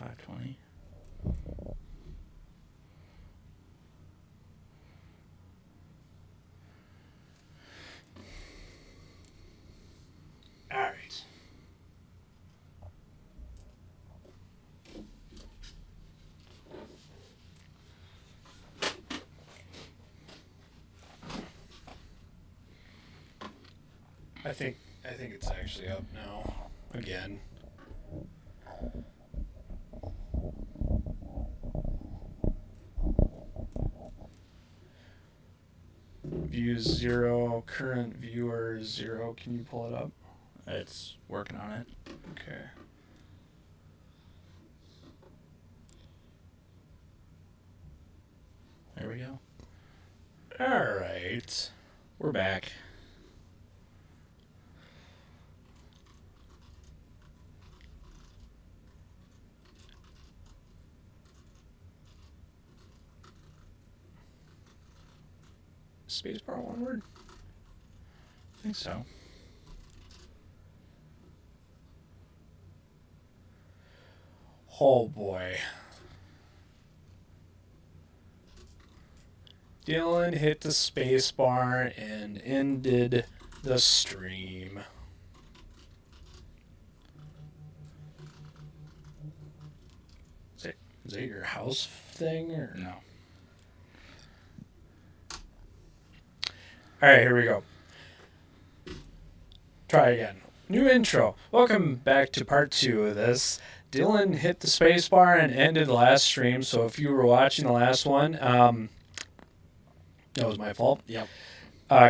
520. All right. I think it's actually up now. Again. Views 0, current viewers 0. Can you pull it up? It's working on it. Okay. There we go. All right. We're back. Spacebar one word? I think so. Oh boy. Dylan hit the spacebar and ended the stream. Is that your house thing or No. All right, here we go. Try again. New intro. Welcome back to part 2 of this. Dylan hit the spacebar and ended the last stream. So if you were watching the last one, that was my fault. Yep.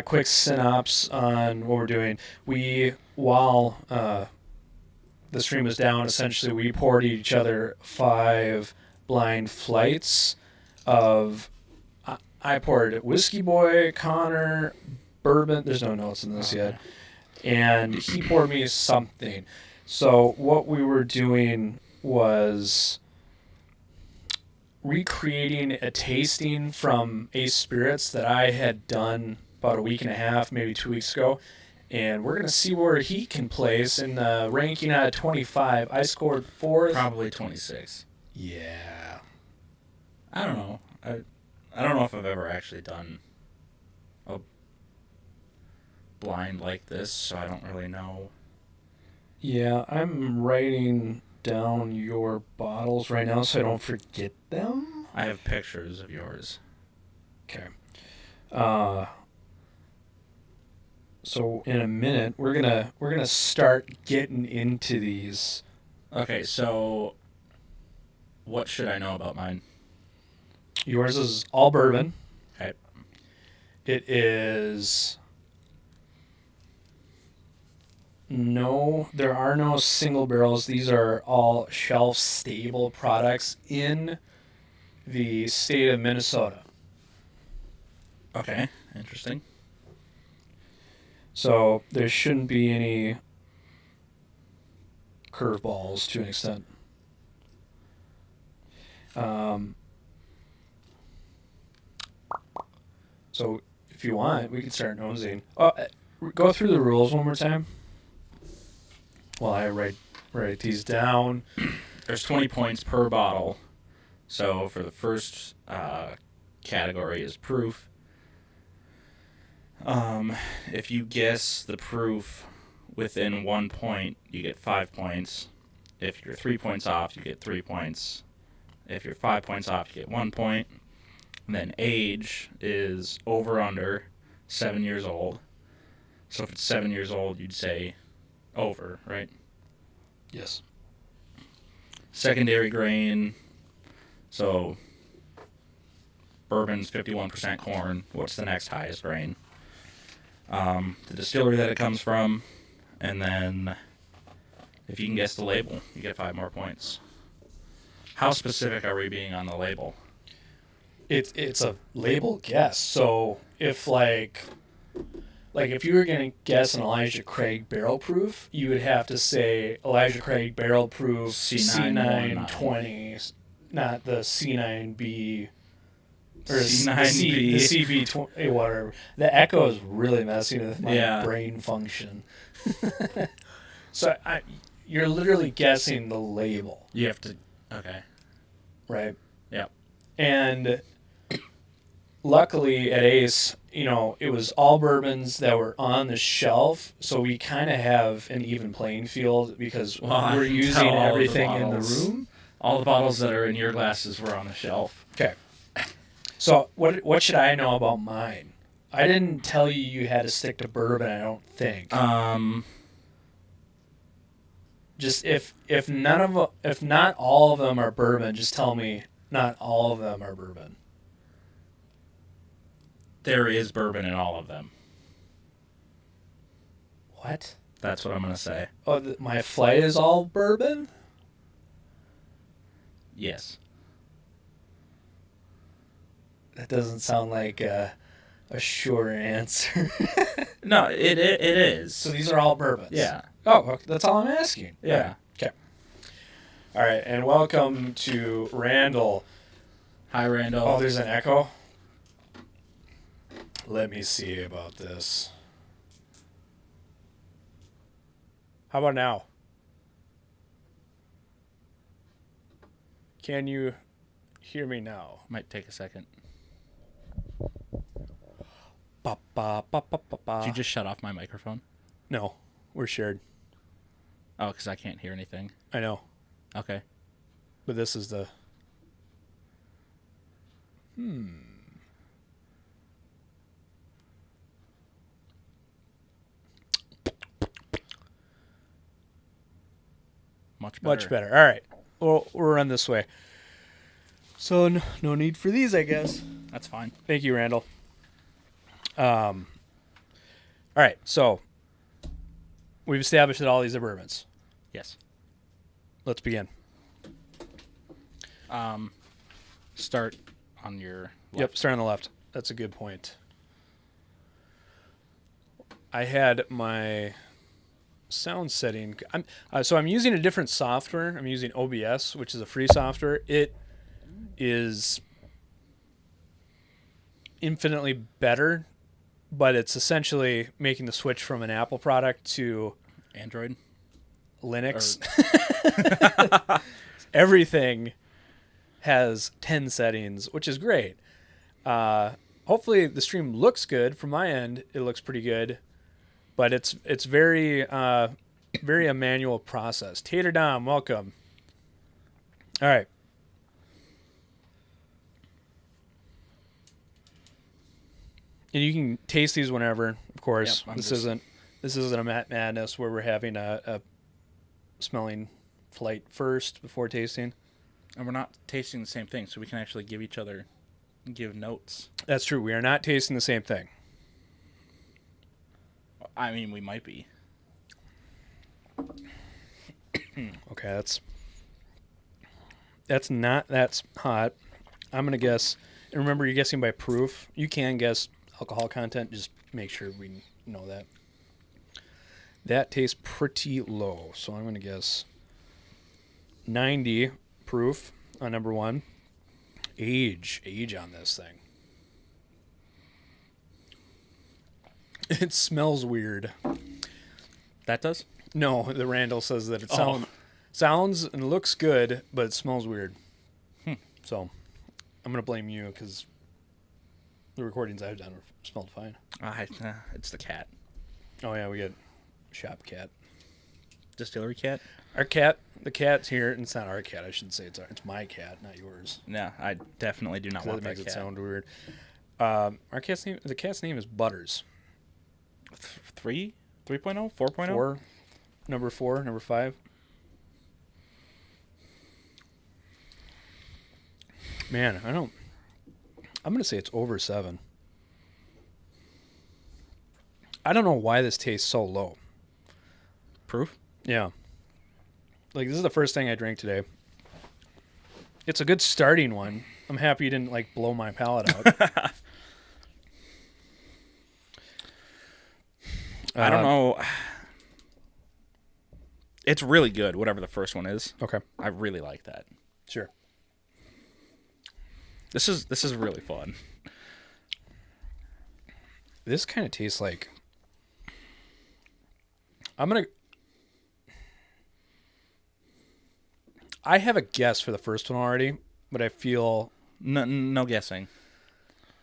Quick synopsis on what we're doing. While the stream was down, essentially we poured each other 5 blind flights of. I poured Whiskey Boy, Connor, bourbon. There's no notes in this yet. And he poured me something. So what we were doing was recreating a tasting from Ace Spirits that I had done about a week and a half, maybe 2 weeks ago. And we're going to see where he can place in the ranking out of 25. I scored 4th. Probably 26. Yeah. I don't know. I don't know if I've ever actually done a blind like this, so I don't really know. Yeah, I'm writing down your bottles right now so I don't forget them. I have pictures of yours. Okay. So in a minute we're gonna start getting into these. Okay, so what should I know about mine? Yours is all bourbon. Okay. It is there are no single barrels. These are all shelf stable products in the state of Minnesota. Okay, interesting. So there shouldn't be any curveballs to an extent. So if you want, we can start nosing. Go through the rules one more time while I write these down. There's 20 points per bottle. So for the first category is proof. If you guess the proof within 1 point, you get 5 points. If you're 3 points off, you get 3 points. If you're 5 points off, you get 1 point. And then age is over under 7 years old. So if it's 7 years old, you'd say over, right? Yes. Secondary grain. So bourbon's 51% corn. What's the next highest grain? The distillery that it comes from, and then if you can guess the label, you get 5 more points. How specific are we being on the label? It's a label guess. So if like if you were gonna guess an Elijah Craig barrel proof, you would have to say Elijah Craig barrel proof C920, not the C9B or C9B. the CB20, whatever. The echo is really messing with my brain function. So you're literally guessing the label. You have to Okay. right? Yeah. And luckily at Ace, it was all bourbons that were on the shelf, so we kind of have an even playing field because Well, I we're can using tell all of the everything in the bottles. room. All the bottles that are in your glasses were on the shelf. Okay. So what should I know about mine? I didn't tell you had to stick to bourbon, I don't think. Just if not all of them are bourbon, just tell me not all of them are bourbon. There is bourbon in all of them. What? That's what I'm going to say. Oh, my flight is all bourbon? Yes. That doesn't sound like a sure answer. No, it is. So these are all bourbons? Yeah. Oh, okay, that's all I'm asking. Yeah. Okay. All right, and welcome to Randall. Hi, Randall. Oh, there's an echo? Let me see about this. How about now? Can you hear me now? Might take a second. Ba, ba, ba, ba, ba, ba. Did you just shut off my microphone? No, we're shared. Oh, because I can't hear anything. I know, Okay. but this is the... Much better. Much better. All right. We'll run this way. So no need for these, I guess. That's fine. Thank you, Randall. All right. So we've established that all these are bourbons. Yes. Let's begin. Start on your left. Yep. Start on the left. That's a good point. I had my sound setting. I'm using a different software. I'm using OBS, which is a free software. It is infinitely better, but it's essentially making the switch from an Apple product to Android. Linux. Everything has 10 settings, which is great. Hopefully the stream looks good. From my end, it looks pretty good. But it's very very a manual process. Tater Dom, welcome. All right. And you can taste these whenever, of course. Yep, this isn't a Matt Madness where we're having a smelling flight first before tasting. And we're not tasting the same thing, so we can actually give notes. That's true. We are not tasting the same thing. I mean, we might be. Okay, that's hot. I'm gonna guess. And remember, you're guessing by proof. You can guess alcohol content. Just make sure we know that. That tastes pretty low, so I'm gonna guess 90 proof on number one. Age on this thing. It smells weird. That does? No, the Randall says that it sounds and looks good, but it smells weird. So I'm going to blame you because the recordings I've done smelled fine. It's the cat. Oh, yeah, we get shop cat. Distillery cat? The cat's here, and it's not our cat. I shouldn't say it's my cat, not yours. No, I definitely do not want That that makes cat. it sound weird. The cat's name is Butters. 3? 3.0? 4.0? 4, number 4, number 5. Man, I'm going to say it's over 7. I don't know why this tastes so low. Proof? Yeah. Like, this is the first thing I drank today. It's a good starting one. I'm happy you didn't, blow my palate out. I don't know. It's really good, whatever the first one is. Okay. I really like that. Sure. This is really fun. This kind of tastes like... I'm going to... I have a guess for the first one already, but I feel No guessing.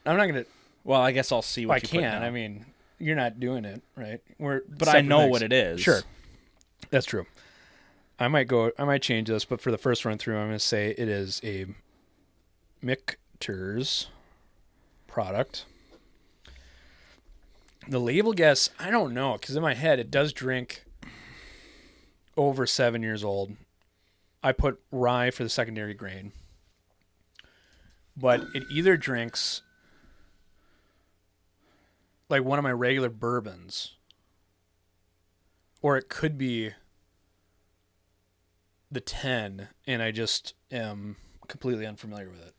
I'm not gonna. Well, I guess I'll see what I you put can. down. I mean, you're not doing it, right? But I know what it is. Sure, that's true. I might change this, but for the first run through, I'm going to say it is a Michter's product. The label guess, I don't know, because in my head it does drink over 7 years old. I put rye for the secondary grain, but it either drinks like one of my regular bourbons, or it could be the 10, and I just am completely unfamiliar with it.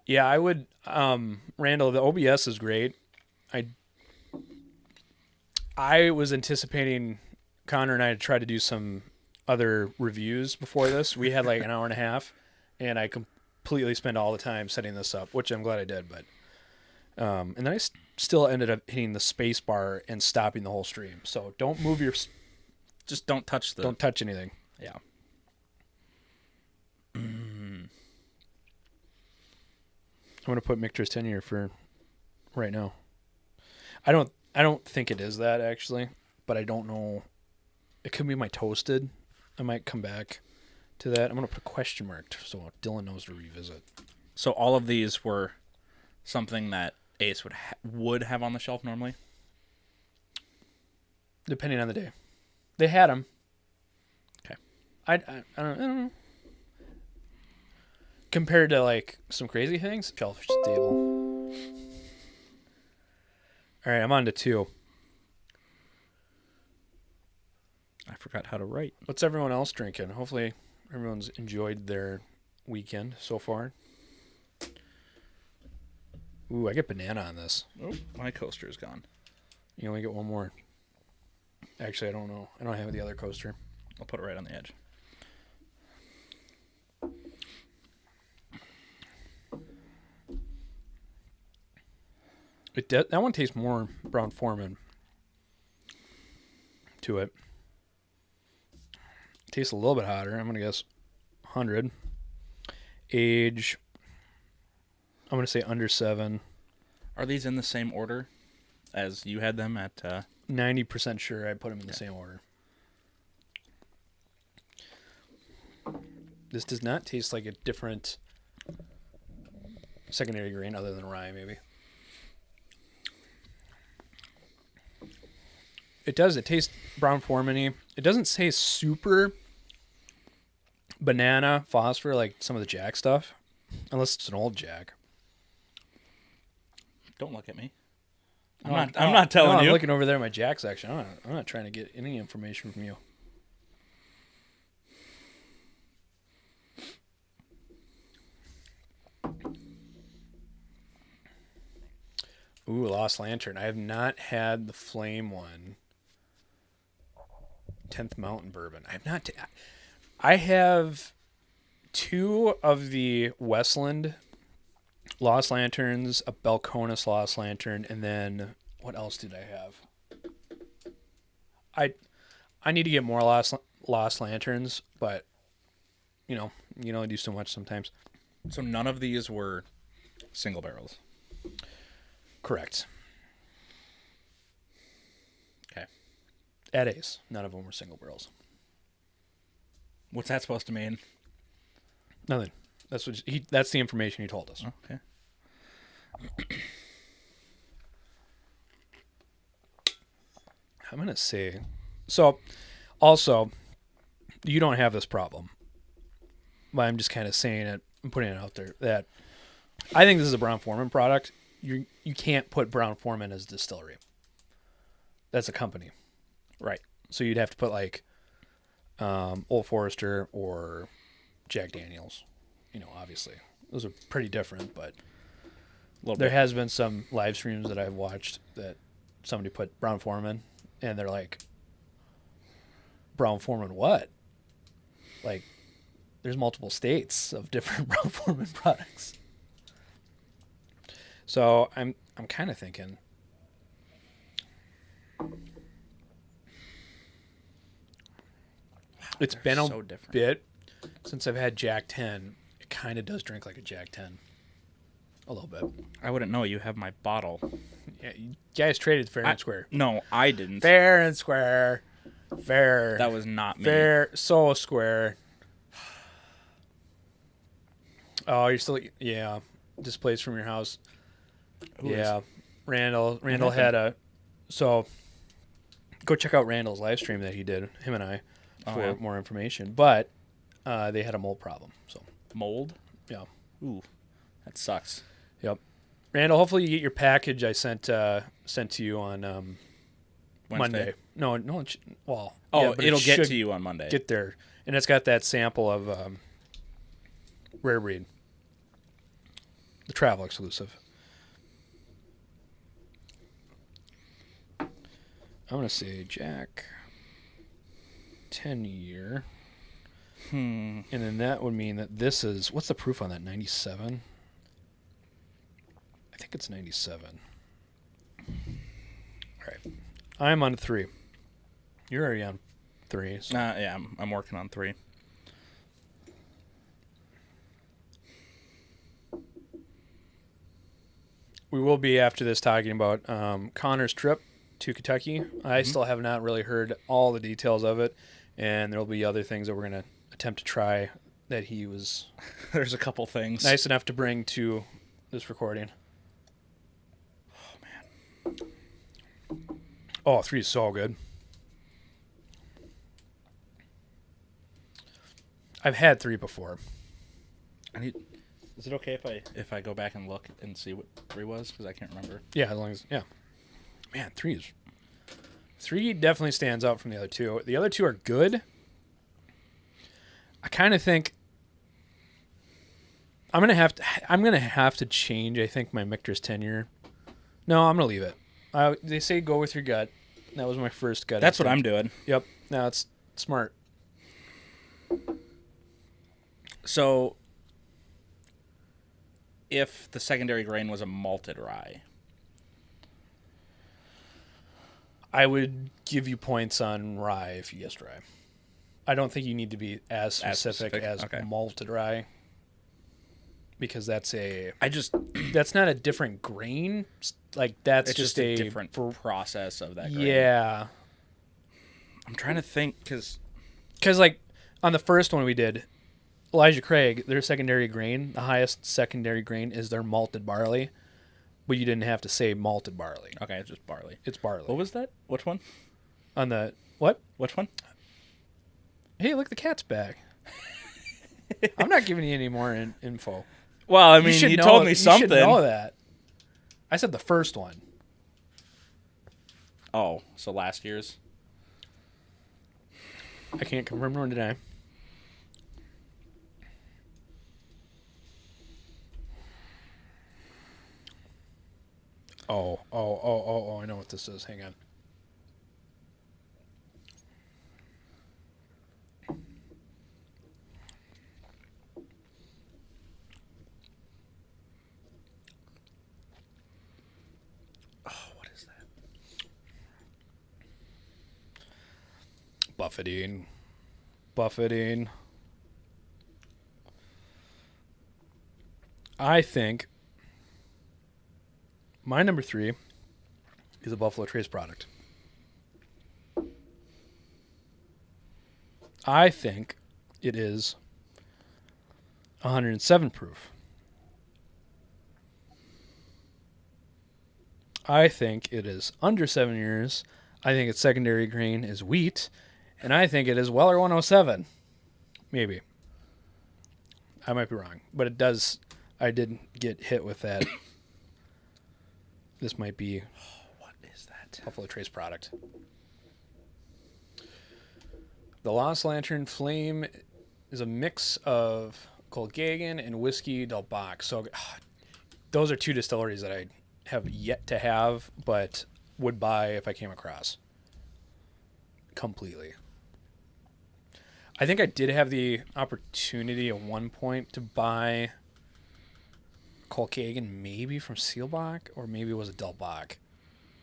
Yeah, I would. Randall, the OBS is great. I was anticipating Connor and I to try to do some other reviews before this. We had like an hour and a half, and I completely spent all the time setting this up, which I'm glad I did. But and then I still ended up hitting the space bar and stopping the whole stream. So don't move your. Just don't touch the. Don't touch anything. Yeah. I'm gonna put Michter's 10 year for right now. I don't think it is that actually, but I don't know. It could be my toasted. I might come back to that. I'm gonna put a question mark so Dylan knows to revisit. So all of these were something that Ace would have on the shelf normally. Depending on the day, they had them. Okay. I don't know. Compared to like some crazy things, shelf stable. All right, I'm on to 2. I forgot how to write. What's everyone else drinking? Hopefully, everyone's enjoyed their weekend so far. Ooh, I get banana on this. Oh, my coaster is gone. You only get one more. Actually, I don't know. I don't have the other coaster. I'll put it right on the edge. That one tastes more Brown-Forman to it. Tastes a little bit hotter. I'm going to guess 100. Age, I'm going to say under 7. Are these in the same order as you had them at? 90% sure I put them in the same order. This does not taste like a different secondary grain other than rye, maybe. It does. It tastes Brown-Forman-y. It doesn't say super banana phosphor like some of the Jack stuff, unless it's an old Jack. Don't look at me. I'm not telling you. I'm looking over there at my Jack section. I'm not trying to get any information from you. Ooh, Lost Lantern. I have not had the Flame one. 10th Mountain Bourbon. I have not. I have 2 of the Westland Lost Lanterns, a Belconis Lost Lantern, and then what else did I have? I need to get more Lost Lanterns, but you only do so much sometimes. So none of these were single barrels. Correct. Okay. At Ace, none of them were single barrels. What's that supposed to mean? Nothing. That's the information he told us. Oh, okay. I'm going to say... So, also, you don't have this problem. But I'm just kind of saying it. I'm putting it out there that I think this is a Brown-Forman product. You can't put Brown-Forman as a distillery. That's a company. Right. So you'd have to put like Old Forester or Jack Daniels. Obviously. Those are pretty different, but there has been some live streams that I've watched that somebody put Brown-Forman, and they're like, Brown-Forman what? Like, there's multiple states of different Brown-Forman products. So I'm kind of thinking, It's They're been a so different. bit since I've had Jack 10. It kind of does drink like a Jack 10. A little bit. I wouldn't know. You have my bottle. Yeah, you guys traded fair and square. No, I didn't. Fair and square. Fair. That was not me. Fair. So square. Oh, you're still... Yeah. Displaced from your house. Who yeah. is- Randall happened? had a... So, go check out Randall's live stream that he did, him and I, Oh, for yeah. more information. But they had a mold problem. So, Mold? yeah. Ooh, that sucks. Yep. Randall, hopefully you get your package I sent to you on Wednesday? Monday. No, well... Oh, yeah, but it it'll get should to you on Monday. get there. And it's got that sample of Rare Breed. The travel exclusive. I'm going to say Jack 10-year. And then that would mean that this is... What's the proof on that? 97? I think it's 97. All right. I'm on 3. You're already on 3. So. Yeah, I'm working on 3. We will be after this talking about Connor's trip to Kentucky. I still have not really heard all the details of it, and there will be other things that we're going to attempt to try that he was There's a couple things. nice enough to bring to this recording. Oh, man. Oh, 3 is so good. I've had 3 before. Is it okay if I go back and look and see what 3 was? Because I can't remember. Yeah, as long as Man, 3 definitely stands out from the other 2. The other 2 are good. I kind of think I'm gonna have to change. I think my Michter's tenure. No, I'm gonna leave it. They say go with your gut. That was my first gut. That's what I'm instinct. doing. Yep. No, it's smart. So, if the secondary grain was a malted rye, I would give you points on rye if you guessed rye. I don't think you need to be as specific as okay. malted rye, because that's not a different grain. Like that's it's just a different process of that grain. Yeah, I'm trying to think because like on the first one we did, Elijah Craig, their secondary grain, the highest secondary grain is their malted barley, but you didn't have to say malted barley. okay, it's just barley. It's barley. What was that? Which one? On the what? Which one? Hey, look, the cat's back. I'm not giving you any more info. Well, I mean, you told me something. You should know that. I said the first one. Oh, so last year's? I can't confirm nor deny. Oh, I know what this is. Hang on. Oh, what is that? Buffeting. I think my number 3 is a Buffalo Trace product. I think it is 107 proof. I think it is under 7 years. I think its secondary grain is wheat. And I think it is Weller 107. Maybe. I might be wrong. But it does... I did get hit with that. This might be... What is that? Buffalo Trace product. The Lost Lantern Flame is a mix of Colgagen and Whiskey Del Bach. So those are 2 distilleries that I have yet to have, but would buy if I came across. Completely. I think I did have the opportunity at one point to buy Colgagen, maybe from Seelbach, or maybe it was a Del Bach.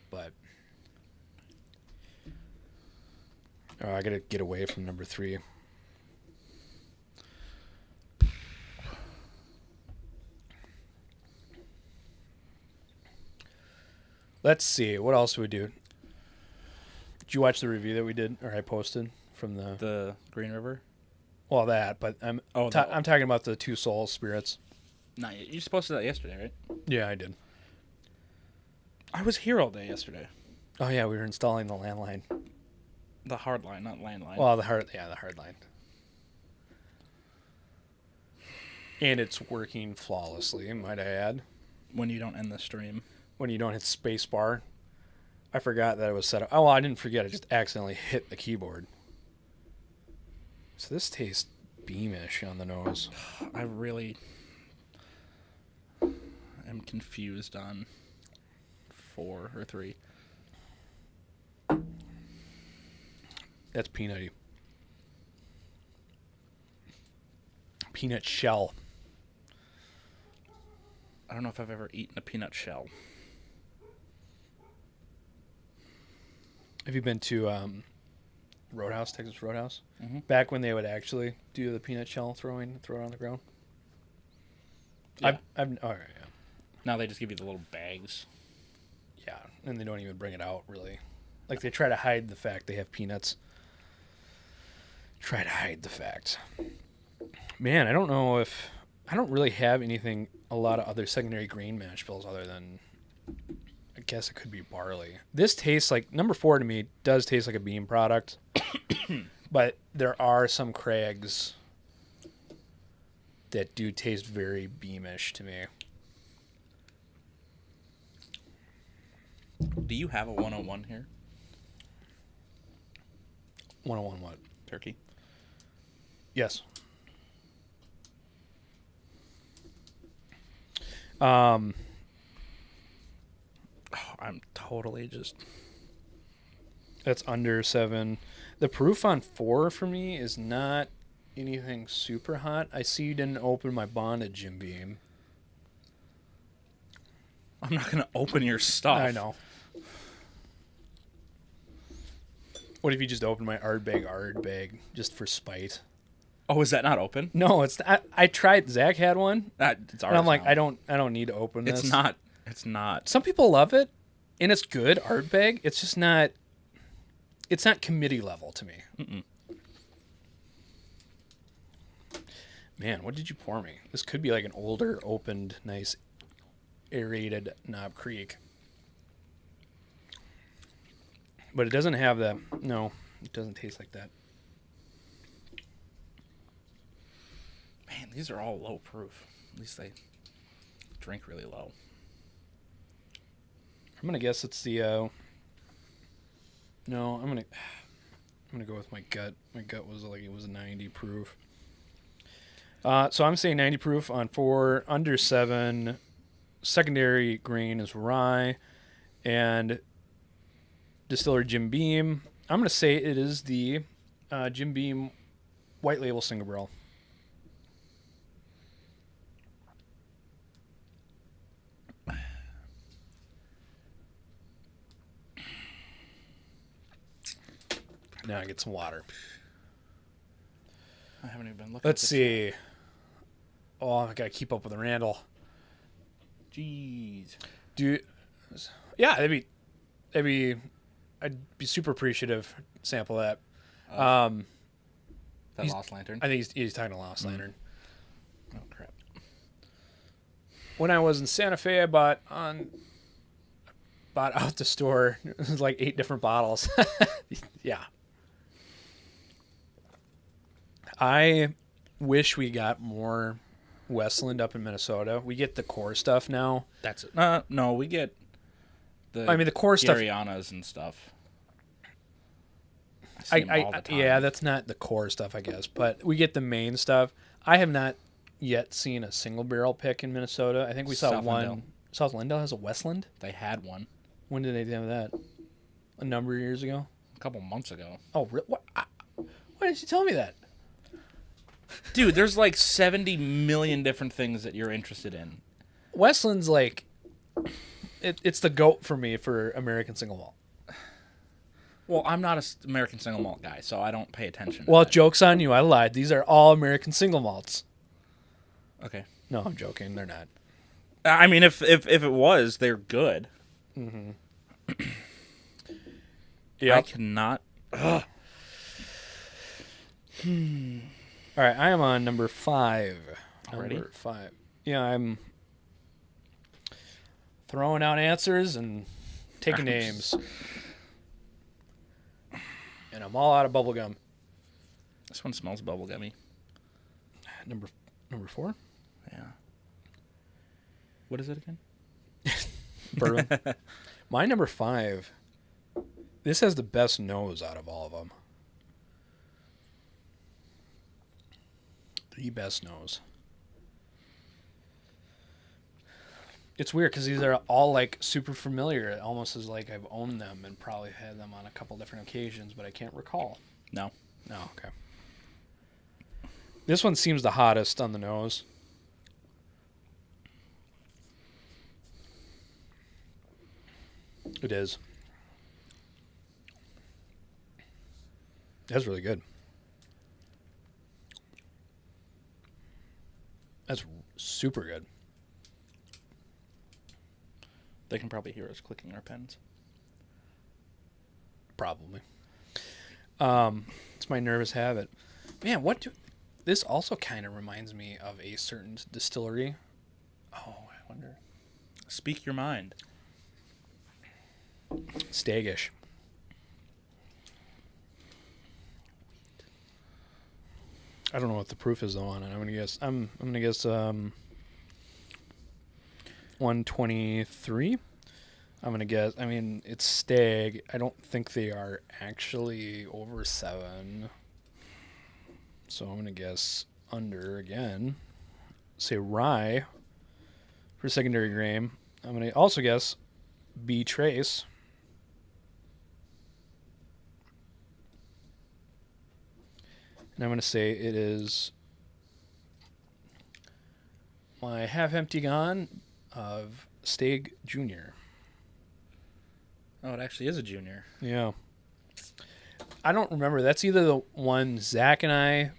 But I gotta get away from number 3. Let's see. What else do we do? Did you watch the review that we did, or I posted from The Green River? well, that, but I'm Oh, I'm talking about the Two Souls spirits. no, you posted that yesterday, right? Yeah, I did. I was here all day yesterday. Oh yeah, we were installing the landline. The hard line, not landline. Well, the hard line. And it's working flawlessly, might I add. When you don't end the stream. When you don't hit space bar. I forgot that it was set up. Oh, well, I didn't forget. I just accidentally hit the keyboard. So this tastes beamish on the nose. I really am confused on 4 or 3. That's peanutty. Peanut shell. I don't know if I've ever eaten a peanut shell. Have you been to Roadhouse, Texas Roadhouse? Mm-hmm. Back when they would actually do the peanut shell throw it on the ground? Yeah. I've all right, yeah. Now they just give you the little bags. Yeah, and they don't even bring it out, really. Like, they try to hide the fact they have peanuts. Try to hide the fact. Man, I don't know if... I don't really have anything, a lot of other secondary grain mash bills other than... I guess it could be barley. This tastes like... Number 4 to me does taste like a bean product. But there are some Craigs that do taste very beamish to me. Do you have a 101 here? 101 what? Turkey? Yes. Oh, I'm totally just... That's under 7. The proof on 4 for me is not anything super hot. I see you didn't open my bonded Jim Beam. I'm not going to open your stuff. I know. What if you just opened my Ardbeg just for spite? Oh, is that not open? No, it's I tried. Zach had one, It's ours and I'm like, now. I don't need to open this. It's not. Some people love it, and it's good Ardbeg. It's just not. It's not committee level to me. Mm-mm. Man, what did you pour me? This could be like an older, opened, nice, aerated Knob Creek. But it doesn't have the... No, it doesn't taste like that. Man, these are all low proof. At least they drink really low. I'm going to guess it's the... No, I'm gonna go with my gut. My gut was like it was 90 proof. So I'm saying 90 proof on 4, under 7. Secondary grain is rye, and distiller Jim Beam. I'm gonna say it is the Jim Beam White Label Single Barrel. Now I get some water. I haven't even been looking. Let's see. Oh, I gotta keep up with Randall. Jeez. Yeah, I'd be super appreciative. Sample that. That he's- Lost Lantern. I think he's talking to Lost Lantern. Oh crap. When I was in Santa Fe, I bought out the store. It was like 8 different bottles. Yeah. I wish we got more Westland up in Minnesota. We get the core stuff now. That's it. No, we get the. I mean, the core stuff. Arianas and stuff. I see 'em all the time. Yeah, that's not the core stuff, I guess. But we get the main stuff. I have not yet seen a single barrel pick in Minnesota. I think we saw South one. Lindell. South Lindell has a Westland. They had one When did they have that? A number of years ago. a couple months ago. Oh, what? Why didn't you tell me that? Dude, there's like 70 million different things that you're interested in. Westland's like, it's the GOAT for me for American single malt. Well, I'm not an American single malt guy, so I don't pay attention. Well, to that. joke's on you. I lied. These are all American single malts. Okay. No, I'm joking. They're not. I mean, if it was, they're good. Mm-hmm. Yeah. I cannot. All right, I am on number 5. Already? Number 5. Yeah, I'm throwing out answers and taking names. And I'm all out of bubble gum. This one smells bubblegummy. Number 4? Yeah. What is it again? Bourbon. My number 5. This has the best nose out of all of them. The best nose. It's weird because these are all like super familiar. It almost is like I've owned them and probably had them on a couple different occasions, but I can't recall. No. No, okay. This one seems the hottest on the nose. It is. That's really good. That's super good. They can probably hear us clicking our pens. Probably. It's my nervous habit. Man, this also kind of reminds me of a certain distillery. Oh, I wonder. Speak your mind. Stagish. I don't know what the proof is though on it. I'm gonna guess 123. I'm gonna guess. I mean, it's Stag. I don't think they are actually over 7. So I'm gonna guess under again. Say rye for secondary grain. I'm gonna also guess B trace. And I'm going to say it is my half empty gone of Stag Jr. Oh, it actually is a junior. Yeah. I don't remember. That's either the one Zach and I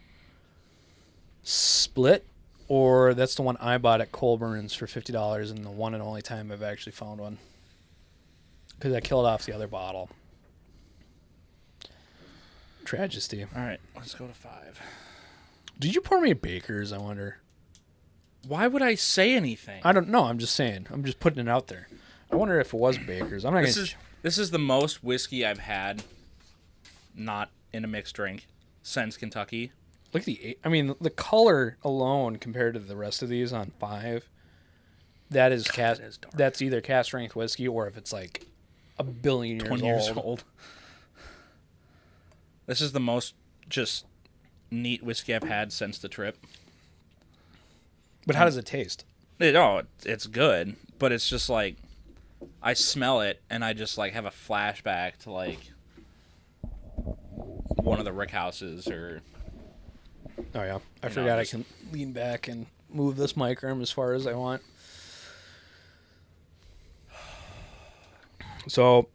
split, or that's the one I bought at Colburn's for $50 and the one and only time I've actually found one. Because I killed off the other bottle. Tragedy. All right, let's go to 5. Did you pour me a Baker's, I wonder? Why would I say anything? I don't know. I'm just saying. I'm just putting it out there. I wonder if it was Baker's. I'm not going to... This is the most whiskey I've had not in a mixed drink since Kentucky. Look at the color alone compared to the rest of these on 5. That is that is dark. That's either cast strength whiskey or if it's like a billion years 20 old. years old. This is the most just neat whiskey I've had since the trip. But how does it taste? It's good, but it's just like I smell it and I just like have a flashback to like one of the Rick houses or. Oh yeah, I forgot I can lean back and move this mic arm as far as I want. So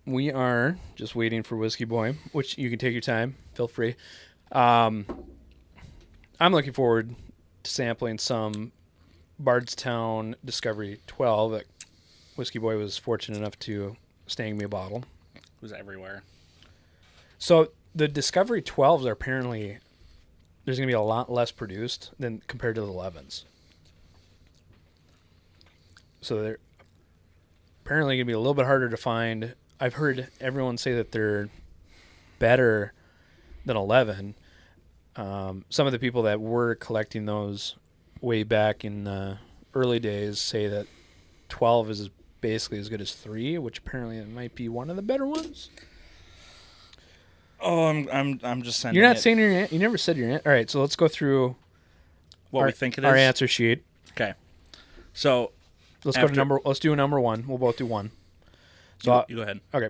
we are just waiting for Whiskey Boy, which you can take your time. Feel free. I'm looking forward to sampling some Bardstown Discovery 12 that Whiskey Boy was fortunate enough to snag me a bottle. It was everywhere. So the Discovery 12s are apparently, there's going to be a lot less produced than compared to the 11s. So they're apparently going to be a little bit harder to find. I've heard everyone say that they're better than 11. Some of the people that were collecting those way back in the early days say that 12 is basically as good as 3, which apparently it might be one of the better ones. Oh, I'm just sending. You're not saying your you never said your answer. All right, so let's go through what we think it is. Our answer sheet. Okay. So let's go to number. Let's do number 1. We'll both do 1. So you go ahead. Okay.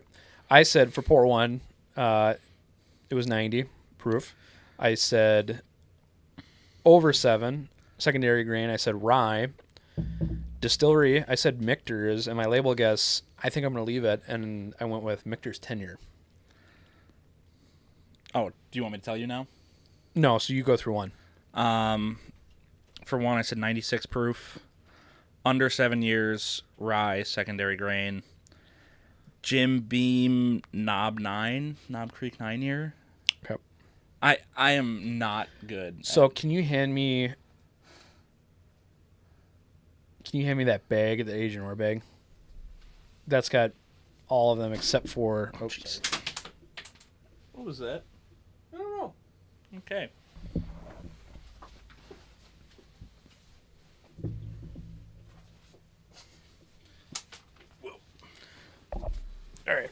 I said for pour 1, it was 90 proof. I said over 7. Secondary grain, I said rye. Distillery, I said Michter's, and my label guess, I think I'm going to leave it, and I went with Michter's 10-year. Oh, do you want me to tell you now? No, so you go through 1. For 1, I said 96 proof, under 7 years, rye, secondary grain. Jim Beam Knob Creek 9 year. Okay. I am not good. So can you hand me that bag, the Agent Or bag? That's got all of them except for. Oh, Jeez. What was that? I don't know. Okay. All right.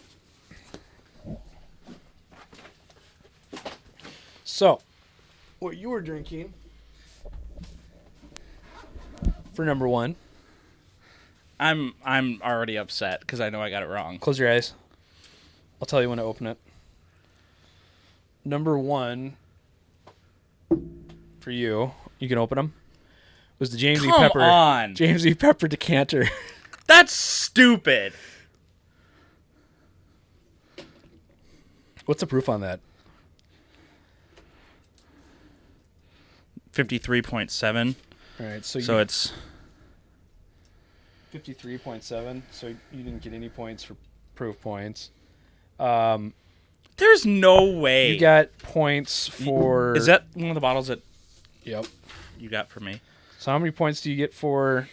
So, what you were drinking for number one? I'm already upset because I know I got it wrong. Close your eyes. I'll tell you when to open it. Number one for you, you can open them, was the James E. Come Pepper. on. James E. Pepper decanter. That's stupid. What's the proof on that? 53.7. All right, so It's 53.7. So you didn't get any points for proof points. there's no way. You got points for. Is that one of the bottles that Yep. you got for me? So how many points do you get for?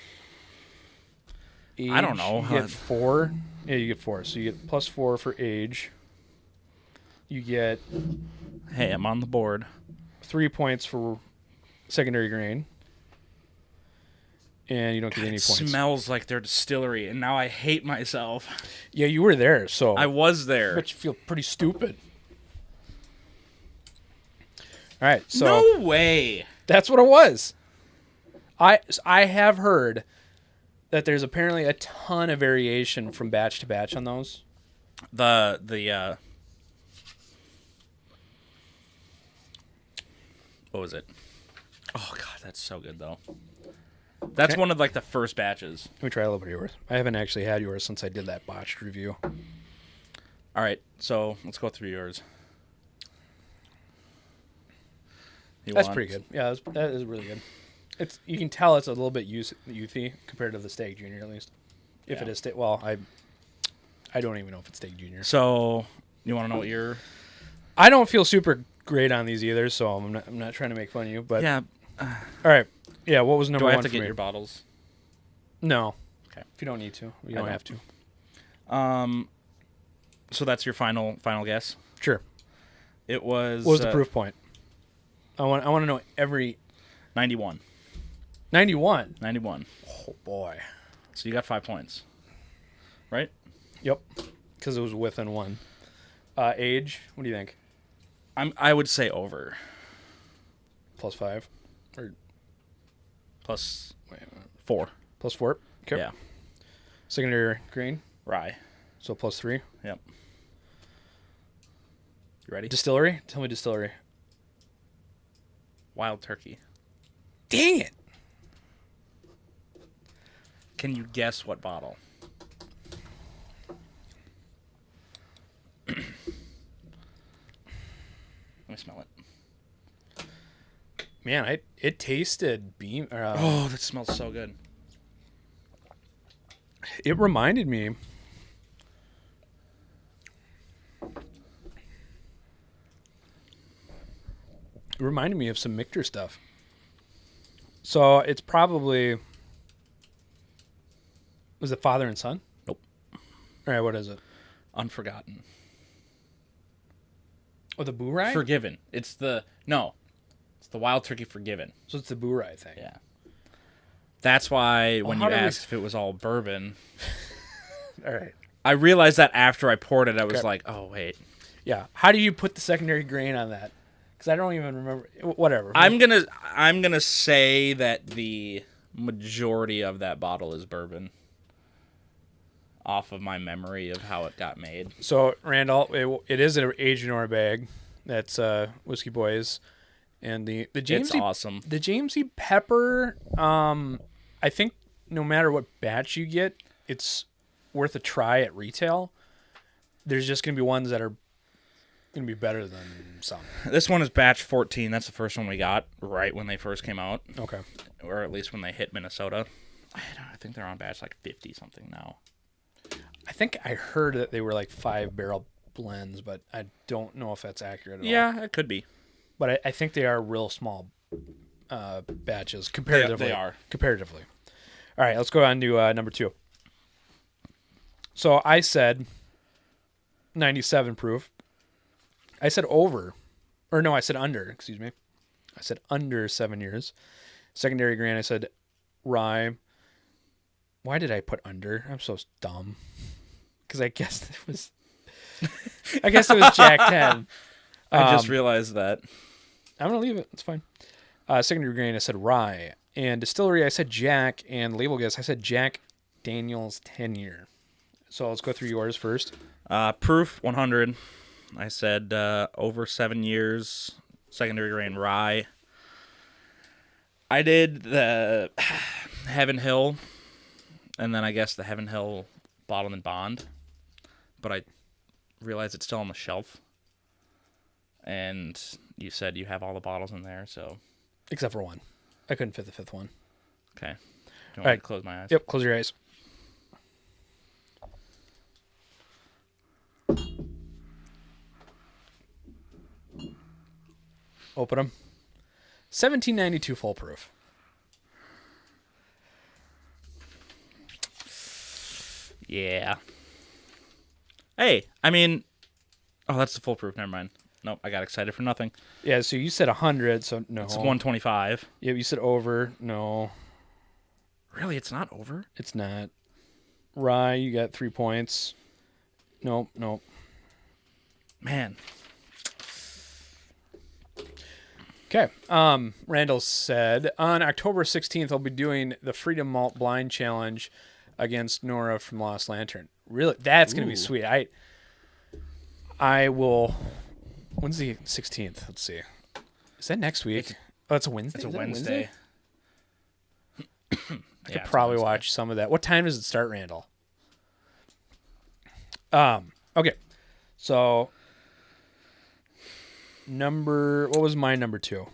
Age? I don't know. You get 4. Yeah, you get 4. So you get +4 for age. You get Hey, I'm on the board. 3 points for secondary grain. And you don't get any It points. smells like their distillery, and now I hate myself. Yeah, you were there, so I was there. bet you feel pretty stupid. All right, so No way. that's what it was. I have heard that there's apparently a ton of variation from batch to batch on those. The what was it? Oh god, that's so good though. That's Okay. one of like the first batches. Let me try a little bit of yours. I haven't actually had yours since I did that botched review. All right, so let's go through yours. You That's want- pretty good. Yeah, that is really good. You can tell it's a little bit youthy compared to the Stag Junior, at least. If Yeah. it is I don't even know if it's Stag Junior. So you want to know what your? I don't feel super great on these either, so I'm not trying to make fun of you. But Yeah. all right, yeah. What was number Do I one have to for get me? your bottles? No. Okay. If you don't need to, you I don't don't. have to. So that's your final guess. Sure. It was. What was the proof point? I want to know every 91. 91. 91. Oh boy. So you got 5 points, right? Yep. Because it was within one. Age. What do you think? I would say over. +5 or Plus wait, 4. +4. Okay. Yeah. Secondary grain. Rye. So +3. Yep. You ready? Distillery. Tell me distillery. Wild Turkey. Dang it. Can you guess what bottle? Let me smell it. Man, it tasted beam. Oh, that smells so good. It reminded me. It reminded me of some Michter stuff. So it's probably. Was it father and son? Nope. All right, what is it? Unforgotten. Oh, the Boo Rye? Forgiven. It's the Wild Turkey Forgiven. So it's the Boo Rye thing. Yeah. That's why when how you do we- asked if it was all bourbon, All right. I realized that after I poured it, I was Okay. like, oh wait. Yeah. How do you put the secondary grain on that? Because I don't even remember. Whatever. I'm gonna say that the majority of that bottle is bourbon. Off of my memory of how it got made. So Randall, it is an Agent Or bag. That's Whiskey Boys, and the James It's awesome. The James E. Pepper. I think no matter what batch you get, it's worth a try at retail. There's just gonna be ones that are gonna be better than some. This one is batch 14. That's the first one we got right when they first came out, Okay. or at least when they hit Minnesota. I think they're on batch like 50 something now. I think I heard that they were like 5-barrel blends, but I don't know if that's accurate at all. Yeah, it could be. But I think they are real small batches comparatively. They are. Comparatively. All right, let's go on to number 2. So I said 97 proof. I said over. Or no, I said under. Excuse me. I said under 7 years. Secondary grain, I said rye. Why did I put under? I'm so dumb. Because I guess it was... I guess it was Jack 10. I just realized that. I'm going to leave it. It's fine. Secondary grain, I said rye. And distillery, I said Jack. And label guess, I said Jack Daniels 10 year. So let's go through yours first. Proof 100. I said over 7 years. Secondary grain rye. I did the Heaven Hill, and then I guess the Heaven Hill Bottled and Bond, but I realized it's still on the shelf. And you said you have all the bottles in there, so Except for one. I couldn't fit the 5th one. okay. Do you want All me right. to close my eyes? Yep, close your eyes. Open them. 1792 full proof. Yeah. Hey, I mean, oh, that's the full proof. Never mind. Nope, I got excited for nothing. Yeah, so you said 100, so no. It's 125. Yeah, you said over. No, Really, it's not over? it's not. Rye, you got 3 points. Nope. Man. Okay. Randall said on October 16th, I'll be doing the Freedom Malt Blind Challenge against Nora from Lost Lantern. Really, that's gonna be Ooh. sweet. I will. When's the 16th? Let's see. Is that next week? Oh, it's a Wednesday. It's a Is that Wednesday. I could probably watch some of that. What time does it start, Randall? Okay. So what was my number 2?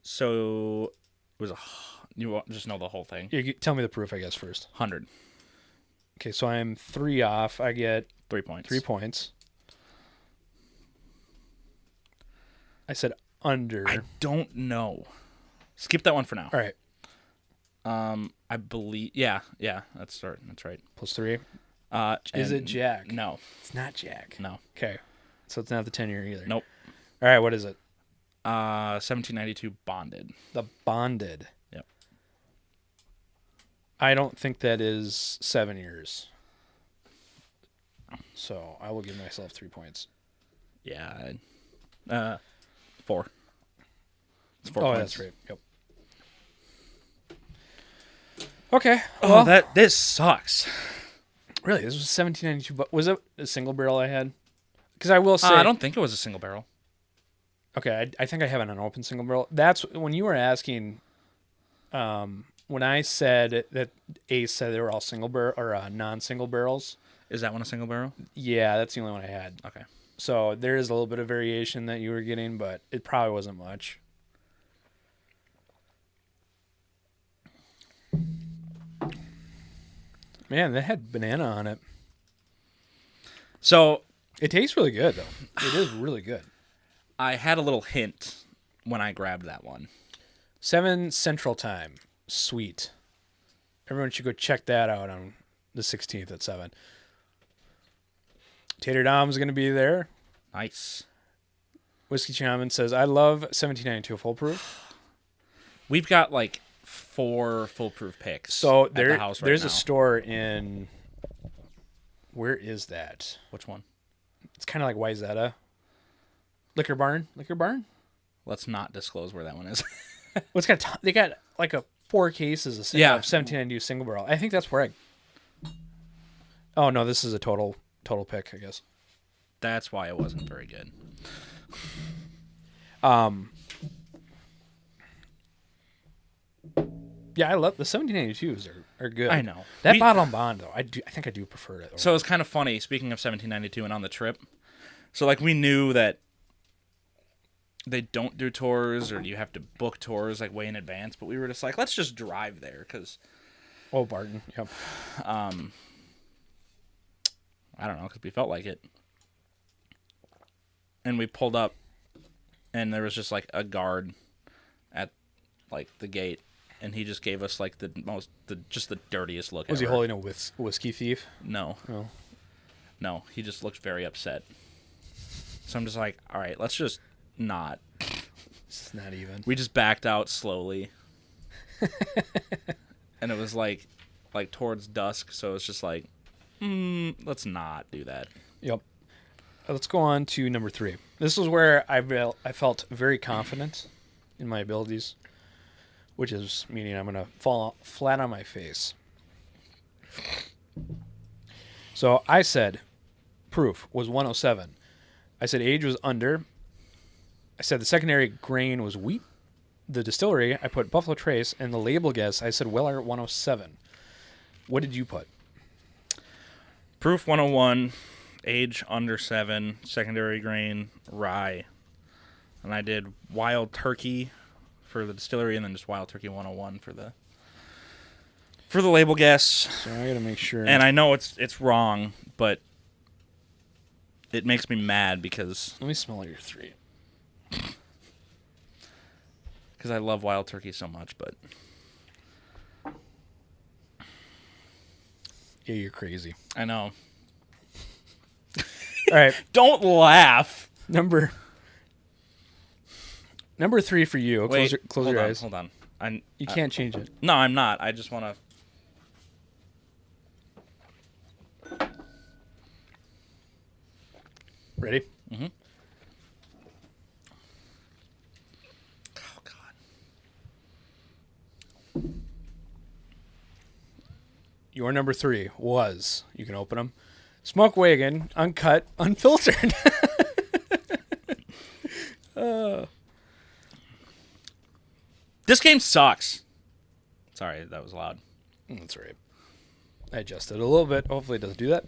So it was just know the whole thing. You tell me the proof, I guess, first. 100. Okay, so I'm 3 off. I get 3 points. 3 points. I said under. I don't know. Skip that one for now. All right. I believe. Yeah. That's right. That's right. Plus 3. Is and it Jack? No. It's not Jack. No. Okay. So it's not the 10 year either. Nope. All right, what is it? 1792 bonded. The bonded. Yep. I don't think that is 7 years. So I will give myself 3 points. Yeah. 4. It's 4 Oh, points. that's right. Yep. Okay. Oh, this sucks. Really, this was 1792. But was it a single barrel I had? Because I will say, I don't think it was a single barrel. Okay, I think I have an unopened single barrel. That's when you were asking. When I said that Ace said they were all single barrel or non-single barrels. Is that one a single barrel? Yeah, that's the only one I had. Okay. So there is a little bit of variation that you were getting, but it probably wasn't much. Man, that had banana on it. So It tastes really good, though. It is really good. I had a little hint when I grabbed that one. 7 Central Time. Sweet. Everyone should go check that out on the 16th at 7. Tater Dom's going to be there. Nice. Whiskey Shaman says, I love 1792 full proof. We've got like 4 foolproof picks. So at the house right there's now. a store in... Where is that? Which one? It's kind of like Wyzetta. Liquor Barn? Let's not disclose where that one is. Well, it's got they got like 4 cases of Yeah. 1792 single barrel. I think that's where I... Oh, no, this is a total pick, I guess. That's why it wasn't very good. Yeah, I love the 1792s are good. I know. That Bottle and Bond though. I think I do prefer it. So it's kind of funny, speaking of 1792 and on the trip. So like we knew that they don't do tours, or you have to book tours like way in advance. But we were just like, let's just drive there because Oh, Barton. Yep. I don't know, because we felt like it. And we pulled up, and there was just like a guard at like the gate, and he just gave us like the dirtiest look. Was he ever. holding a whiskey thief? No, Oh. no, he just looked very upset. So I'm just like, all right, let's just not. It's not even. We just backed out slowly, and it was like towards dusk, so it's just like, let's not do that. Yep. Let's go on to number 3. This is where I felt very confident in my abilities, which is meaning I'm going to fall flat on my face. So I said proof was 107. I said age was under. I said the secondary grain was wheat. The distillery, I put Buffalo Trace, and the label guess, I said Weller 107. What did you put? Proof 101, age under 7, secondary grain, rye. And I did Wild Turkey for the distillery, and then just Wild Turkey 101 for the label guess. So I got to make sure. And I know it's wrong, but it makes me mad because Let me smell your 3. I love Wild Turkey so much, but Yeah, you're crazy. I know. All right. Don't laugh. Number 3 for you. Wait, Close your eyes. Hold on. You can't change it. No, I'm not. I just want to. Ready? Mm-hmm. Oh, God. Your number 3 was, you can open them, Smoke Wagon, uncut, unfiltered. This game sucks. Sorry, that was loud. That's right. I adjusted a little bit. Hopefully it doesn't do that.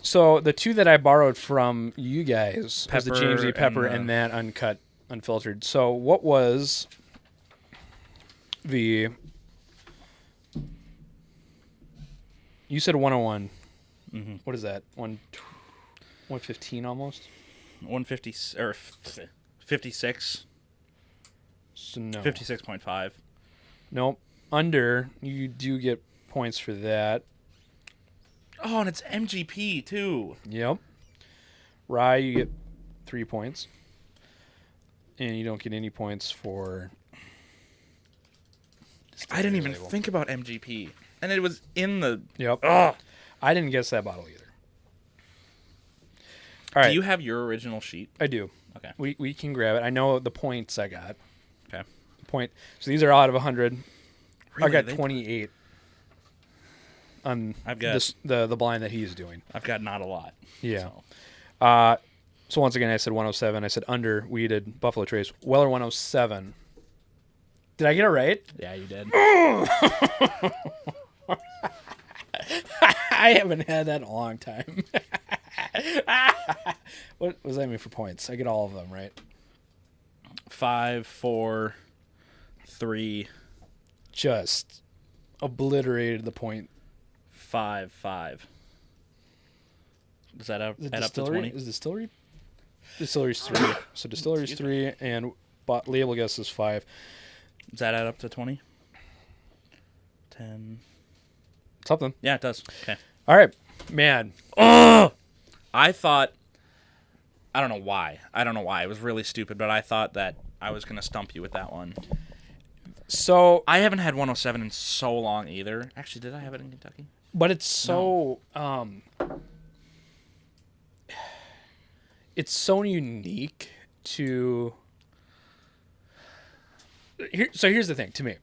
So the 2 that I borrowed from you guys was the James E. Pepper and that uncut, unfiltered. So what was the... You said 101. Mm-hmm. What is that? 115 almost? 150 or 56. So no. 56.5. Nope. Under, you do get points for that. Oh, and it's MGP too. Yep. Rye, you get 3 points. And you don't get any points for... I didn't even label. think about MGP. And it was in the... Yep. Ugh. I didn't guess that bottle either. All right. Do you have your original sheet? I do. Okay. We can grab it. I know the points I got. Okay. So these are out of 100. I Really? got 28 on I've got the blind that he's doing. I've got not a lot. Yeah. So. So once again, I said 107. I said under weeded Buffalo Trace. Weller 107. Did I get it right? Yeah, you did. I haven't had that in a long time. What does that mean for points? I get all of them, right? 5, 4, 3, Just obliterated the point. 5, 5. Does that add up to Distillery? 20? Is distillery? Distillery's 3. So distillery's 3 and label guess is 5. Does that add up to 20? 10. Something. Yeah, it does. Okay. All right. Man. I thought, I don't know why. It was really stupid, but I thought that I was going to stump you with that one. So, I haven't had 107 in so long either. Actually, did I have it in Kentucky? but it's so it's so unique to here's the thing to me.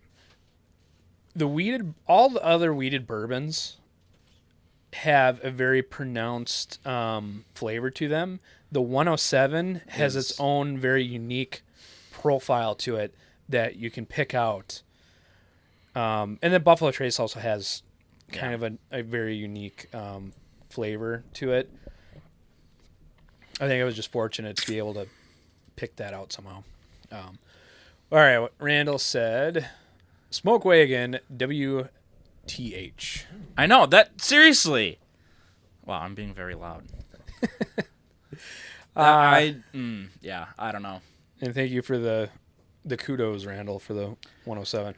All the other weeded bourbons have a very pronounced flavor to them. The 107 has its own very unique profile to it that you can pick out. And then Buffalo Trace also has kind of a very unique flavor to it. I think I was just fortunate to be able to pick that out somehow. All right, what Randall said, Smoke Wagon, WTH. I know that. Seriously. Wow, I'm being very loud. Yeah, I don't know. And thank you for the kudos, Randall, for the 107.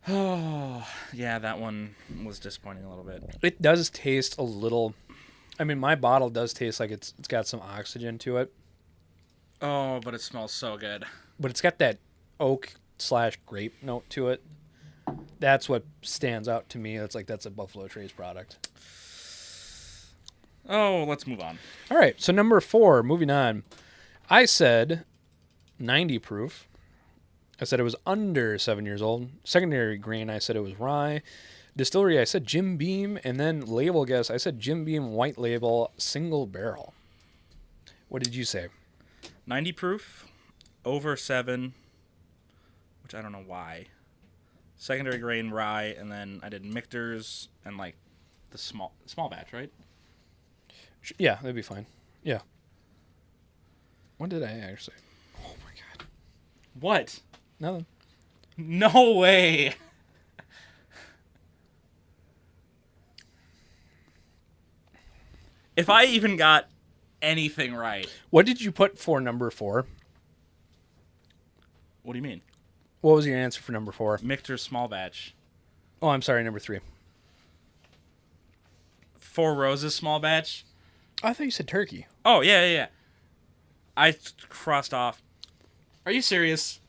Oh, yeah, that one was disappointing a little bit. It does taste a little. I mean, my bottle does taste like it's got some oxygen to it, Oh, but it smells so good. but it's got that oak/grape note to it. That's what stands out to me. That's a Buffalo Trace product. Oh, let's move on. All right, so number 4, moving on. I said 90 proof. I said it was under 7 years old. Secondary grain, I said it was rye. Distillery, I said Jim Beam. And then label guess, I said Jim Beam White Label Single Barrel. What did you say? 90 proof, over 7, which I don't know why. Secondary grain rye, and then I did Michter's and like the small batch, right? Yeah, that'd be fine. Yeah. What did I actually? Oh my god. What? Nothing. No way. If I even got anything right. What did you put for number 4? What do you mean? What was your answer for number 4? Michter's small batch. Oh, I'm sorry, number 3. Four Roses small batch. I thought you said turkey. Oh, yeah. I crossed off. Are you serious?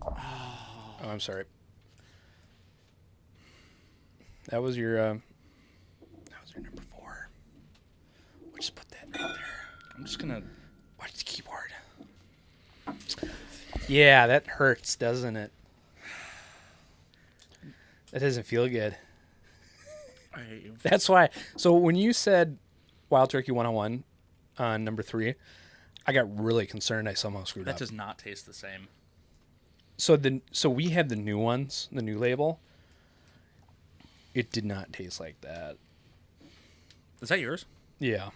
Oh, I'm sorry. That was your number 4. We'll just put that right there. I'm just going to... Watch the keyboard. Yeah, that hurts, doesn't it? That doesn't feel good. I hate you. That's why. So when you said Wild Turkey 101 on number 3, I got really concerned I somehow screwed That up. does not taste the same. So we had the new ones, the new label. It did not taste like that. Is that yours? Yeah.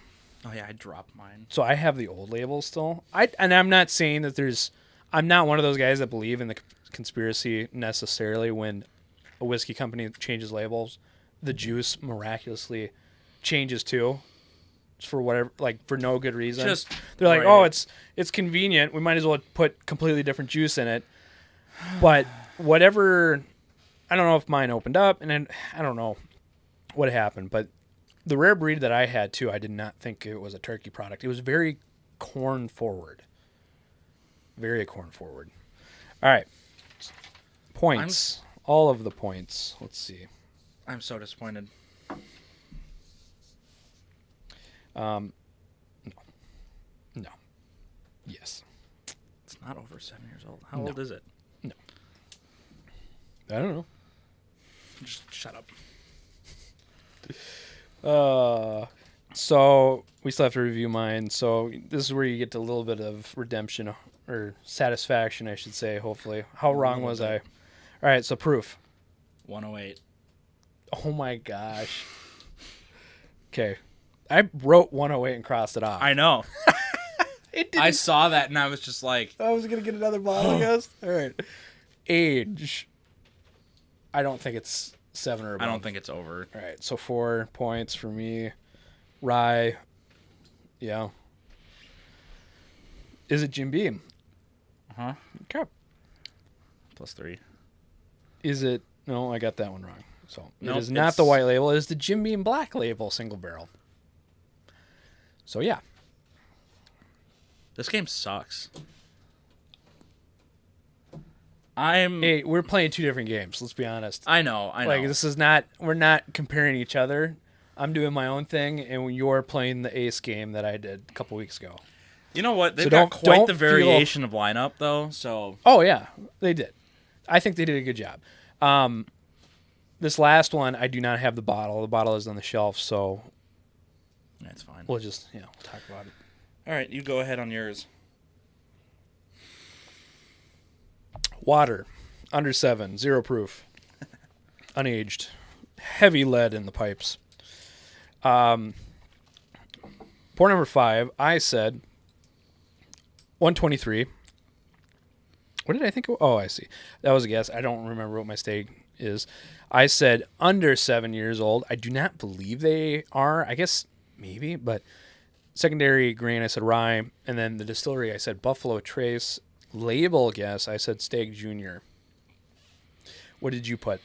Oh, yeah, I dropped mine. So I have the old label still. And I'm not saying that I'm not one of those guys that believe in the conspiracy necessarily. When a whiskey company changes labels, the juice miraculously changes too, for whatever, like for no good reason. They're like, oh, it's convenient. We might as well put completely different juice in it. But whatever, I don't know if mine opened up, and then I don't know what happened. But the rare breed that I had too, I did not think it was a turkey product. It was very corn forward. Very corn forward. All right. Points. All of the points. Let's see. I'm so disappointed. No. Yes. It's not over 7 years old. How old is it? No. I don't know. Just shut up. So we still have to review mine. So this is where you get a little bit of redemption or satisfaction, I should say, hopefully. How wrong was I? All right, so proof. 108. Oh my gosh. Okay. I wrote 108 and crossed it off. I know. It I saw that and I was just like... I was going to get another bottle, I guess. All right. Age. I don't think it's 7 or above. I don't think it's over. All right, so 4 points for me. Rye. Yeah. Is it Jim Beam? Uh-huh. Okay. +3. Is it... No, I got that one wrong. So Nope, it is not the white label. It is the Jim Beam Black Label single barrel. So, yeah. This game sucks. I'm... Hey, we're playing 2 different games, let's be honest. I know. Like, this is not... We're not comparing each other. I'm doing my own thing, and you're playing the Ace game that I did a couple weeks ago. You know what? They've So got quite don't the variation of lineup, though, so... Oh, yeah. They did. I think they did a good job. This last one, I do not have the bottle. The bottle is on the shelf, so... That's fine. We'll just, we'll talk about it. All right, you go ahead on yours. Water, under 7, 0 proof, unaged, heavy lead in the pipes. Pour number 5, I said 123. What did I think? Oh, I see. That was a guess. I don't remember what my steak is. I said under 7 years old. I do not believe they are. I guess maybe, but secondary grain, I said rye. And then the distillery, I said Buffalo Trace. Label guess, I said Stag Junior. What did you put?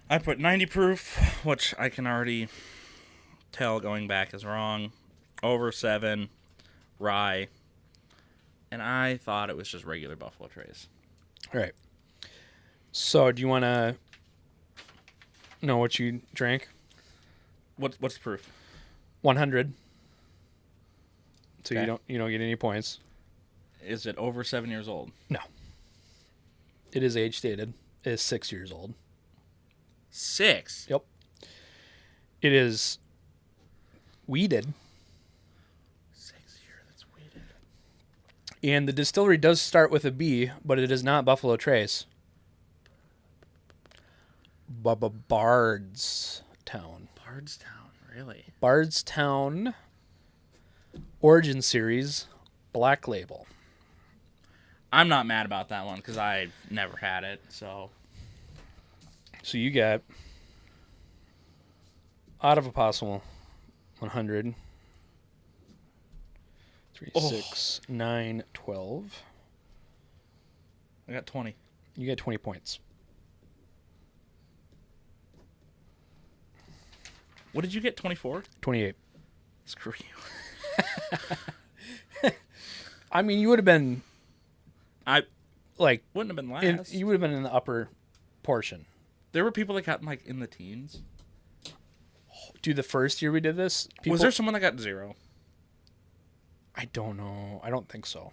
I put 90 proof, which I can already tell going back is wrong. Over 7, rye. And I thought it was just regular Buffalo Trace. All right. So, do you want to know what you drank? What's the proof? 100. So Okay. you don't get any points. Is it over 7 years old? No. It is age stated. It is 6 years old. 6? Yep. It is weeded. 6 years, that's weeded. And the distillery does start with a B, but it is not Buffalo Trace. Bardstown. Bardstown, really? Bardstown Origin Series Black Label. I'm not mad about that one because I never had it, so... So you got out of a possible 100, 3, 6, 9, 12. I got 20. You got 20 points. What did you get, 24? 28. Screw you. I mean, you would have been I like wouldn't have been last. you would have been in the upper portion. There were people that got, like, in the teens. Dude, the first year we did this, Was there someone that got 0? I don't know. I don't think so.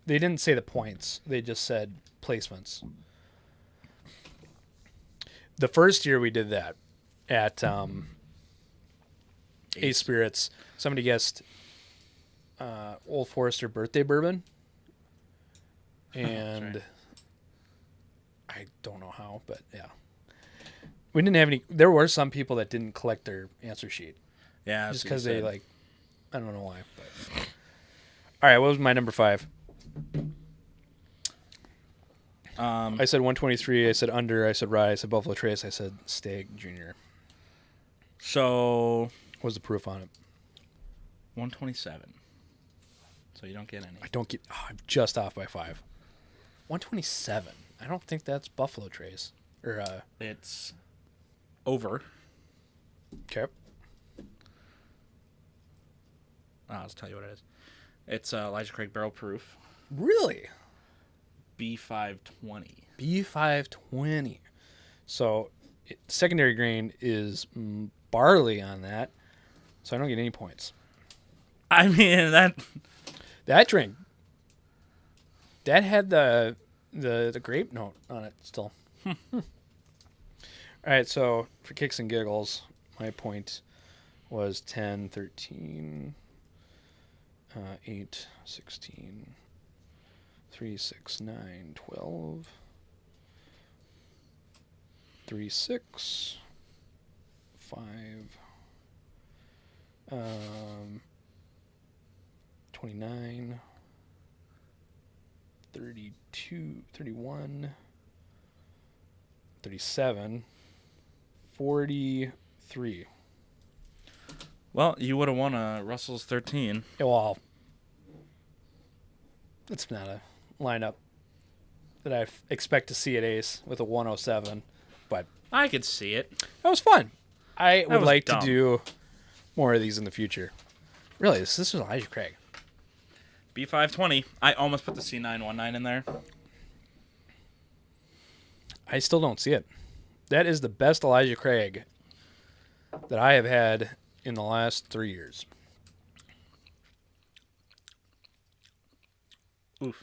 They didn't say the points. They just said placements. The first year we did that at Ace Spirits, somebody guessed Old Forester birthday bourbon. And right. I don't know how, but yeah. We didn't have any. There were some people that didn't collect their answer sheet. Yeah, Just because they, like, I don't know why. But. All right, what was my number 5? I said 123. I said under. I said rye. I said Buffalo Trace. I said Stag Junior. So... What was the proof on it? 127. So you don't get any. I don't get. Oh, I'm just off by 5. 127. I don't think that's Buffalo Trace. Or It's over. okay. I'll just tell you what it is. It's Elijah Craig Barrel Proof. Really? B520. B520. So secondary grain is barley on that. So I don't get any points. I mean, That drink, that had the grape note on it still. All right, so for kicks and giggles, my point was 10, 13, 8, 16, 3, 6, 9, 12, 3, 6, 5, 29, 32, 31, 37, 43. well, you would have won a Russell's 13. Yeah, well, it's not a lineup that I expect to see at Ace with a 107, but I could see it. that was fun. I would was like dumb. to do more of these in the future. Really, this is Elijah Craig. B520. I almost put the C919 in there. I still don't see it. That is the best Elijah Craig that I have had in the last 3 years. Oof.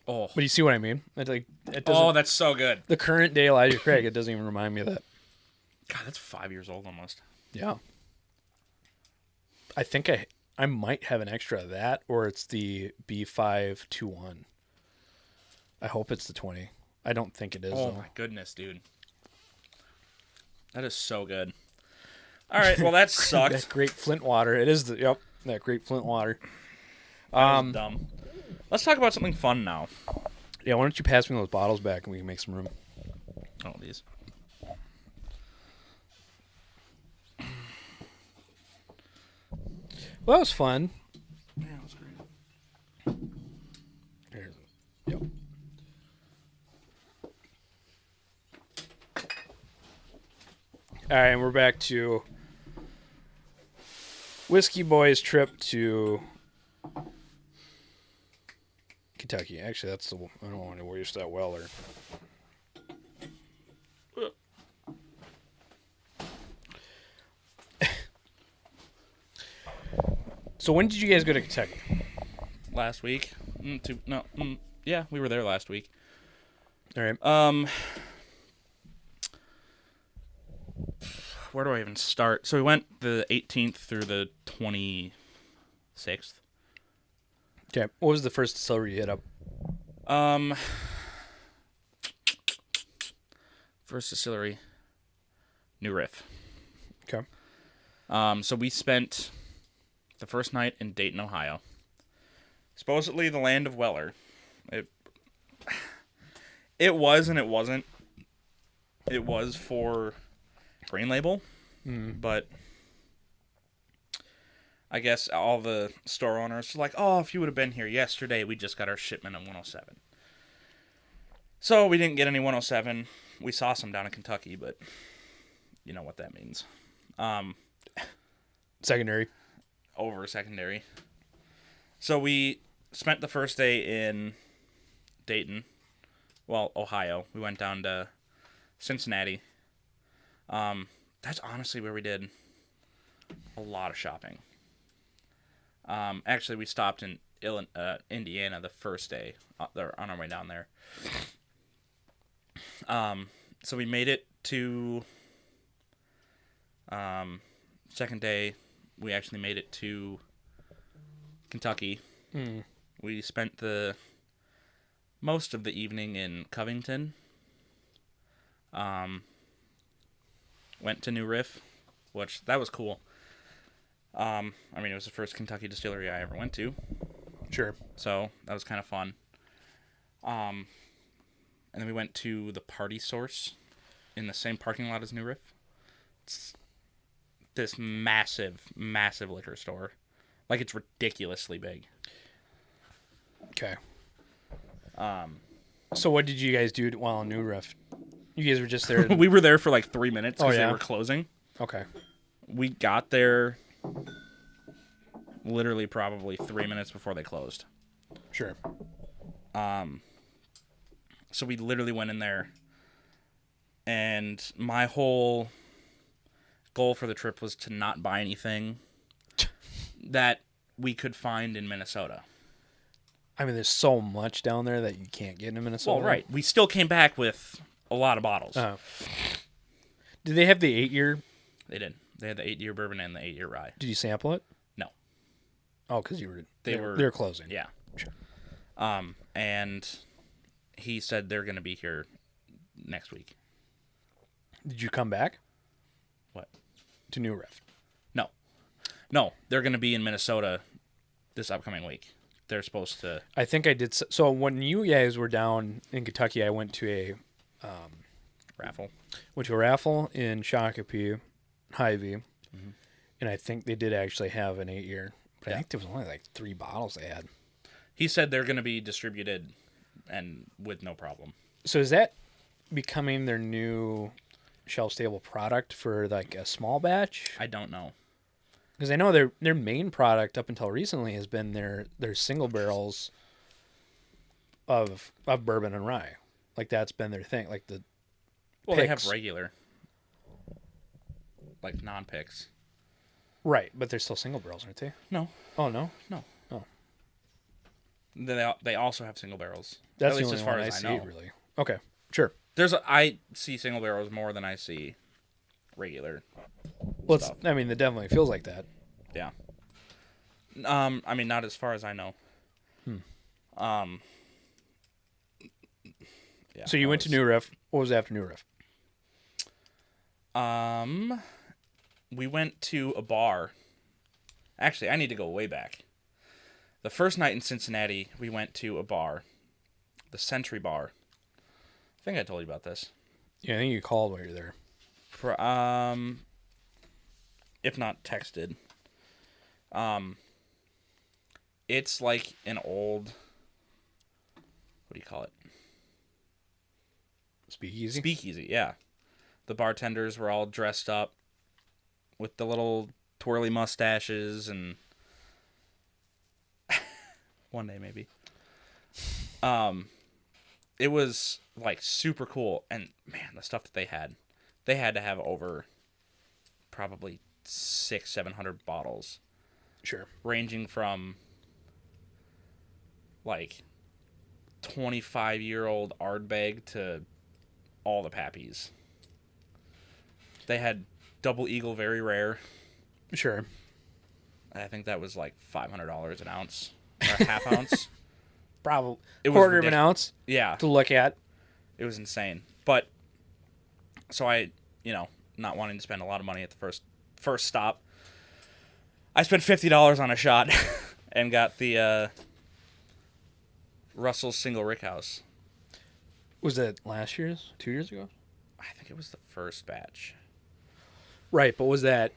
Oh. But you see what I mean? It doesn't, Oh, that's so good. the current day Elijah Craig, it doesn't even remind me of that. God, that's 5 years old almost. Yeah. I think I might have an extra of that, or it's the B521. I hope it's the 20. I don't think it is, Oh though. my goodness, dude. That is so good. All right. Well, that sucked. That great Flint water. It is that great Flint water. That was dumb. Let's talk about something fun now. Yeah, why don't you pass me those bottles back and we can make some room? Oh, these. Well, that was fun. Yeah, that was great. Yep. All right, and we're back to Whiskey Boy's trip to Kentucky. Actually, that's the. I don't want to waste that Weller. So when did you guys go to Kentucky? Last week. Yeah, we were there last week. All right. Where do I even start? So we went the 18th through the 26th. Okay. What was the first distillery you hit up? First distillery, New Riff. Okay. So we spent the first night in Dayton, Ohio. Supposedly the land of Weller. It was and it wasn't. It was for Green Label, but I guess all the store owners were like, oh, if you would have been here yesterday, we just got our shipment of 107. So we didn't get any 107. We saw some down in Kentucky, but you know what that means. Secondary. Over secondary. So we spent the first day in Dayton. Well, Ohio. We went down to Cincinnati. That's honestly where we did a lot of shopping. Actually, we stopped in Indiana the first day on our way down there. So we made it to second day. We actually made it to Kentucky. We spent the most of the evening in Covington. Went to New Riff, which that was cool. I mean, it was the first Kentucky distillery I ever went to. Sure. So that was kind of fun. And then we went to the Party Source in the same parking lot as New Riff. It's this massive, massive liquor store. Like, it's ridiculously big. Okay. So what did you guys do while in New Riff? You guys were just there. We were there for like 3 minutes because yeah? they were closing. Okay. We got there literally probably 3 minutes before they closed. Sure. So we literally went in there, and my whole goal for the trip was to not buy anything that we could find in Minnesota. I mean, there's so much down there that you can't get in Minnesota. Well, right. We still came back with a lot of bottles. Did they have the 8-year? They did. They had the 8-year bourbon and the 8-year rye. Did you sample it? No. Oh, because they were were closing. Yeah. Sure. And he said they're going to be here next week. Did you come back? What? To New Riff? No, they're going to be in Minnesota this upcoming week. They're supposed to. I think I did. So when you guys were down in Kentucky, I went to a raffle. Went to a raffle in Shakopee, Hy-Vee, and I think they did actually have an 8-year. But I think there was only like 3 bottles they had. He said they're going to be distributed and with no problem. So is that becoming their new shelf-stable product for like a small batch? I don't know. Because I know their main product up until recently has been their single barrels of bourbon and rye. Like that's been their thing. Like the they have regular, like non-picks. Right, but they're still single barrels, aren't they? No. Oh no. No. Oh. They also have single barrels. That's at the least only as far one I as see, I know. really. Okay, sure. I see single barrels more than I see regular. Well, stuff. I mean, it definitely feels like that. Yeah. I mean, not as far as I know. Yeah, So you went to New Riff. What was after New Riff? we went to a bar. Actually, I need to go way back. The first night in Cincinnati, we went to a bar, the Century Bar. I think I told you about this. Yeah, I think you called while you're there. If not texted. It's like an old, what do you call it? Speakeasy? Speakeasy, yeah. The bartenders were all dressed up with the little twirly mustaches and one day maybe. It was like super cool, and man, the stuff that they had to have over probably 600-700 bottles, Sure. ranging from like 25-year-old Ardbeg to all the Pappies. They had Double Eagle Very Rare. Sure. I think that was like $500 an ounce or half ounce. Probably It was quarter of an ounce Yeah, to look at. it was insane. But so I, not wanting to spend a lot of money at the first stop, I spent $50 on a shot and got the Russell's Single Rickhouse. Was that last year's? 2 years ago? I think it was the first batch. Right, but was that...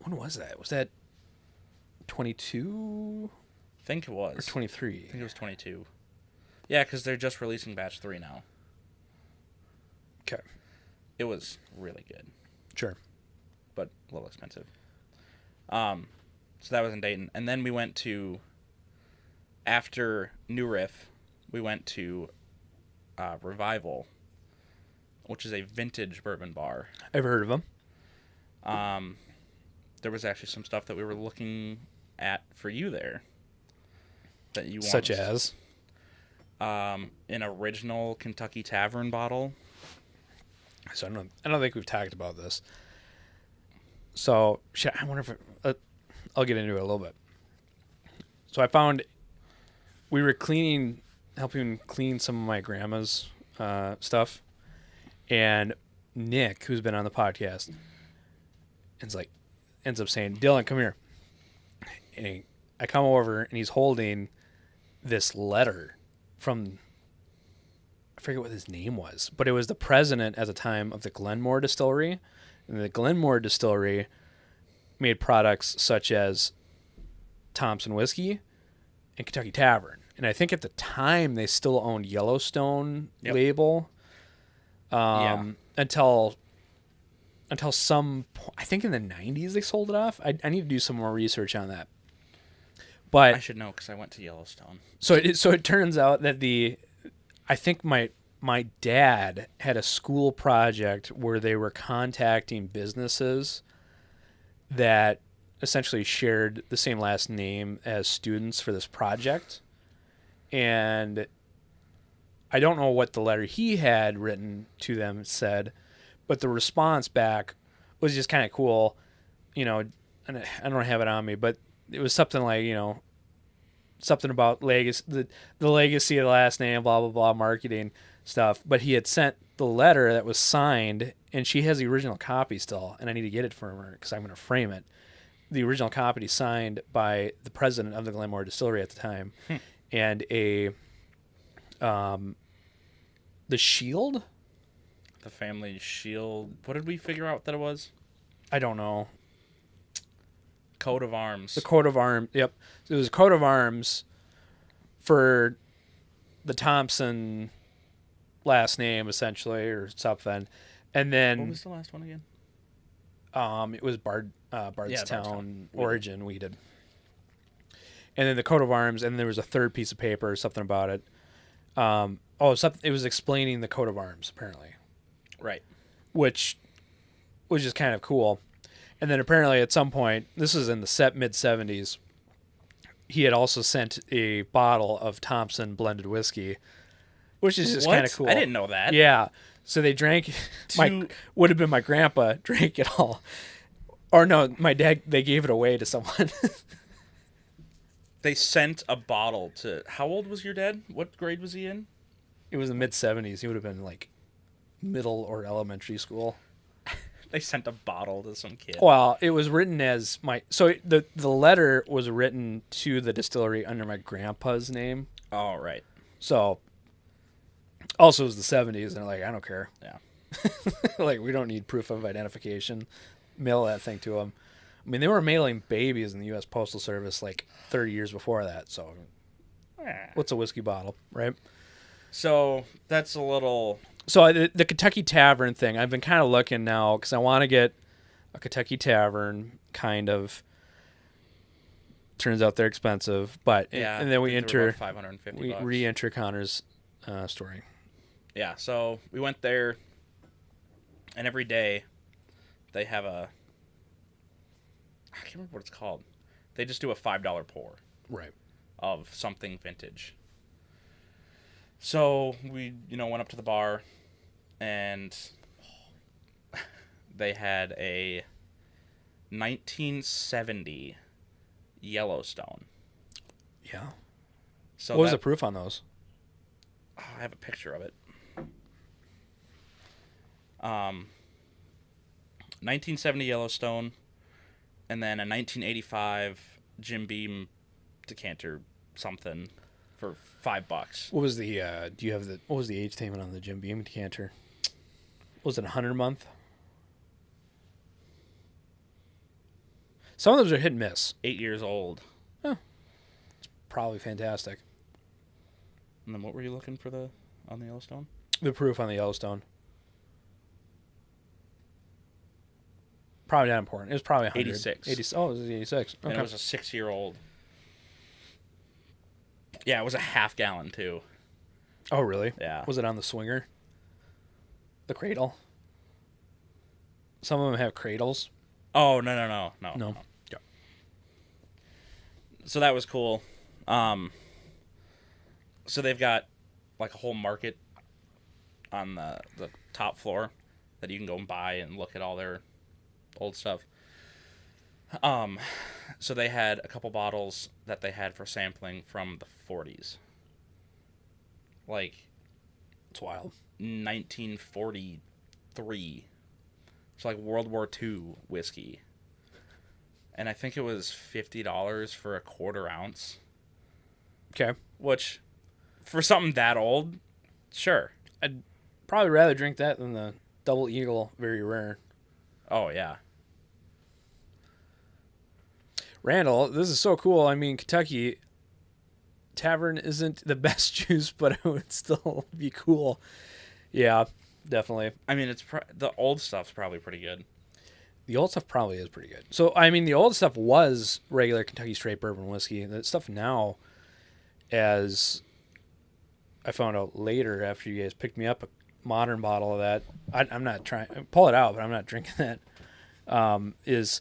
When was that? Was that 22 I think it was. or 23? I think it was 22. Yeah, because they're just releasing batch 3 now. Okay. It was really good, Sure. but a little expensive. So that was in Dayton. And then we went to, after New Riff, we went to Revival, which is a vintage bourbon bar. Ever heard of them? There was actually some stuff that we were looking at for you there that you wanted. Such as? An original Kentucky Tavern bottle. So I don't think we've talked about this. So I wonder if I'll get into it a little bit. So I found we were helping clean some of my grandma's stuff, and Nick, who's been on the podcast, ends up saying, "Dylan, come here." And I come over, and he's holding this letter from, I forget what his name was, but it was the president at the time of the Glenmore Distillery. And the Glenmore Distillery made products such as Thompson Whiskey and Kentucky Tavern. And I think at the time they still owned Yellowstone label. Until some point, I think in the 90s they sold it off. I need to do some more research on that. But I should know because I went to Yellowstone. So it turns out that I think my dad had a school project where they were contacting businesses that essentially shared the same last name as students for this project. And I don't know what the letter he had written to them said, but the response back was just kind of cool. And I don't have it on me, but it was something like, something about legacy, the legacy of the last name, blah, blah, blah, marketing stuff. But he had sent the letter that was signed, and she has the original copy still, and I need to get it from her because I'm going to frame it. The original copy signed by the president of the Glenmore Distillery at the time, and the shield? The family shield. What did we figure out that it was? I don't know. Coat of arms. The coat of arms. Yep. So it was a coat of arms for the Thompson last name, essentially, or something. And then what was the last one again? it was Bardstown Bardstown. origin weeded. And then the coat of arms, and there was a third piece of paper, something about it. It was explaining the coat of arms, apparently. Right. Which was just kind of cool. And then apparently at some point, this is in the mid-70s, he had also sent a bottle of Thompson blended whiskey, which is just kind of cool. I didn't know that. Yeah. So they drank, would have been my grandpa, drank it all. Or no, my dad, they gave it away to someone. They sent a bottle to... How old was your dad? What grade was he in? It was the mid-70s. He would have been like middle or elementary school. They sent a bottle to some kid. Well, it was written as my. So the letter was written to the distillery under my grandpa's name. Oh, right. So. Also, it was the 70s, and they're like, I don't care. Yeah. Like, we don't need proof of identification. Mail that thing to them. I mean, they were mailing babies in the U.S. Postal Service like 30 years before that. So, what's a whiskey bottle, right? So that's a little. So the Kentucky Tavern thing, I've been kind of looking now because I want to get a Kentucky Tavern. Kind of. Turns out they're expensive, but Yeah. and then we enter. $550. We re-enter Connor's story. Yeah. So we went there, and every day, they have a. I can't remember what it's called. They just do a $5 pour. Right. Of something vintage. So we, went up to the bar, and they had a 1970 Yellowstone. Yeah. So what was the proof on those? I have a picture of it. 1970 Yellowstone, and then a 1985 Jim Beam decanter something for $5. What was the what was the age statement on the Jim Beam decanter? Was it 100 month? Some of those are hit and miss. 8 years old. Oh, it's probably fantastic. And then what were you looking for on the Yellowstone? The proof on the Yellowstone. Probably not important. It was probably 100. 86. 80, oh, it was 86. Okay. And it was a 6-year-old. Yeah, it was a half gallon too. Oh, really? Yeah. Was it on the swinger? The cradle? Some of them have cradles. Oh, no. No. Yeah. So that was cool. So they've got like a whole market on the top floor that you can go and buy and look at all their old stuff. So they had a couple bottles that they had for sampling from the 40s. Like, It's wild. 1943. So like World War II whiskey. And I think it was $50 for a quarter ounce. Okay. Which, for something that old, sure. I'd probably rather drink that than the Double Eagle, very rare. Oh, yeah. Randall, this is so cool. I mean, Kentucky Tavern isn't the best juice, but it would still be cool. Yeah, definitely. I mean, the old stuff's probably pretty good. The old stuff probably is pretty good. So, I mean, the old stuff was regular Kentucky straight bourbon whiskey. The stuff now, as I found out later after you guys picked me up a modern bottle of that, I'm not trying pull it out, but I'm not drinking that. Is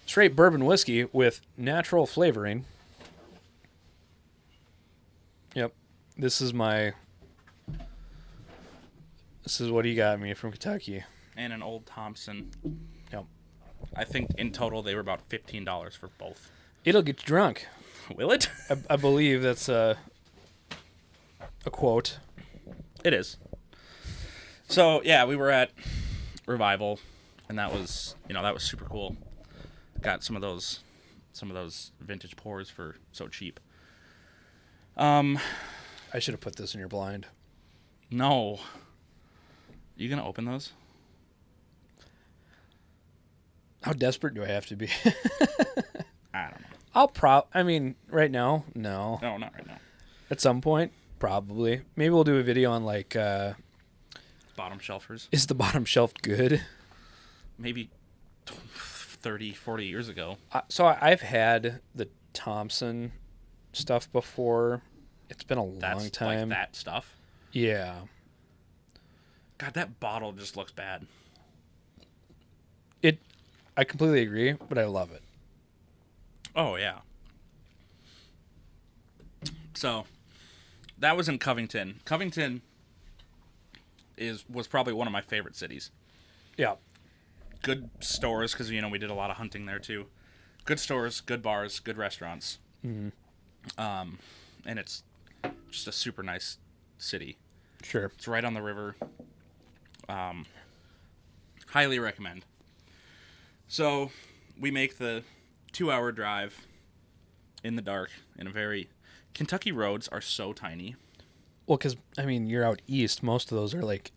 straight bourbon whiskey with natural flavoring. Yep, this is what he got me from Kentucky. And an Old Thompson. Yep. I think in total they were about $15 for both. It'll get you drunk. Will it? I believe that's a quote. It is. So, yeah, we were at Revival, and that was super cool. Got some of those vintage pours for so cheap. I should have put this in your blind. No. You gonna open those? How desperate do I have to be? I don't know. I mean, right now, no. No, not right now. At some point, probably. Maybe we'll do a video on like, Bottom shelfers. is the bottom shelf good? Maybe 30, 40 years ago. So I've had the Thompson stuff before. It's been a long time. Like that stuff. Yeah. God, that bottle just looks bad. I completely agree, but I love it. Oh, yeah. So, that was in Covington. Covington was probably one of my favorite cities. Yeah. Good stores, because, we did a lot of hunting there, too. Good stores, good bars, good restaurants. Mm-hmm. And it's just a super nice city. Sure. It's right on the river. Highly recommend. So we make the 2-hour drive in the dark in a very... Kentucky roads are so tiny. Well, because, I mean, you're out east. Most of those are, like,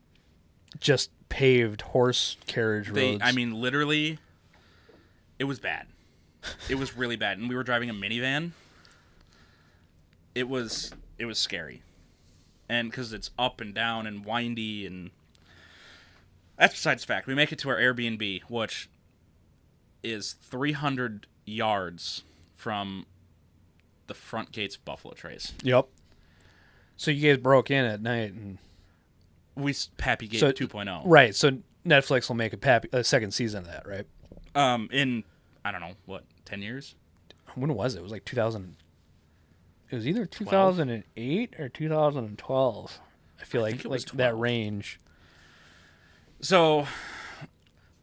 just paved horse carriage roads. I mean, literally, it was bad. It was really bad. And we were driving a minivan. It was scary. And because it's up and down and windy, and that's besides the fact. We make it to our Airbnb, which is 300 yards from the front gates of Buffalo Trace. Yep. So you guys broke in at night, and Pappy Gate So- 2.0. right. So Netflix will make a second season of that, right? In, I don't know, what, 10 years? When was it? It was like 2000. It was either 2008 or 2012. I feel think like it was that 12. range. So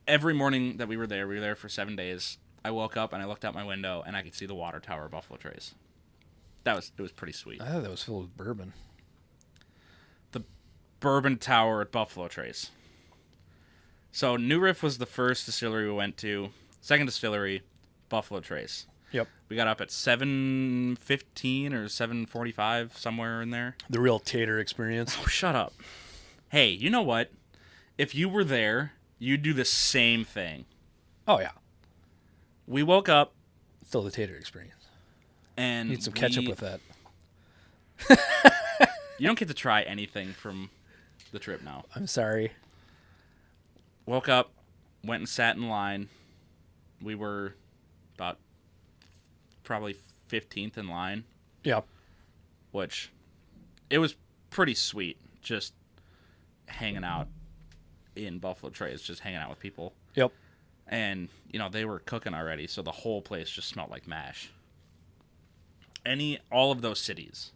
every morning that we were there for 7 days. I woke up and I looked out my window and I could see the water tower of Buffalo Trace. It was pretty sweet. I thought that was filled with bourbon. Bourbon Tower at Buffalo Trace. So New Riff was the first distillery we went to. Second distillery, Buffalo Trace. Yep. We got up at 7:15 or 7:45, somewhere in there. The real tater experience. Oh, shut up. Hey, you know what? If you were there, you'd do the same thing. Oh yeah, We woke up still the tater experience. and Need some ketchup with that. You don't get to try anything from the trip now. I'm sorry. Woke up, went and sat in line. We were about probably 15th in line, Yeah. which it was pretty sweet just hanging out in Buffalo Trace, just hanging out with people. Yep. And, they were cooking already, so the whole place just smelled like mash. All of those cities,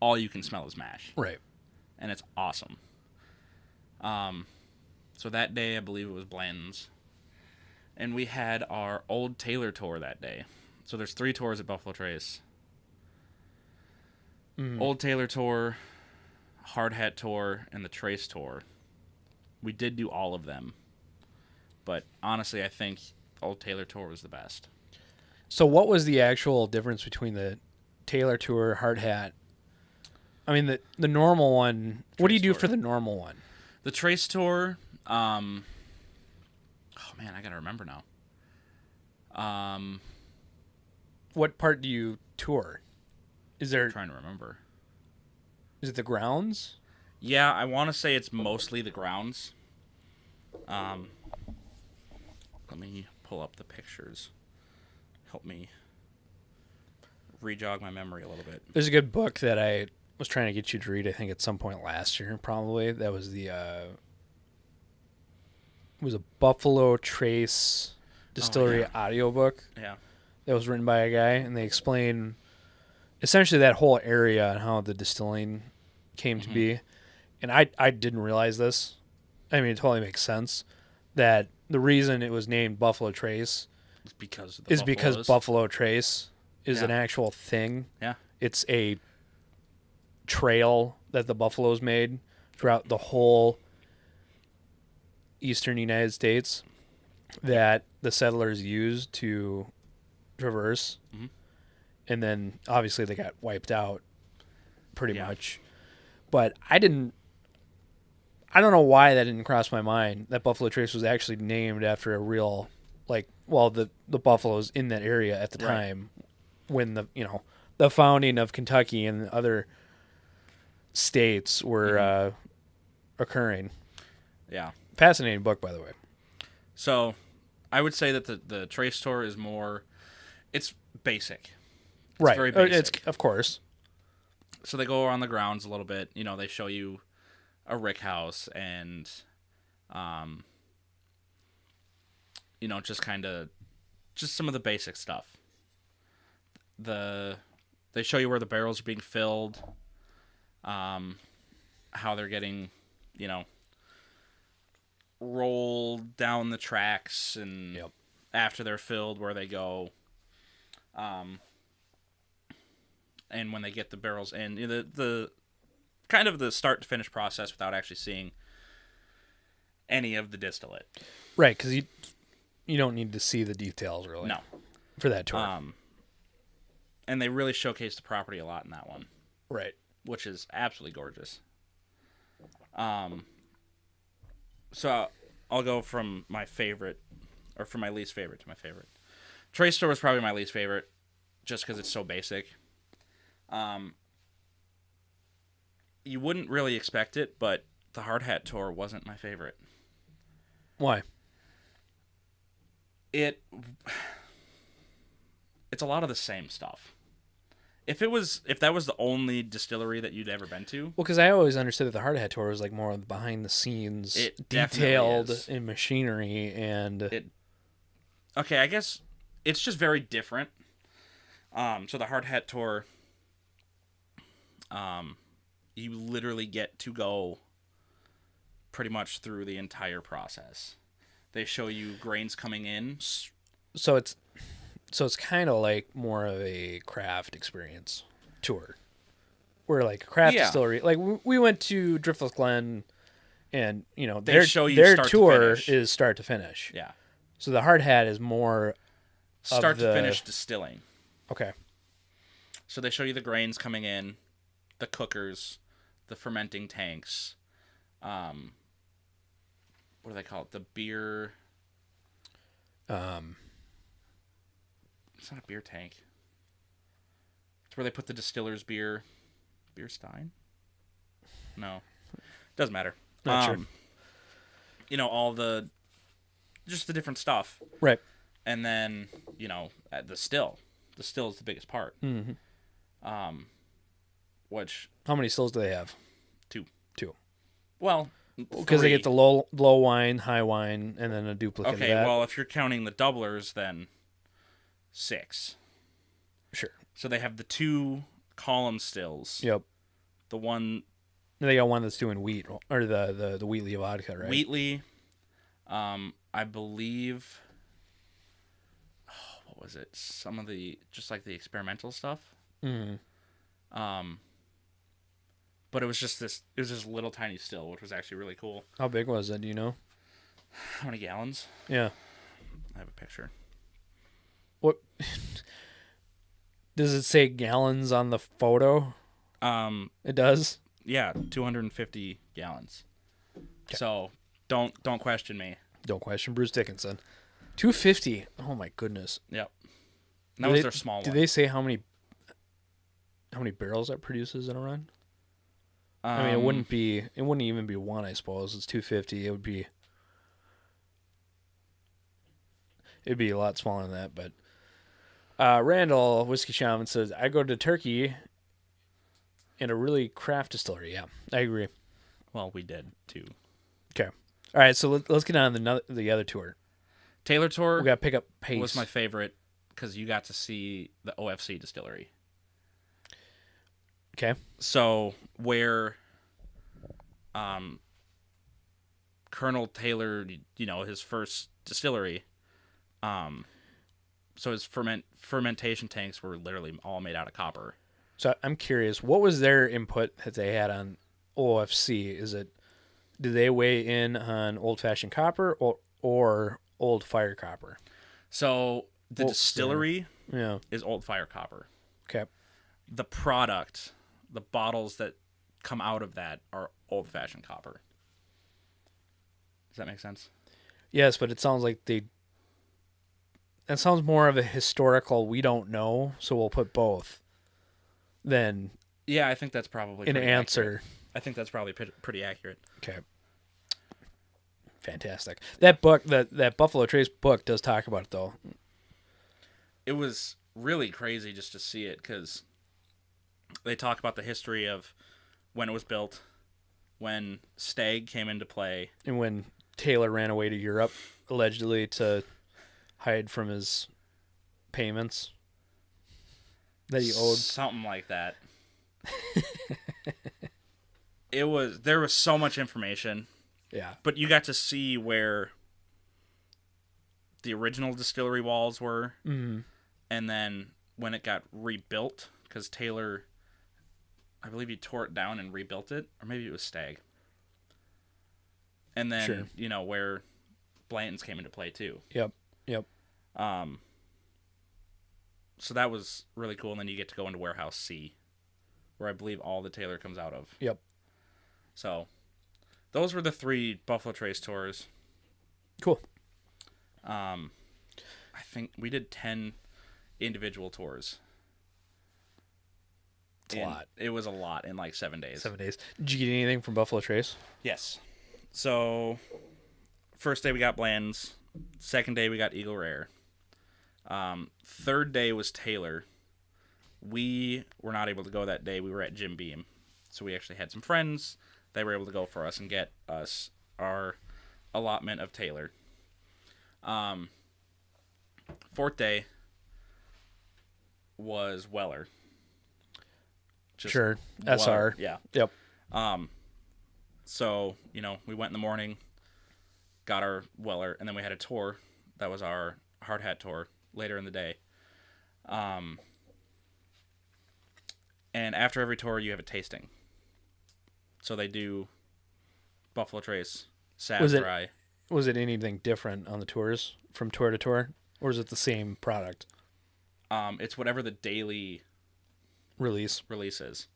all you can smell is mash. Right. And it's awesome. So that day, I believe it was Bland's. And we had our Old Taylor tour that day. So there's 3 tours at Buffalo Trace. Old Taylor tour, Hard Hat tour, and the Trace tour. We did do all of them. But honestly, I think Old Taylor tour was the best. So what was the actual difference between the Taylor Tour, Hard Hat? I mean, the normal one. What do you do Tour. for the normal one? The Trace tour, oh man, I gotta remember now. What part do you tour? Is there? I'm trying to remember. Is it the grounds? Yeah, I want to say it's mostly the grounds. Let me pull up the pictures. Help me re-jog my memory a little bit. There's a good book that I was trying to get you to read. I think at some point last year, probably. That was the. It was a Buffalo Trace Distillery audiobook Yeah. that was written by a guy, and they explain essentially that whole area and how the distilling came to be. And I didn't realize this. I mean, it totally makes sense that the reason it was named Buffalo Trace It's because of the is because Buffaloes. Buffalo Trace is Yeah. an actual thing. Yeah. It's a trail that the buffaloes made throughout the whole eastern United States that the settlers used to traverse. Mhm. And then obviously they got wiped out pretty Yeah. much. But I don't know why that didn't cross my mind that Buffalo Trace was actually named after a real, the buffaloes in that area at the Right. time when the founding of Kentucky and other states were occurring. Yeah. Fascinating book, by the way. So, I would say that the Trace tour is more... It's basic. Right. very It's basic. of course. So they go around the grounds a little bit. They show you a rick house and, just some of the basic stuff. They show you where the barrels are being filled, how they're getting, rolled down the tracks, and Yep. after they're filled, where they go. And when they get the barrels in, the kind of the start to finish process without actually seeing any of the distillate. Right, because You don't need to see the details really. No. For that tour. And they really showcase the property a lot in that one, Right. which is absolutely gorgeous. So I'll go from my favorite, or from my least favorite to my favorite. Trade Store was probably my least favorite, just because it's so basic. You wouldn't really expect it, but the Hard Hat Tour wasn't my favorite. Why? It's a lot of the same stuff. If that was the only distillery that you'd ever been to, Well, because I always understood that the Hard Hat Tour was like more behind the scenes, It detailed definitely is. in machinery, and okay, I guess it's just very different. So the Hard Hat Tour, you literally get to go pretty much through the entire process. They show you grains coming in. so it's kind of like more of a craft experience tour, where like a craft Yeah. distillery, like we went to Driftless Glen, and They their show you their start to tour finish. is start to finish. Yeah. So the Hard Hat is more Start the- to finish distilling. okay. So they show you the grains coming in, the cookers, the fermenting tanks. What do they call it? The beer. It's not a beer tank. It's where they put the distiller's beer. Beer stein? No. Doesn't matter. Not sure. All just the different stuff. Right. And then, at the still. The still is the biggest part. Mm-hmm. Which, How many stills do they have? Two. Because they three. get the low wine, high wine, and then a duplicate Okay, of that. well, if you're counting the doublers, then 6. Sure. So they have the 2 column stills. Yep. The one They got one that's doing wheat, or the Wheatley vodka, right? Wheatley, I believe. What was it? Some of just like the experimental stuff. Mm-hmm. But it was just this little tiny still, which was actually really cool. How big was it? Do you know? How many gallons? Yeah. I have a picture. What does it say gallons on the photo? It does. Yeah, 250 gallons. So don't question me. Don't question Bruce Dickinson. 250. Oh my goodness. Yep. And that was their small Did one. they say how many barrels that produces in a run? I mean, it wouldn't even be one, I suppose. It's 250. It'd be a lot smaller than that, but Randall Whiskey Shaman says, I go to Turkey in a really craft distillery. Yeah, I agree. Well, we did too. Okay. All right, so let's get on the other tour. Taylor Tour We got to pick up pace. was my favorite because you got to see the OFC distillery. Okay. So where Colonel Taylor, his first distillery, so his fermentation tanks were literally all made out of copper. So I'm curious, what was their input that they had on OFC? Did they weigh in on old-fashioned copper or old fire copper? So the Well, distillery Yeah. is old fire copper. Okay. The product, the bottles that come out of that are old-fashioned copper. Does that make sense? Yes, but it sounds like that sounds more of a historical we don't know, so we'll put both than Yeah, I think that's probably an pretty answer. accurate. I think that's probably pretty accurate. Okay. Fantastic. That book, that Buffalo Trace book does talk about it, though. It was really crazy just to see it because they talk about the history of when it was built, when Stag came into play. And when Taylor ran away to Europe, allegedly to hide from his payments that he owed. Something like that. There was so much information, Yeah. but you got to see where the original distillery walls were, Mm-hmm. and then when it got rebuilt, because Taylor, I believe he tore it down and rebuilt it, or maybe it was Stag. And then, Sure. where Blanton's came into play too. Yep. Yep. So that was really cool. And then you get to go into Warehouse C, where I believe all the Taylor comes out of. Yep. So those were the 3 Buffalo Trace tours. Cool. I think we did 10 individual tours. It's a lot. It was a lot in like 7 days. 7 days. Did you get anything from Buffalo Trace? Yes. So first day we got Bland's. Second day we got Eagle Rare. Third day was Taylor. We were not able to go that day. We were at Jim Beam. So we actually had some friends. They were able to go for us and get us our allotment of Taylor. Fourth day was Weller. Sure. Weller. SR. Yeah. Yep. So, we went in the morning, got our Weller, and then we had a tour. That was our hard hat tour later in the day. And after every tour, you have a tasting. So they do Buffalo Trace, Sad Dry. Was it anything different on the tours from tour to tour? Or is it the same product? It's whatever the daily release is.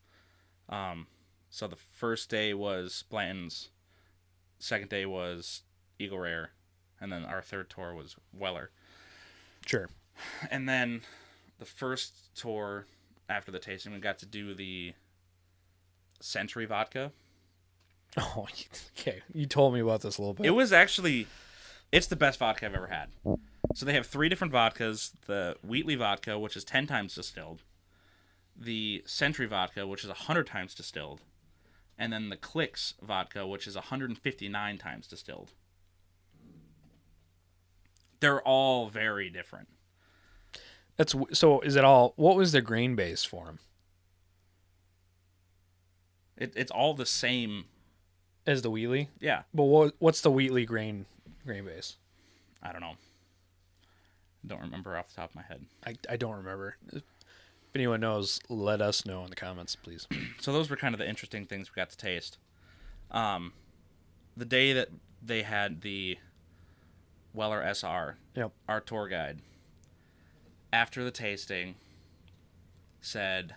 So the first day was Blanton's, second day was Eagle Rare, and then our third tour was Weller. Sure. And then the first tour after the tasting, we got to do the Century vodka. Oh, okay. You told me about this a little bit. It was actually, it's the best vodka I've ever had. So they have 3 different vodkas: the Wheatley vodka, which is 10 times distilled, the Century vodka, which is 100 times distilled, and then the Clicks vodka, which is 159 times distilled. They're all very different. So is it all, what was the grain base for them? It's all the same as the Wheatley. Yeah, but what's the Wheatley grain base? I don't know. Don't remember off the top of my head. I don't remember. If anyone knows, let us know in the comments, please. So those were kind of the interesting things we got to taste. The day that they had the Weller SR, yep, our tour guide, after the tasting, said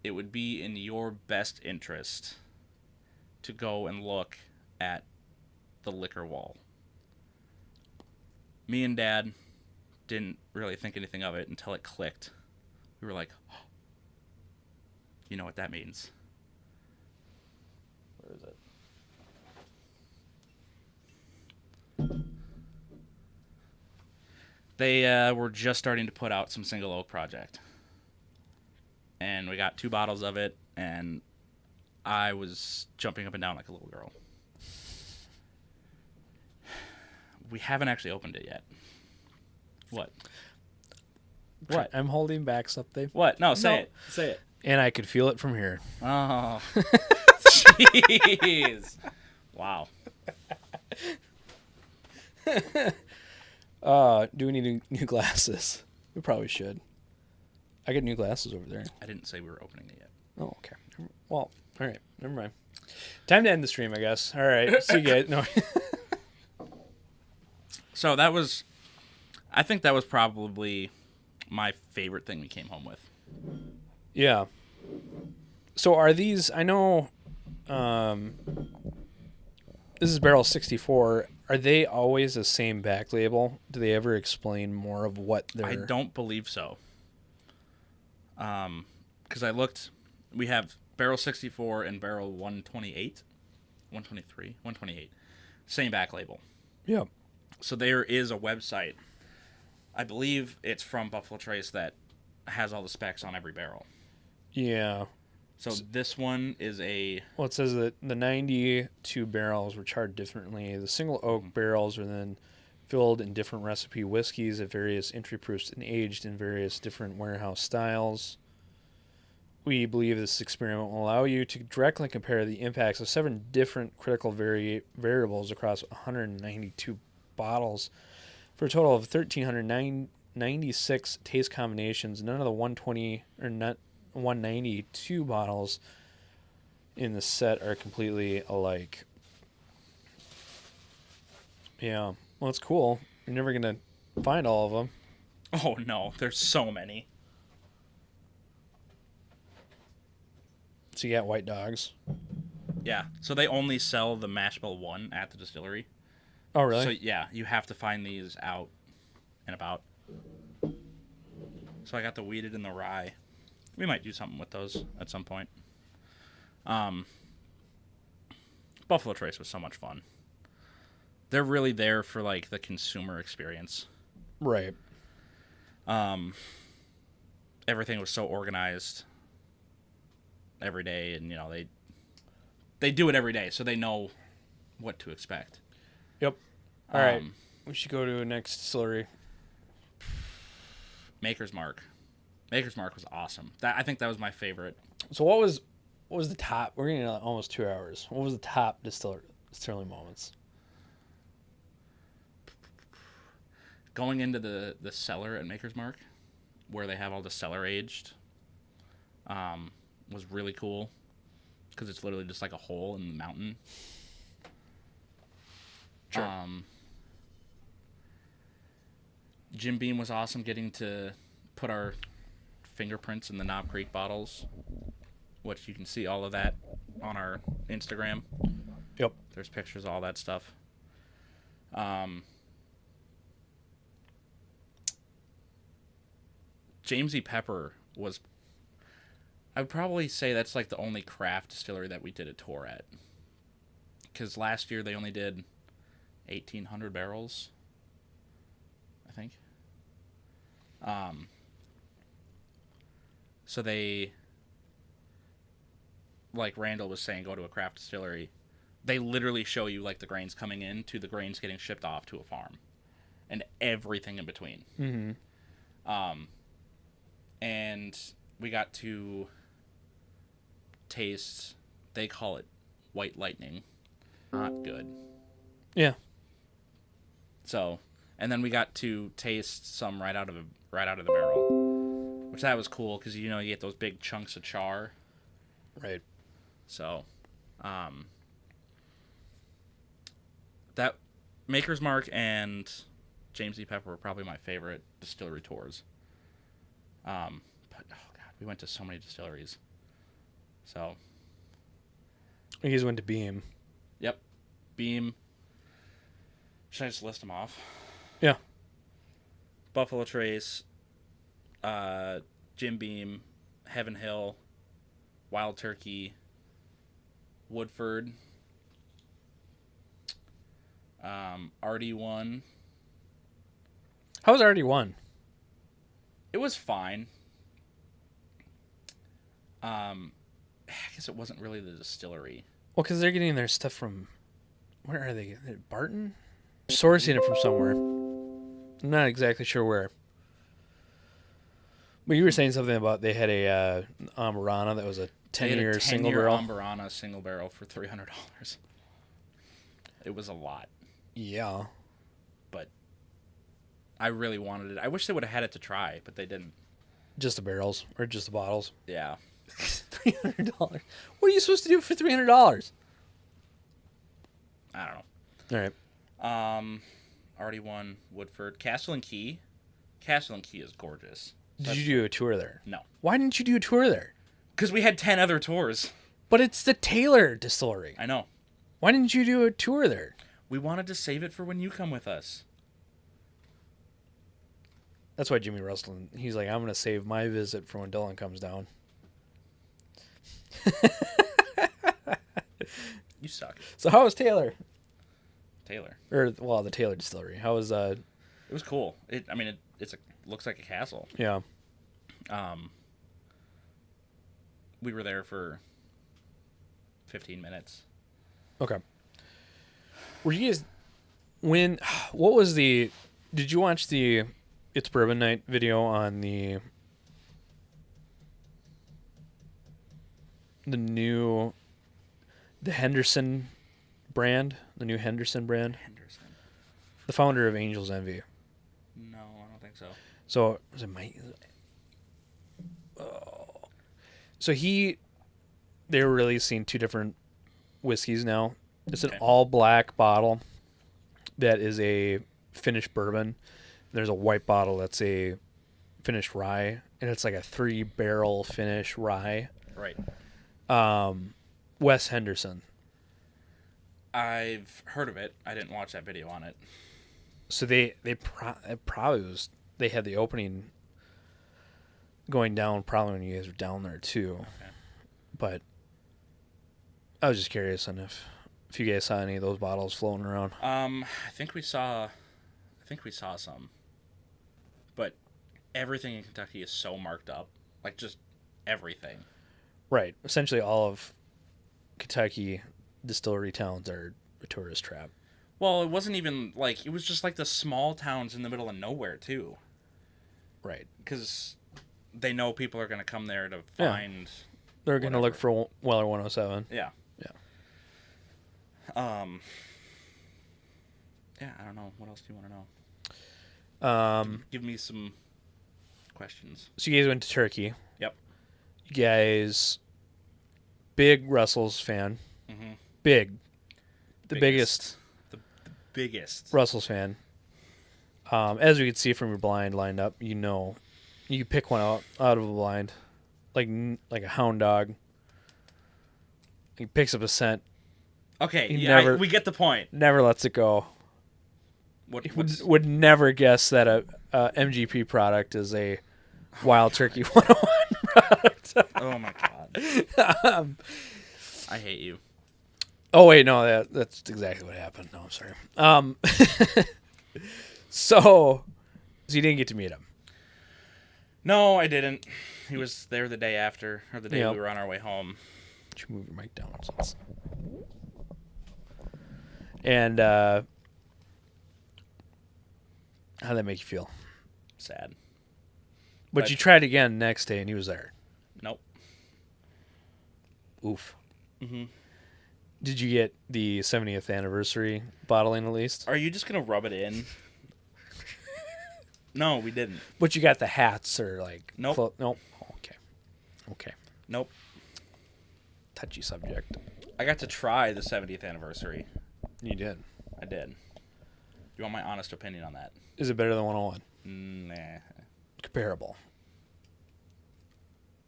it would be in your best interest to go and look at the liquor wall. Me and Dad didn't really think anything of it until it clicked. We were like, oh, you know what that means. Where is it? They were just starting to put out some Single Oak Project. And we got 2 bottles of it, and I was jumping up and down like a little girl. We haven't actually opened it yet. What? What? I'm holding back something. What? No, say it. Say it. And I could feel it from here. Oh. Jeez. Wow. Do we need new glasses? We probably should. I get new glasses over there. I didn't say we were opening it yet. Oh, okay. Well, all right. Never mind. Time to end the stream, I guess. All right. See you guys. No. So I think that was probably my favorite thing we came home with. Yeah. So are these, I know, this is Barrel 64. Are they always the same back label? Do they ever explain more of what they're... I don't believe so. Because I looked, we have Barrel 64 and Barrel 128, 123, 128. Same back label. Yeah. So there is a website, I believe it's from Buffalo Trace, that has all the specs on every barrel. Yeah. So this one is a... Well, it says that the 92 barrels were charred differently. The single oak barrels are then filled in different recipe whiskeys at various entry proofs and aged in various different warehouse styles. We believe this experiment will allow you to directly compare the impacts of 7 different critical variables across 192 bottles for a total of 1,396 taste combinations. None of the 120 or 192 bottles in the set are completely alike. Yeah, well, it's cool. You're never gonna find all of them. Oh no, there's so many. So you got White Dogs. Yeah, so they only sell the mash bill one at the distillery. Oh, really? So yeah, you have to find these out and about. So I got the wheated and the rye. We might do something with those at some point. Buffalo Trace was so much fun. They're really there for like the consumer experience. Right. Everything was so organized every day, and they do it every day, so they know what to expect. Yep. All right. We should go to a next distillery. Maker's Mark. Maker's Mark was awesome. I think that was my favorite. So what was the top? We're getting almost 2 hours. What was the top distilling moments? Going into the cellar at Maker's Mark, where they have all the cellar aged, was really cool because it's literally just like a hole in the mountain. Sure. Jim Beam was awesome, getting to put our fingerprints in the Knob Creek bottles, which you can see all of that on our Instagram. Yep. There's pictures of all that stuff. James E. Pepper was, I would probably say that's like the only craft distillery that we did a tour at. Because last year they only did 1,800 barrels, I think. So they, like Randall was saying, go to a craft distillery. They literally show you like the grains coming in to the grains getting shipped off to a farm, and everything in between. Mm-hmm. And we got to taste, they call it White Lightning. Not good. Yeah. So, and then we got to taste some right out of the barrel, which that was cool because you get those big chunks of char. Right. So, that Maker's Mark and James E. Pepper were probably my favorite distillery tours. But oh god, we went to so many distilleries. So, You guys went to Beam. yep, Beam. Should I just list them off? Yeah. Buffalo Trace, Jim Beam, Heaven Hill, Wild Turkey, Woodford, RD1. How was RD1? It was fine. I guess it wasn't really the distillery. Well, because they're getting their stuff from, where are they? Barton? Sourcing it from somewhere. I'm not exactly sure where. But you were saying something about they had a Amarana that was a 10-year single barrel. Ambarana single barrel for $300. It was a lot, Yeah. but I really wanted it. I wish they would have had it to try, but they didn't. Just the barrels or just the bottles. Yeah. $300. What are you supposed to do for $300? I don't know. All right. RD1, Woodford, Castle and Key. Castle and Key is gorgeous. Did you do a tour there? No. Why didn't you do a tour there? Because we had 10 other tours. But it's the Taylor distillery. I know. Why didn't you do a tour there? We wanted to save it for when you come with us. That's why Jimmy Russell, he's like, I'm going to save my visit for when Dylan comes down. You suck. So how was Taylor? Taylor. The Taylor distillery. How was It was cool. It looks like a castle. Yeah. We were there for 15 minutes. Okay. Were you guys did you watch the It's Bourbon Night video on the Henderson brand, the new Henderson brand? Henderson. The founder of Angel's Envy. No, I don't think so. So, was it Mike? Oh. So they were releasing 2 different whiskeys now. It's an Okay. all black bottle that is a finished bourbon. There's a white bottle that's a finished rye, and it's like a 3-barrel finish rye. Right. Wes Henderson. I've heard of it. I didn't watch that video on it. So it probably was, they had the opening going down probably when you guys were down there too. Okay. But I was just curious on if you guys saw any of those bottles floating around. I think we saw some. But everything in Kentucky is so marked up. Like, just everything. Right. Essentially all of Kentucky distillery towns are a tourist trap. Well, it wasn't even, like, it was just, like, the small towns in the middle of nowhere, too. Right. Because they know people are going to come there to find... They're going to look for Weller 107. Yeah. Yeah. Yeah, I don't know. What else do you want to know? Give me some questions. So you guys went to Turkey. Yep. You guys, big Russell's fan. Mm-hmm. Big. The biggest Russell's fan. As we could see from your blind lined up, you know, you could pick one out of a blind, like a hound dog. He picks up a scent. Okay, we get the point. Never lets it go. Would never guess that a MGP product is a Wild Turkey 101 product. Oh my god. I hate you. Oh wait, no, that's exactly what happened. No, I'm sorry. So you didn't get to meet him. No, I didn't. He was there the day after, or the day Yep. we were on our way home. Should move your mic down. And how'd that make you feel? Sad. But you tried again next day, and he was there. Nope. Oof. Mm-hmm. Did you get the 70th anniversary bottling at least? Are you just gonna rub it in? No, we didn't. But you got the hats or like... Nope. Nope. Okay. Nope. Touchy subject. I got to try the 70th anniversary. You did. I did. You want my honest opinion on that? Is it better than 101? Nah. Comparable.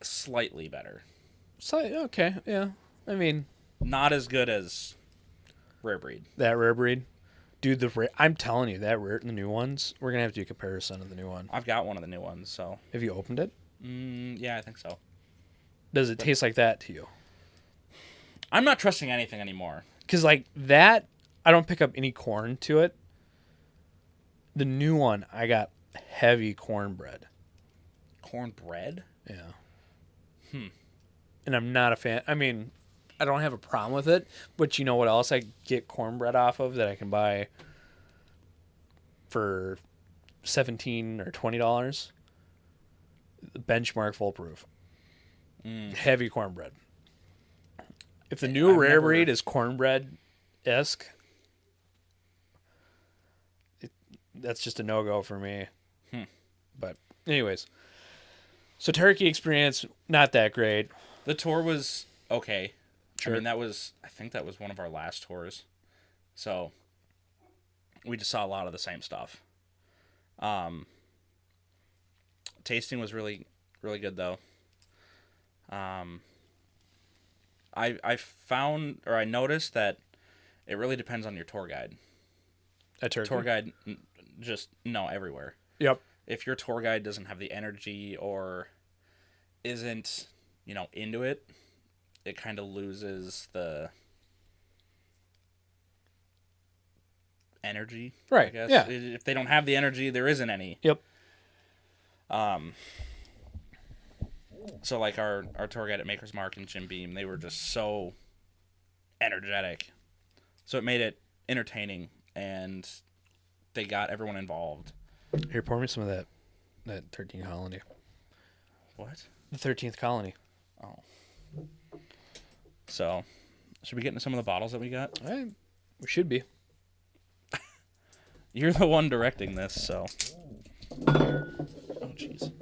Slightly better. So, okay, yeah. I mean... Not as good as Rare Breed. That Rare Breed? Dude, I'm telling you, the new ones, we're going to have to do a comparison of the new one. I've got one of the new ones, so... Have you opened it? Yeah, I think so. Does it taste like that to you? I'm not trusting anything anymore. Because, like, that, I don't pick up any corn to it. The new one, I got heavy cornbread. Cornbread? Yeah. And I'm not a fan. I mean, I don't have a problem with it, but you know what else I get cornbread off of that I can buy for $17 or $20? The Benchmark Full Proof. Heavy cornbread. If the new Rare Breed is cornbread-esque, that's just a no-go for me. But anyways, so Turkey experience, not that great. The tour was okay. Sure. I mean, I think that was one of our last tours. So we just saw a lot of the same stuff. Tasting was really, really good though. I found, or I noticed that it really depends on your tour guide. A Turkey? Tour guide, everywhere. Yep. If your tour guide doesn't have the energy or isn't, into it, it kind of loses the energy. Right. I guess. Yeah. If they don't have the energy, there isn't any. Yep. So like our tour guide at Maker's Mark and Jim Beam, they were just so energetic. So it made it entertaining and they got everyone involved. Here, pour me some of that 13th colony. What? The 13th colony. Oh. So, should we get into some of the bottles that we got? We should be. You're the one directing this, so. Oh, jeez.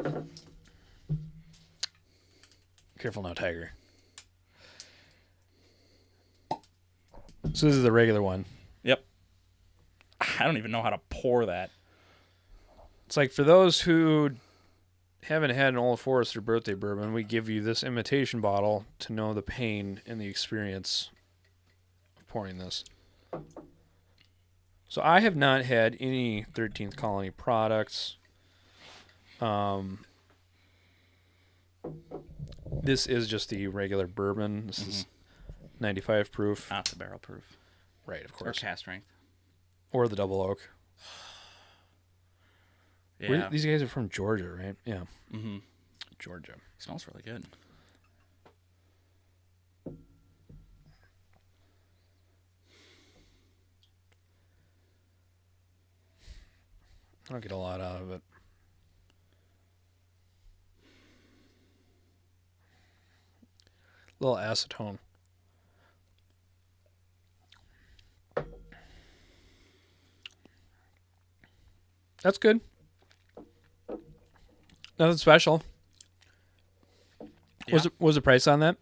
Careful now, Tiger. So this is the regular one. Yep. I don't even know how to pour that. It's like for those who haven't had an Old Forester birthday bourbon, we give you this imitation bottle to know the pain and the experience of pouring this. So I have not had any 13th Colony products. This is just the regular bourbon. This is 95 proof. Not the barrel proof. Right, of Or course. cast strength. Or the double oak. Yeah. These guys are from Georgia, right? Yeah. Mm-hmm. Georgia. Smells really good. I don't get a lot out of it. A little acetone. That's good. Nothing special. Yeah. Was the price on that?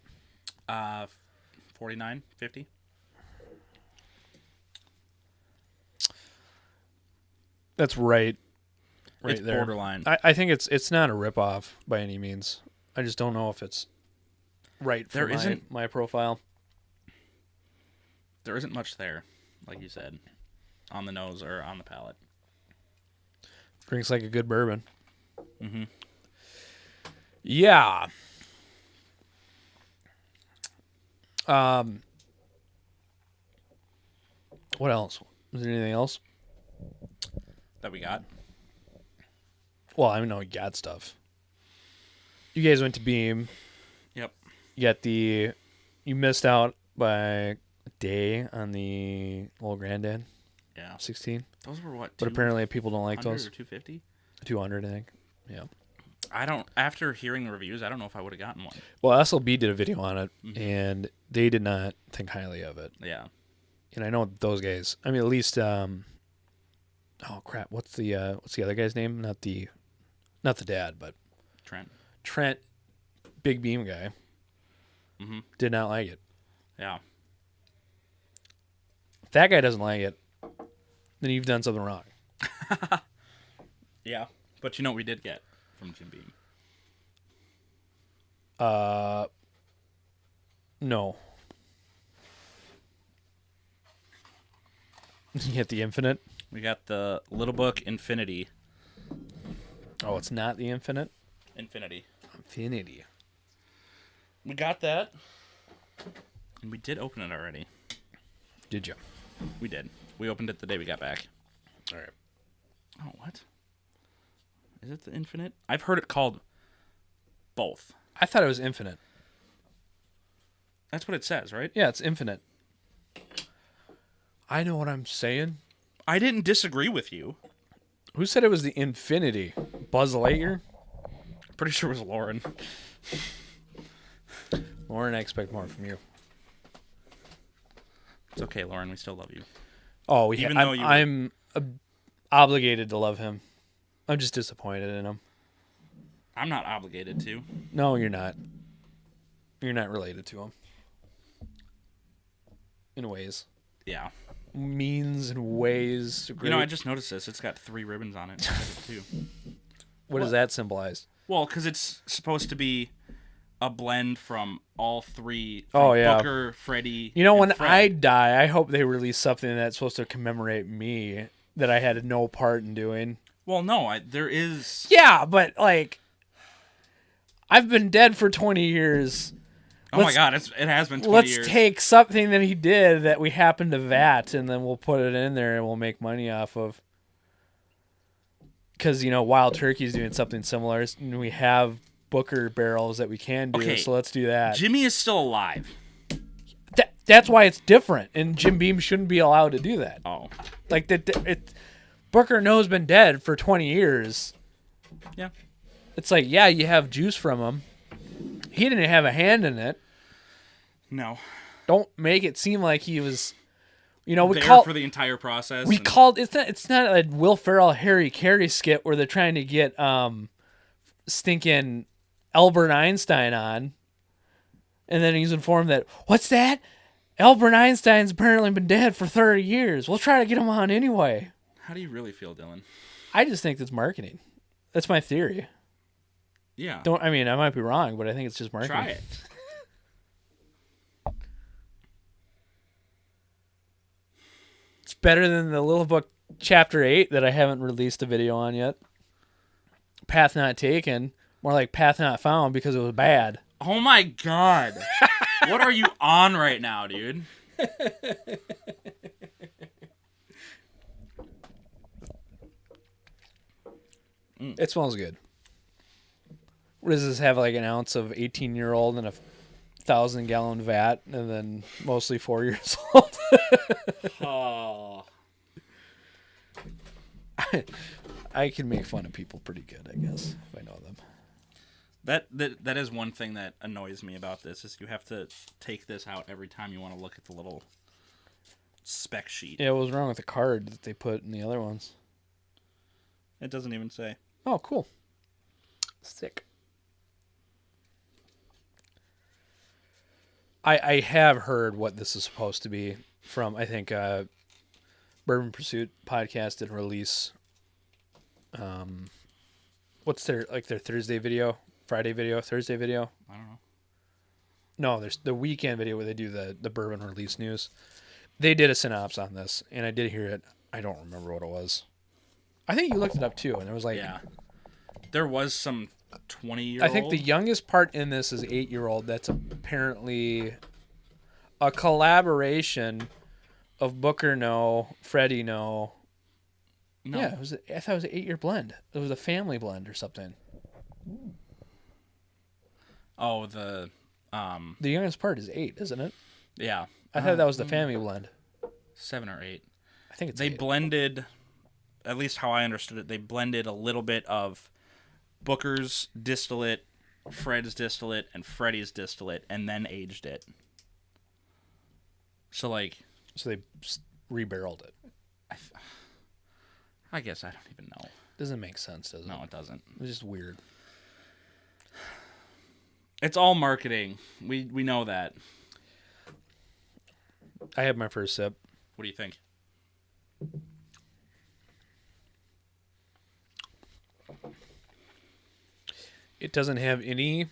$49.50. That's right. It's there. borderline. I think it's not a ripoff by any means. I just don't know if it's right for my profile. There isn't much there, like you said, on the nose or on the palate. Drinks like a good bourbon. Mm-hmm. Yeah. What else? Was there anything else? That we got. Well, I know you got stuff. You guys went to Beam. Yep. You missed out by a day on the Old Granddad Yeah. 16. Those were what? But apparently people don't like those. Or 250. 200, I think. Yeah. I don't. After hearing the reviews, I don't know if I would have gotten one. Well, SLB did a video on it, and they did not think highly of it. Yeah. And I know those guys. I mean, at least. Oh crap! What's the other guy's name? Not the dad, but Trent, Big Beam guy. Mm-hmm. Did not like it. Yeah. If that guy doesn't like it, then you've done something wrong. Yeah. But you know what we did get from Jim Beam? No. You get the Infinite. We got the Little Book Infinity. Oh, it's not the Infinite? Infinity. We got that. And we did open it already. Did you? We did. We opened it the day we got back. All right. Oh, what? Is it the Infinite? I've heard it called both. I thought it was Infinite. That's what it says, right? Yeah, it's Infinite. I know what I'm saying. I didn't disagree with you. Who said it was the Infinity? Buzz Lightyear? Pretty sure it was Lauren. Lauren, I expect more from you. It's okay, Lauren. We still love you. Oh, Even though I'm obligated to love him. I'm just disappointed in him. I'm not obligated to. No, you're not. You're not related to him. In ways. Yeah. Means and ways. You know, I just noticed this. It's got 3 ribbons on it. Too. What does that symbolize? Well, because it's supposed to be a blend from all 3. Oh, yeah. Booker, Freddie. You know, when Fred. I die, I hope they release something that's supposed to commemorate me that I had no part in doing. Well, no, there is. Yeah, but like, I've been dead for 20 years. Oh my God, it has been 20 years. Let's take something that he did that we happen to vat, and then we'll put it in there and we'll make money off of. Because, you know, Wild Turkey's doing something similar, and we have Booker barrels that we can do, Okay, so let's do that. Jimmy is still alive. That's why it's different, and Jim Beam shouldn't be allowed to do that. Oh. Like, Booker No's been dead for 20 years. Yeah. It's like, yeah, you have juice from him. He didn't have a hand in it. No. Don't make it seem like he was, you know, for the entire process. It's not a Will Ferrell Harry Carey skit where they're trying to get stinking Albert Einstein on, and then he's informed that what's that? Albert Einstein's apparently been dead for 30 years. We'll try to get him on anyway. How do you really feel, Dylan? I just think that's marketing. That's my theory. Yeah. I might be wrong, but I think it's just marketing. Try it. It's better than the little book chapter 8 that I haven't released a video on yet. Path Not Taken. More like Path Not Found because it was bad. Oh my god. What are you on right now, dude? It smells good. What does this have, like an ounce of 18-year-old in a 1,000-gallon vat and then mostly 4 years old? Oh. I can make fun of people pretty good, I guess, if I know them. That is one thing that annoys me about this is you have to take this out every time you want to look at the little spec sheet. Yeah, what was wrong with the card that they put in the other ones? It doesn't even say. Oh, cool. Sick. I have heard what this is supposed to be from, I think, Bourbon Pursuit podcast did release, what's their Thursday video, Friday video, Thursday video? I don't know. No, there's the weekend video where they do the bourbon release news. They did a synopsis on this, and I did hear it. I don't remember what it was. I think you looked it up too, and it was like... Yeah. There was some 20-year-old. I think the youngest part in this is 8-year-old. That's apparently a collaboration of Booker No, Freddie No. No. Yeah, I thought it was an 8-year blend. It was a family blend or something. Oh, the youngest part is 8, isn't it? yeah. I thought that was the family blend. 7 or 8. I think it's They 8. blended, at least how I understood it, they blended a little bit of Booker's distillate, Fred's distillate, and Freddie's distillate, and then aged it. So, like... So they rebarreled it. I guess I don't even know. Doesn't make sense, does it? No, it doesn't. It's just weird. It's all marketing. We know that. I had my first sip. What do you think? It doesn't have any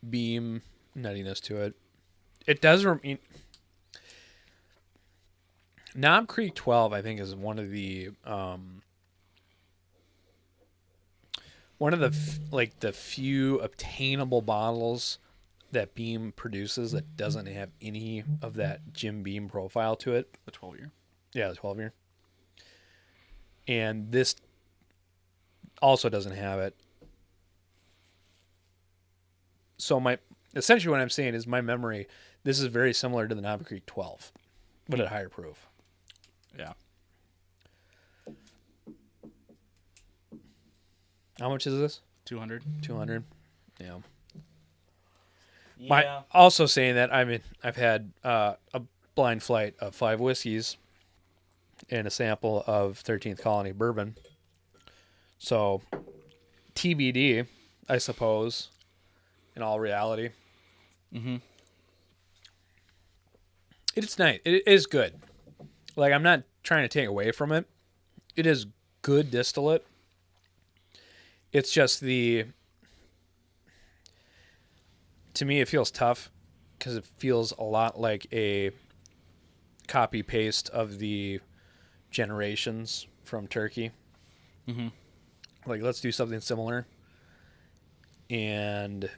beam nuttiness to it. It does... Knob Creek 12, I think, is one of the the few obtainable bottles that Beam produces that doesn't have any of that Jim Beam profile to it. The 12-year. Yeah, the 12-year. And this also doesn't have it. So essentially what I'm saying is my memory, this is very similar to the Knob Creek 12, but at higher proof. Yeah. How much is this? 200. 200. Yeah. Yeah. Also saying that, I've had a blind flight of 5 whiskeys and a sample of 13th Colony bourbon. So, TBD, I suppose, in all reality. Mm-hmm. It's nice. It is good. Like, I'm not trying to take away from it. It is good distillate. It's just to me, it feels tough because it feels a lot like a copy paste of the Generations from Turkey. Mm-hmm. Like, let's do something similar. And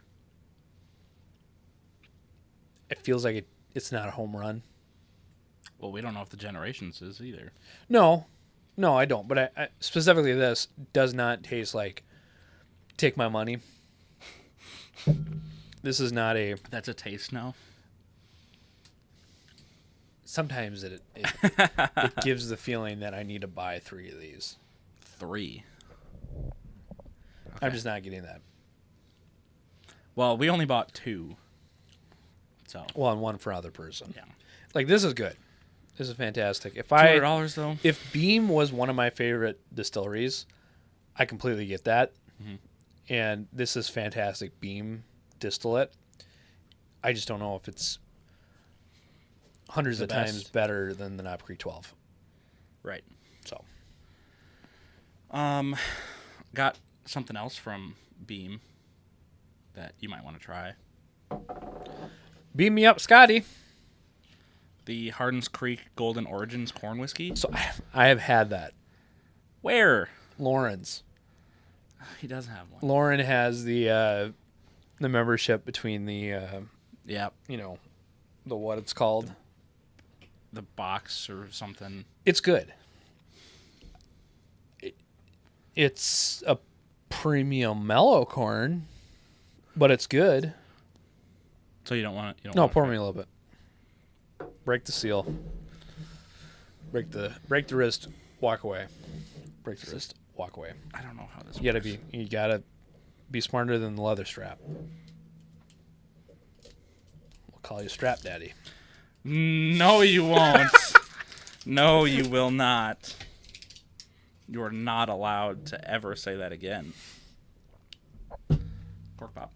it feels like it's not a home run. Well, we don't know if the Generations is either. No, I don't. But I specifically, this does not taste like take my money. This is not a... That's a taste now? Sometimes it gives the feeling that I need to buy 3 of these. 3? Okay. I'm just not getting that. Well, we only bought 2. So. Well, and 1 for other person. Yeah. Like, this is good. This is fantastic. $200 though? If Beam was one of my favorite distilleries, I completely get that. Mm-hmm. And this is fantastic Beam distillate. I just don't know if it's hundreds The of times best. better than the Knob Creek 12. Right. So Got something else from Beam that you might want to try. beam me up, Scotty. The Hardins Creek Golden Origins corn whiskey. So I have had that. Where? Lauren's. He does have one. Lauren has the membership between the Yep. the what it's called. The box or something. It's good. It's a premium mellow corn, but it's good. So you don't want to. No, pour me a little bit. Break the seal. Break the wrist. Walk away. Break the wrist. Walk away. I don't know how this. You works. gotta be smarter than the leather strap. We'll call you Strap Daddy. No, you won't. No, you will not. You are not allowed to ever say that again. Cork pop.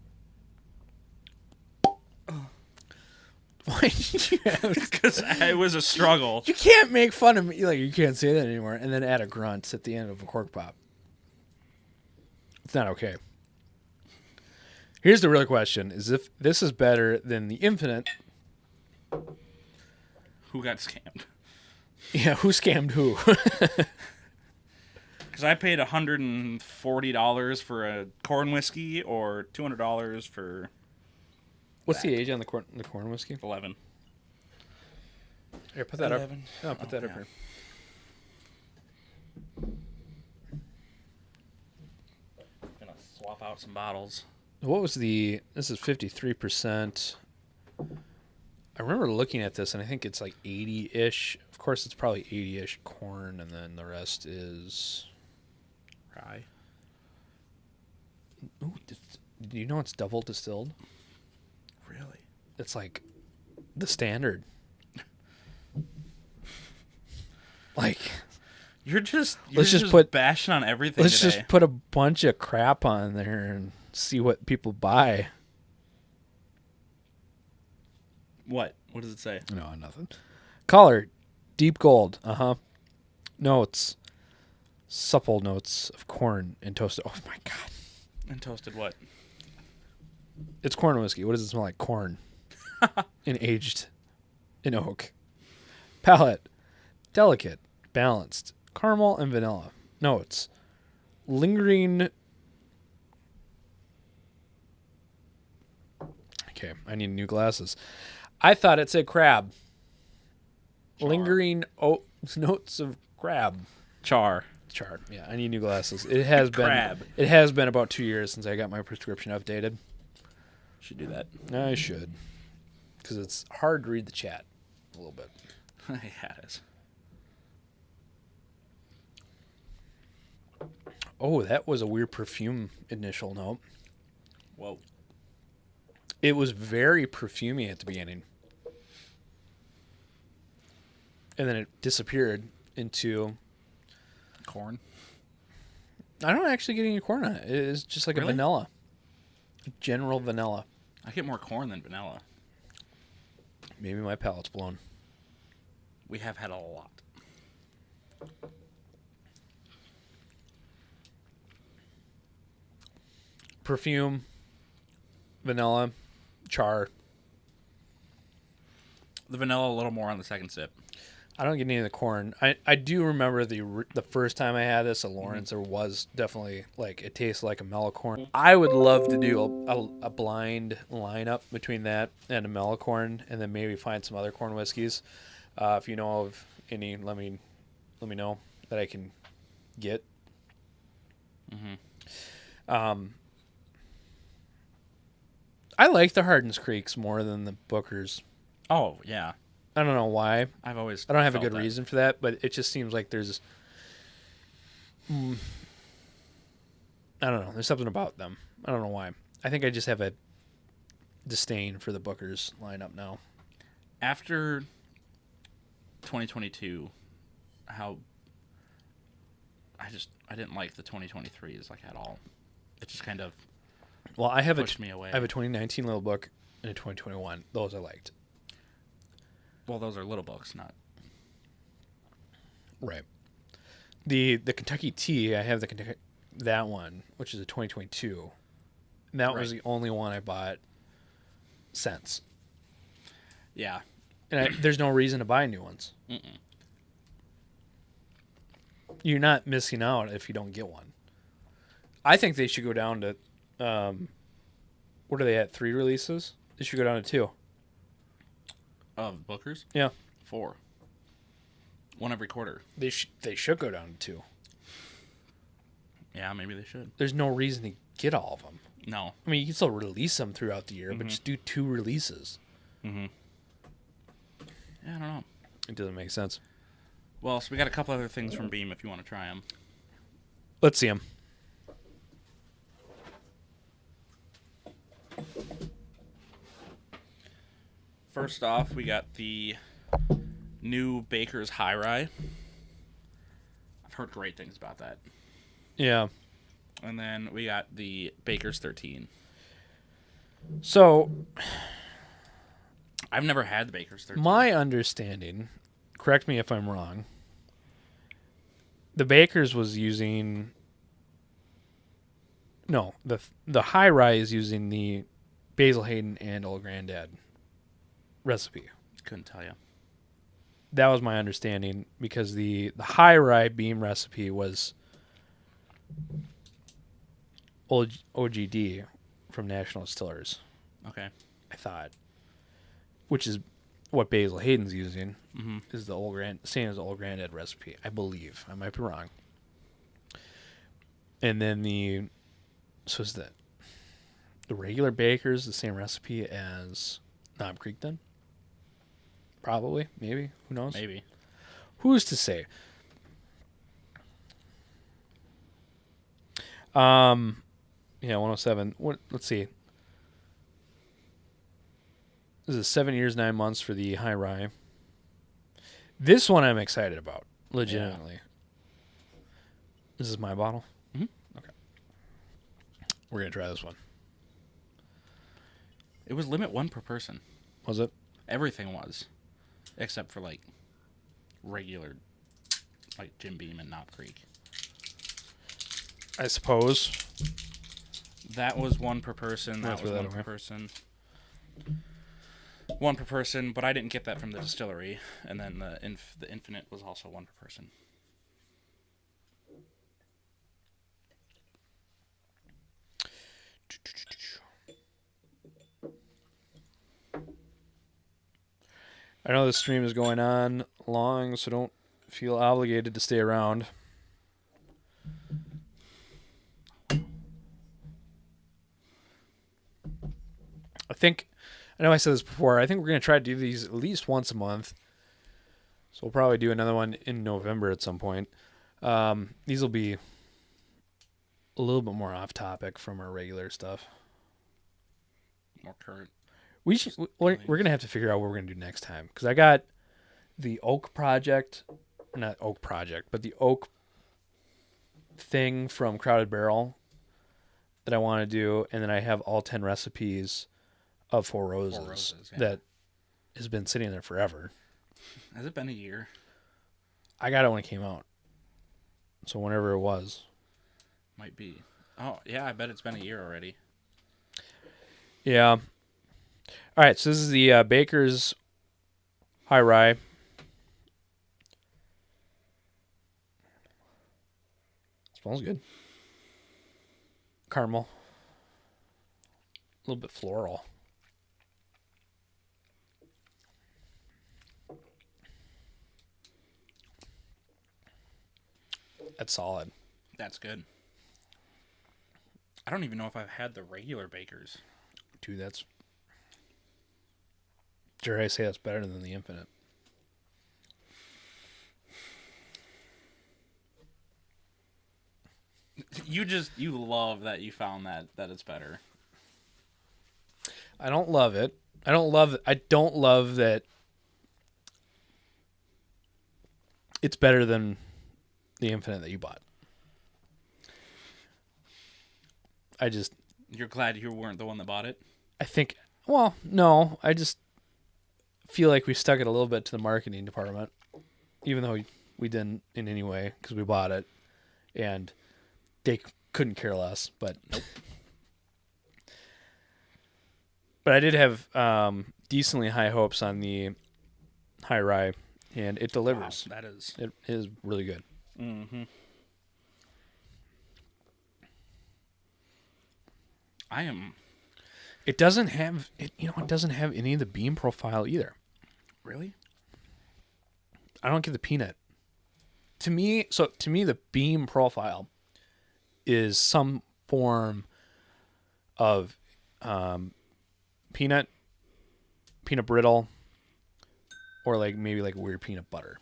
Why did you have? Because it was a struggle. You can't make fun of me. Like, you can't say that anymore, and then add a grunt at the end of a cork pop. It's not okay. Here's the real question: is if this is better than the Infinite? Who got scammed? Yeah, who scammed who? Because I paid $140 for a corn whiskey or $200 for What's the age on the corn whiskey? 11. Here, put that 11. up. No, put that up yeah. here. Gonna swap out some bottles. What was the? This is 53%. I remember looking at this, and I think it's like 80-ish. Of course, it's probably 80-ish corn, and then the rest is Rye. Ooh, do you know it's double distilled? Really? It's like the standard. Like, You're just put bashing on everything let's today. just put a bunch of crap on there and see what people buy. What? What does it say? No, nothing. Color, deep gold. Notes, supple notes of corn and toasted. Oh my god, And toasted what? it's corn whiskey. What does it smell like? Corn, and aged in oak. Palate, delicate, balanced, caramel and vanilla. Notes, lingering. Okay, I need new glasses. I thought it said crab. Char. Lingering notes of crab. Char. Char. Yeah, I need new glasses. It has been Crab. It has been about 2 years since I got my prescription updated. Should do that. I should, because it's hard to read the chat a little bit. Yeah, it is. Oh, that was a weird perfume initial note. Whoa. It was very perfumey at the beginning, and then it disappeared into. Corn. I don't actually get any corn on it. It is just like Really? a vanilla, general vanilla. I get more corn than vanilla. Maybe my palate's blown. We have had a lot. Perfume, vanilla, char. The vanilla a little more on the second sip. I don't get any of the corn. I do remember the first time I had this at Lawrence, there was definitely, like, it tastes like a mellow corn. I would love to do a blind lineup between that and a mellow corn, and then maybe find some other corn whiskeys. If you know of any, let me know that I can get. I like the Hardins Creeks more than the Bookers. Oh, yeah. I don't know why. I've always I don't have a felt good that. reason for that, but it just seems like there's I don't know. There's something about them. I don't know why. I think I just have a disdain for the Bookers lineup now. After 2022, how I didn't like the 2023s like at all. It just kind of Well, pushed me away. I have a 2019 little book and a 2021. Those I liked. Well, those are little books, not. Right. The Kentucky Tea, I have that one, which is a 2022. And that was Right. the only one I bought since. Yeah. And there's no reason to buy new ones. Mm-mm. You're not missing out if you don't get one. I think they should go down to, what are they at? 3 releases? They should go down to 2. Of Bookers? Yeah. 4. One every quarter. They should go down to 2. Yeah, maybe they should. There's no reason to get all of them. No. I mean, you can still release them throughout the year, but just do 2 releases. Mm-hmm. Yeah, I don't know. It doesn't make sense. Well, so we got a couple other things from Beam if you want to try them. Let's see them. First off, we got the new Baker's High Rye. I've heard great things about that. Yeah. And then we got the Baker's 13. So, I've never had the Baker's 13. my understanding, correct me if I'm wrong, the Baker's was using... No, the High Rye is using the Basil Hayden and Old Grandad recipe. Couldn't tell you. That was my understanding because the High Rye Beam recipe was OGD from National Distillers, Okay. I thought, which is what Basil Hayden's using. Mm-hmm. Is the same as the Old Grandad recipe, I believe. I might be wrong. And then so is the regular Baker's the same recipe as Knob Creek then? Probably, maybe. Who knows? Maybe. Who's to say? Yeah, 107. Let's see. This is 7 years, 9 months for the High Rye. This one I'm excited about, legitimately. Yeah. This is my bottle? Mm-hmm. Okay. We're going to try this one. It was limit 1 per person. Was it? Everything was. Except for, like, regular, like, Jim Beam and Knob Creek. I suppose. That was 1 per person. That was 1 per person. 1 per person, but I didn't get that from the distillery. And then the Infinite was also 1 per person. I know this stream is going on long, so don't feel obligated to stay around. I know I said this before, I think we're going to try to do these at least once a month. So we'll probably do another one in November at some point. These will be a little bit more off topic from our regular stuff. More current. We're going to have to figure out what we're going to do next time. Because I got the Oak Project, not Oak Project, but the Oak thing from Crowded Barrel that I want to do. And then I have all 10 recipes of Four Roses yeah. that has been sitting there forever. Has it been a year? I got it when it came out. So whenever it was. Might be. Oh, yeah, I bet it's been a year already. Yeah. All right, so this is the Baker's High Rye. Smells good. Caramel. A little bit floral. That's solid. That's good. I don't even know if I've had the regular Baker's. Dude, that's... Dare I say that's better than the Infinite? You love that you found that it's better. I don't love it. I don't love that it's better than the Infinite that you bought. You're glad you weren't the one that bought it? I think, well, no, feel like we stuck it a little bit to the marketing department, even though we didn't in any way because we bought it, and they couldn't care less. But Nope. But I did have decently high hopes on the high rye, and it delivers. Wow, that is. It is really good. Mm-hmm. I am. It doesn't have it. It doesn't have any of the bean profile either. Really? I don't get the peanut. To me, the bean profile is some form of peanut brittle, or maybe weird peanut butter.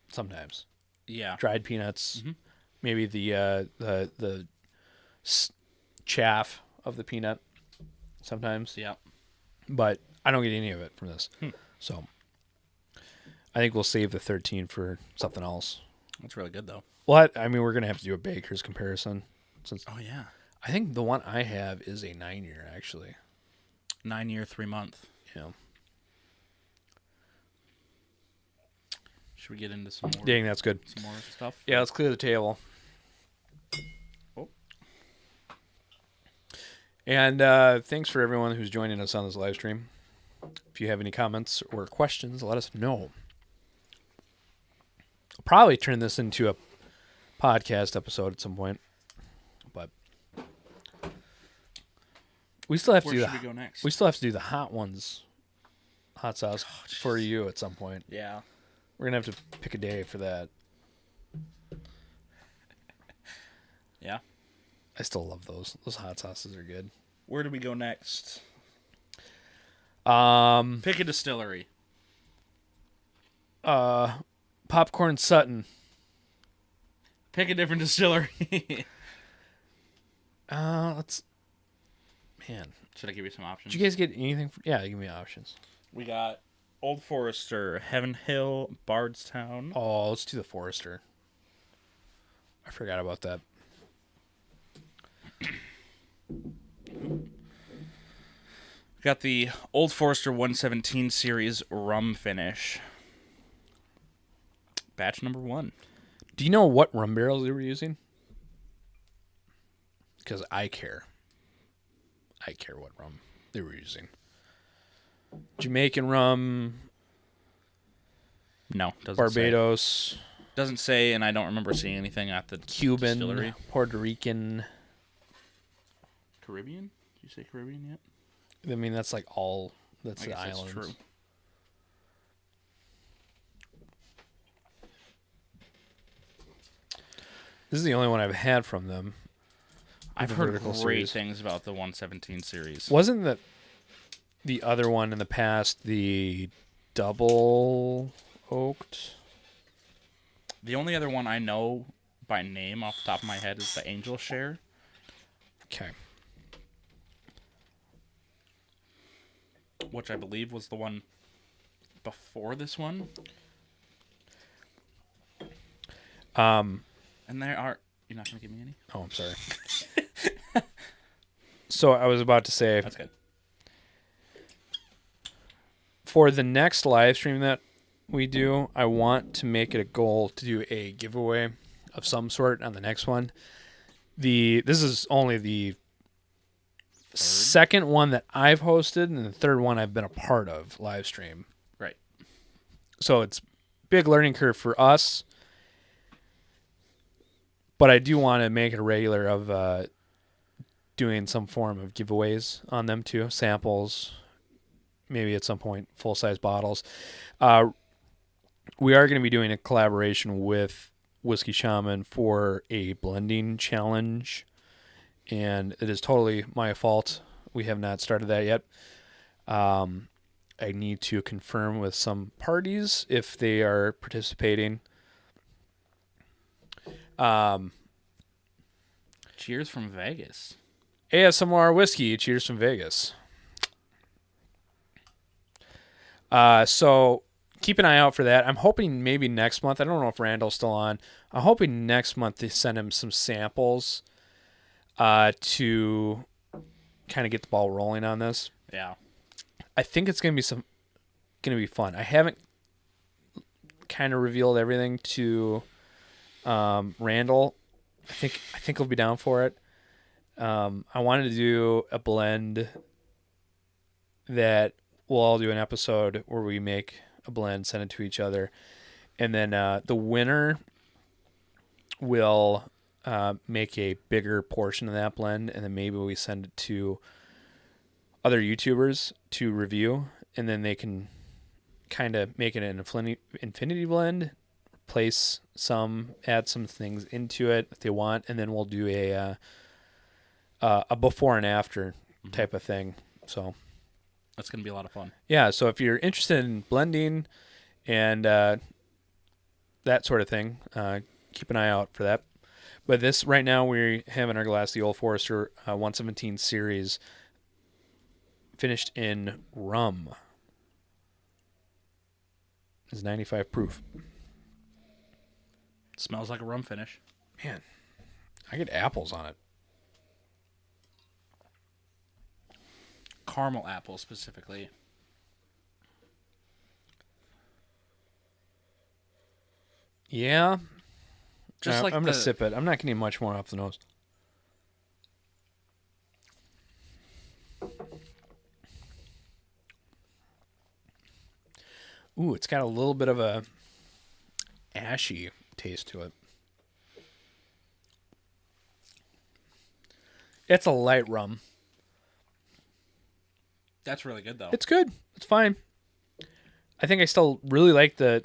Sometimes Yeah. dried peanuts, Mhm. maybe the chaff of the peanut. Sometimes, Yeah. but I don't get any of it from this. Hmm. So I think we'll save the 13 for something else. That's really good though. Well, I mean, we're gonna have to do a baker's comparison, since Oh yeah. I think the one I have is a 9-year actually. 9-year, 3-month. Yeah, Should we get into some more? dang, that's good. Some more stuff. Yeah, let's clear the table. Oh. And thanks for everyone who's joining us on this live stream. If you have any comments or questions, let us know. I'll probably turn this into a podcast episode at some point, but we still have to Where do should we go next? we still have to do the hot ones, hot sauce for you at some point. Yeah. We're gonna have to pick a day for that. Yeah. I still love those. Those hot sauces are good. Where do we go next? Um, Pick a distillery. Popcorn Sutton. Pick a different distillery. Let's. Man, Should I give you some options? did you guys get anything? Yeah, give me options. We got Old Forester, Heaven Hill, Bardstown. Oh, let's do the Forester. I forgot about that. We got the Old Forester 117 series rum finish. Batch number 1. Do you know what rum barrels they were using? Because I care. I care what rum they were using. Jamaican rum, No, doesn't Barbados, say. Doesn't say, and I don't remember seeing anything at the Cuban, distillery. Puerto Rican. Caribbean? Did you say Caribbean yet? I mean, that's all. That's I the guess that's islands. true. This is the only one I've had from them. I've the heard vertical great series. things about the 117 series. Wasn't the other one in the past the double oaked? The only other one I know by name off the top of my head is the Angel Share. Okay. Which I believe was the one before this one. And there are... You're not going to give me any? Oh, I'm sorry. So I was about to say, That's good. for the next live stream that we do, I want to make it a goal to do a giveaway of some sort on the next one. This is only the second one that I've hosted, and the third one I've been a part of live stream. Right. So it's big learning curve for us, but I do want to make it a regular of doing some form of giveaways on them too, samples, maybe at some point full-size bottles. We are going to be doing a collaboration with Whiskey Shaman for a blending challenge, and it is totally my fault. We have not started that yet. I need to confirm with some parties if they are participating. Cheers from Vegas. ASMR Whiskey, cheers from Vegas. So keep an eye out for that. I'm hoping maybe next month. I don't know if Randall's still on. I'm hoping next month to send him some samples to kind of get the ball rolling on this. Yeah. I think it's gonna be fun. I haven't kind of revealed everything to Randall. I think he'll be down for it. I wanted to do a blend that we'll all do an episode where we make a blend, send it to each other, and then the winner will make a bigger portion of that blend, and then maybe we send it to other YouTubers to review, and then they can kind of make it an infinity blend, replace some, add some things into it if they want, and then we'll do a before and after type of thing. So That's going to be a lot of fun. yeah, so if you're interested in blending and that sort of thing, keep an eye out for that. But this right now we have in our glass the Old Forester 117 series, finished in rum. It's 95 proof. Smells like a rum finish. Man, I get apples on it. Caramel apple specifically. Yeah. Just like I'm going to sip it. I'm not going to need much more off the nose. Ooh, it's got a little bit of a ashy taste to it. It's a light rum. That's really good, though. It's good. It's fine. I think I still really like the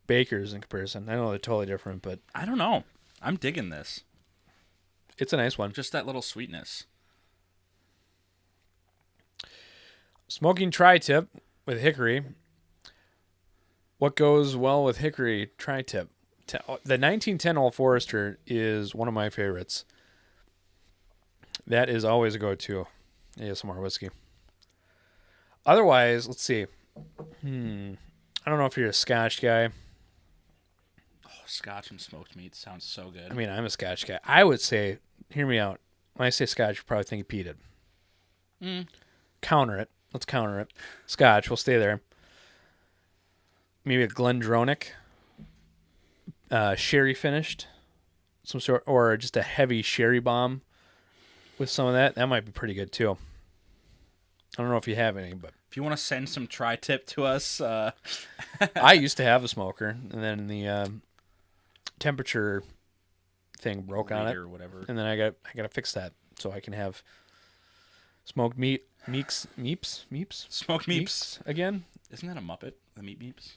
Bakers in comparison. I know they're totally different, but I don't know. I'm digging this. it's a nice one. Just that little sweetness. Smoking tri-tip with hickory. What goes well with hickory tri-tip? The 1910 Old Forester is one of my favorites. That is always a go-to ASMR whiskey. Otherwise, let's see. I don't know if you're a Scotch guy. Oh, Scotch and smoked meat sounds so good. I mean, I'm a Scotch guy. I would say, hear me out. When I say Scotch, you probably think peated. Counter it. Let's counter it. Scotch, we'll stay there. Maybe a Glendronach, sherry finished, some sort, or just a heavy sherry bomb with some of that. That might be pretty good too. I don't know if you have any, but if you want to send some tri-tip to us, I used to have a smoker, and then the temperature thing broke on it, or whatever. and then I got to fix that so I can have smoked meats Smoked meeps. again. Isn't that a Muppet? The meat meeps.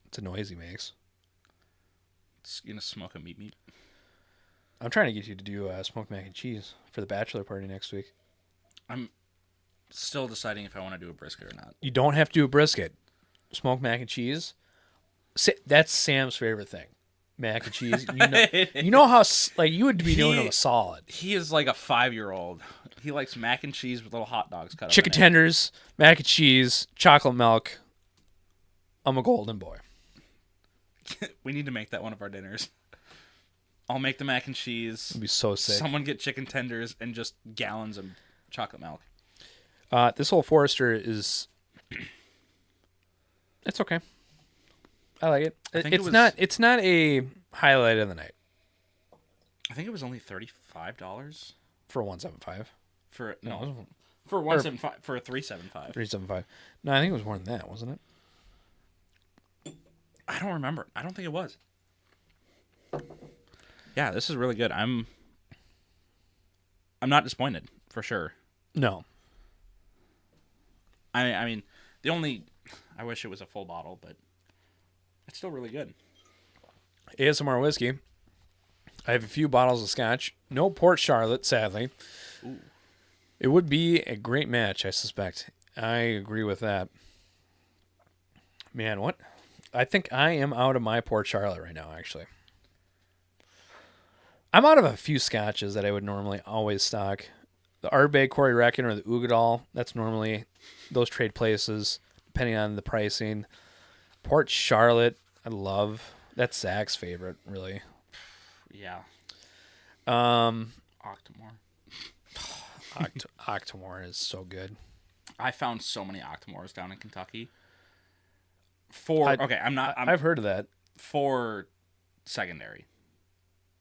It's a noise he makes. It's gonna smoke a meat meep. I'm trying to get you to do smoked mac and cheese for the bachelor party next week. I'm still deciding if I want to do a brisket or not. You don't have to do a brisket. Smoked mac and cheese. That's Sam's favorite thing. Mac and cheese. You know how like you would be doing him a solid. He is like a 5-year-old. He likes mac and cheese with little hot dogs cut up. Chicken in tenders, mac and cheese, chocolate milk. I'm a golden boy. We need to make that one of our dinners. I'll make the mac and cheese. It'd be so sick. Someone get chicken tenders and just gallons of chocolate milk. This Old Forester is. It's okay. I like it. It's not a highlight of the night I think it was only $35 for 175. for No, it wasn't for 175 for a 375. 375. No, I think it was more than that, wasn't it? I don't remember. I don't think it was. Yeah, this is really good. I'm not disappointed for sure. No. I mean, I wish it was a full bottle, but it's still really good. ASMR whiskey. I have a few bottles of scotch. No Port Charlotte, sadly. Ooh. It would be a great match, I suspect. I agree with that. Man, what? I think I am out of my Port Charlotte right now, actually. I'm out of a few scotches that I would normally always stock. The Ardbeg, Corey Reckon, or the Ugadal, that's normally those trade places, depending on the pricing. Port Charlotte, I love. That's Zach's favorite, really. Yeah. Octomore. Octomore. Octomore is so good. I found so many Octomores down in Kentucky. I've heard of that. For secondary.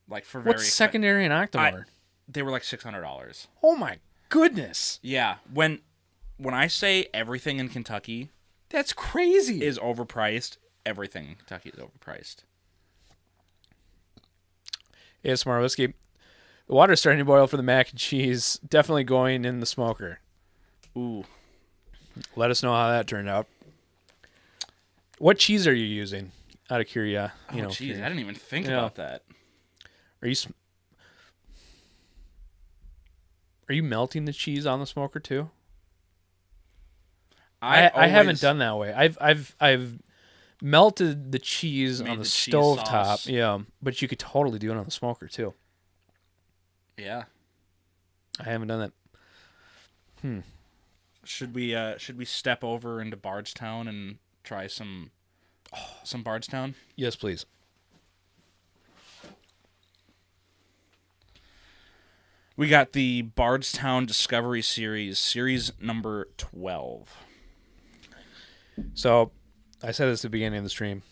Like for What's secondary in Octomore? They were like $600. Oh my goodness. Yeah. When I say everything in Kentucky That's crazy. is overpriced, everything in Kentucky is overpriced. ASMR whiskey. The water's starting to boil for the mac and cheese. Definitely going in the smoker. Ooh. Let us know how that turned out. What cheese are you using? Out of curiosity. Jeez, I didn't even think about that. Are you melting the cheese on the smoker too? I haven't done that way. I've melted the cheese on the stove top. Yeah, but you could totally do it on the smoker too. Yeah. I haven't done that. Should we step over into Bardstown and try some Bardstown? Yes, please. We got the Bardstown Discovery Series number 12. So, I said this at the beginning of the stream.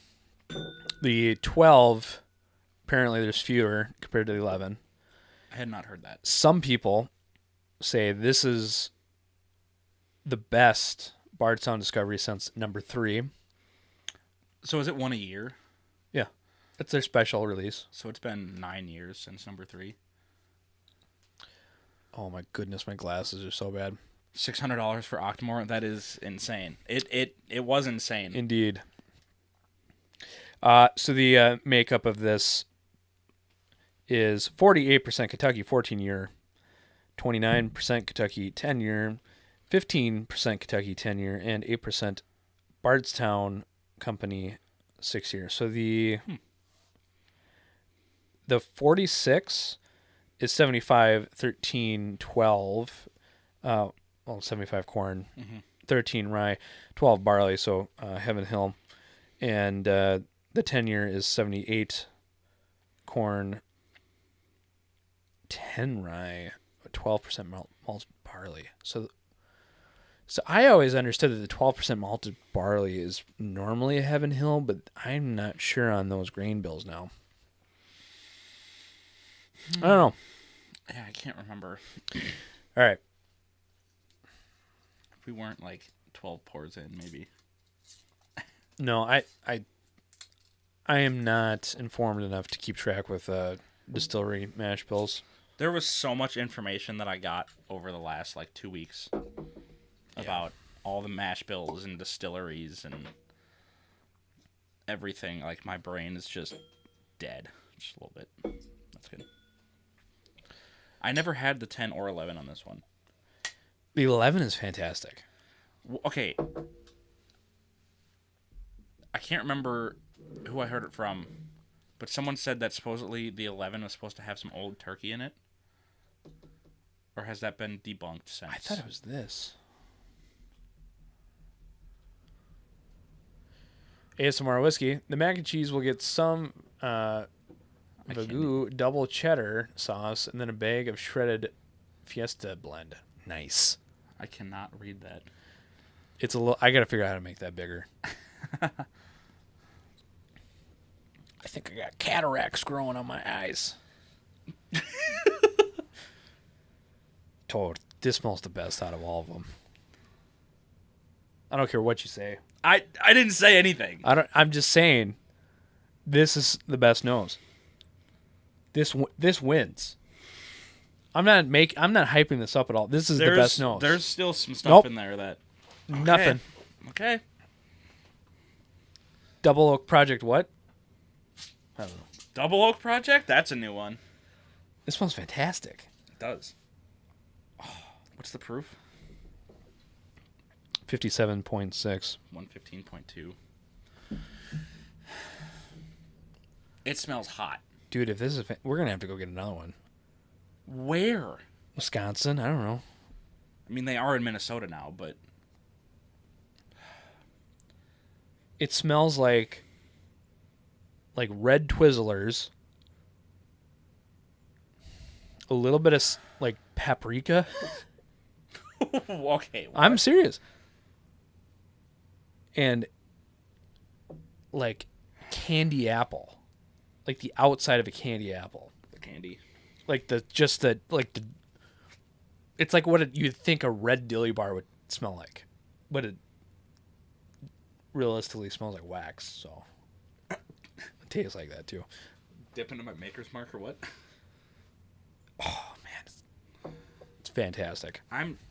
The 12, apparently there's fewer compared to the 11. I had not heard that. Some people say this is the best Bardstown Discovery since number 3. So is it one a year? Yeah. It's their special release. So it's been 9 years since number 3. Oh my goodness, my glasses are so bad. $600 for Octomore? That is insane. It was insane. Indeed. So the makeup of this is 48% Kentucky 14-year, 29% Kentucky 10-year, 15% Kentucky 10-year, and 8% Bardstown Company 6-year. So the 46 is 75, 13, 12. 75 corn, 13 rye, 12 barley, so Heaven Hill. And the 10-year is 78 corn, 10 rye, 12% malted barley. So I always understood that the 12% malted barley is normally a Heaven Hill, but I'm not sure on those grain bills now. I don't know. Yeah, I can't remember. All right. If we weren't like 12 pours in, maybe. No, I am not informed enough to keep track with distillery mash bills. There was so much information that I got over the last like 2 weeks about all the mash bills and distilleries and everything. Like my brain is just dead, just a little bit. That's good. I never had the 10 or 11 on this one. The 11 is fantastic. Okay. I can't remember who I heard it from, but someone said that supposedly the 11 was supposed to have some old turkey in it. Or has that been debunked since? I thought it was this. ASMR whiskey. The mac and cheese will get some Wagyu double cheddar sauce and then a bag of shredded Fiesta blend. Nice. I cannot read that. It's a little. I got to figure out how to make that bigger. I think I got cataracts growing on my eyes. Toad. This smells the best out of all of them. I don't care what you say. I didn't say anything. I'm just saying. This is the best nose. This wins. I'm not hyping this up at all. This is the best nose. There's still some stuff in there that nothing. Okay. Double Oak Project what? I don't know. Double Oak Project? That's a new one. This smells fantastic. It does. Oh, what's the proof? 57.6. 115.2. It smells hot. Dude, if this is we're gonna have to go get another one. Where? Wisconsin? I don't know. I mean, they are in Minnesota now, but it smells like red Twizzlers, a little bit of like paprika, Okay. What? I'm serious. And like candy apple, like the outside of a candy apple, the candy. like the it's like what you'd think a red dilly bar would smell like, but it realistically smells like wax. So it tastes like that too. Dip into my Maker's Mark or what? Oh man, it's fantastic.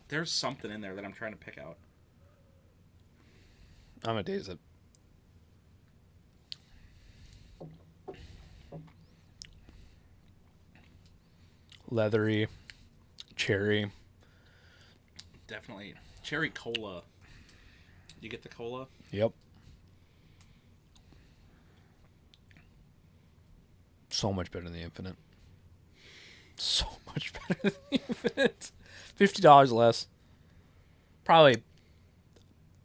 There's something in there that I'm trying to pick out. I'm gonna taste it. Leathery, cherry. Definitely cherry cola. You get the cola? Yep. So much better than the Infinite. So much better than the Infinite. $50 less. Probably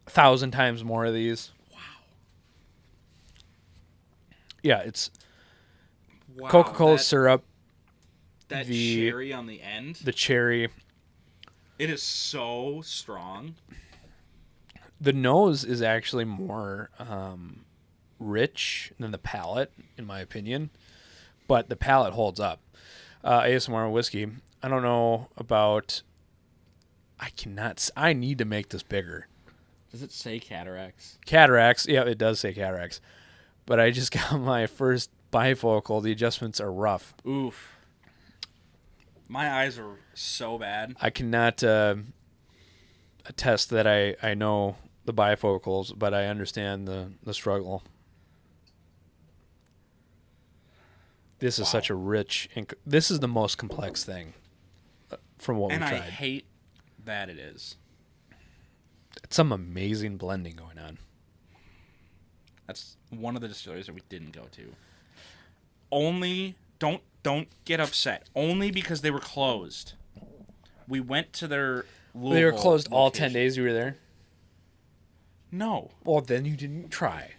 1,000 times more of these. Wow. Yeah, it's Wow. Coca-Cola syrup, That the- cherry on the end. the cherry. It is so strong. The nose is actually more rich than the palate, in my opinion. But the palate holds up. ASMR whiskey. I don't know about... I need to make this bigger. Does it say cataracts? Cataracts. Yeah, it does say cataracts. But I just got my first bifocal. The adjustments are rough. Oof. My eyes are so bad. I cannot attest that I know the bifocals, but I understand the struggle. This is Wow. such a rich... This is the most complex thing from what And we've I tried. hate that it is. It's some amazing blending going on. That's one of the distilleries that we didn't go to. Only don't get upset. Only because they were closed. We went to their Louisville They were closed all 10 location. days you were there? No. Well, then you didn't try.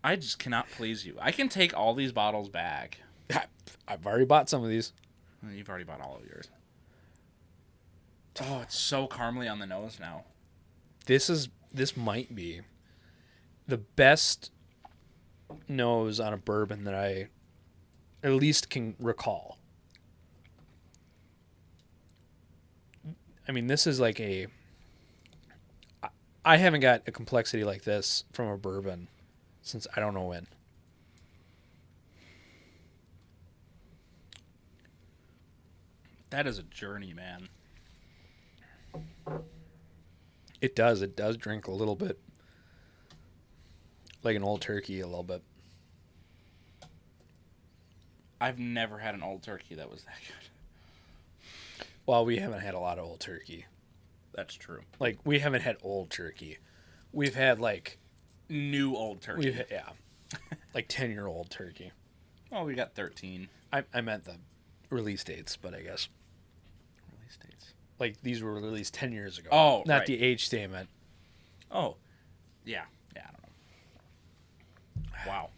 I just cannot please you. I can take all these bottles back. I've already bought some of these. You've already bought all of yours. Oh, it's so caramely on the nose now. This might be the best nose on a bourbon that I at least can recall. I mean, this is like I haven't got a complexity like this from a bourbon since I don't know when. That is a journey, man. It does drink a little bit like an Old Turkey a little bit. I've never had an Old Turkey that was that good. Well, we haven't had a lot of Old Turkey. That's true. Like, we haven't had Old Turkey. We've had like New Old Turkey. like 10-year-old turkey. Oh, we got 13 I meant the release dates, but I guess release dates. like these were released 10 years ago. Oh, not right. the age statement. Oh, yeah. Yeah, I don't know. Wow.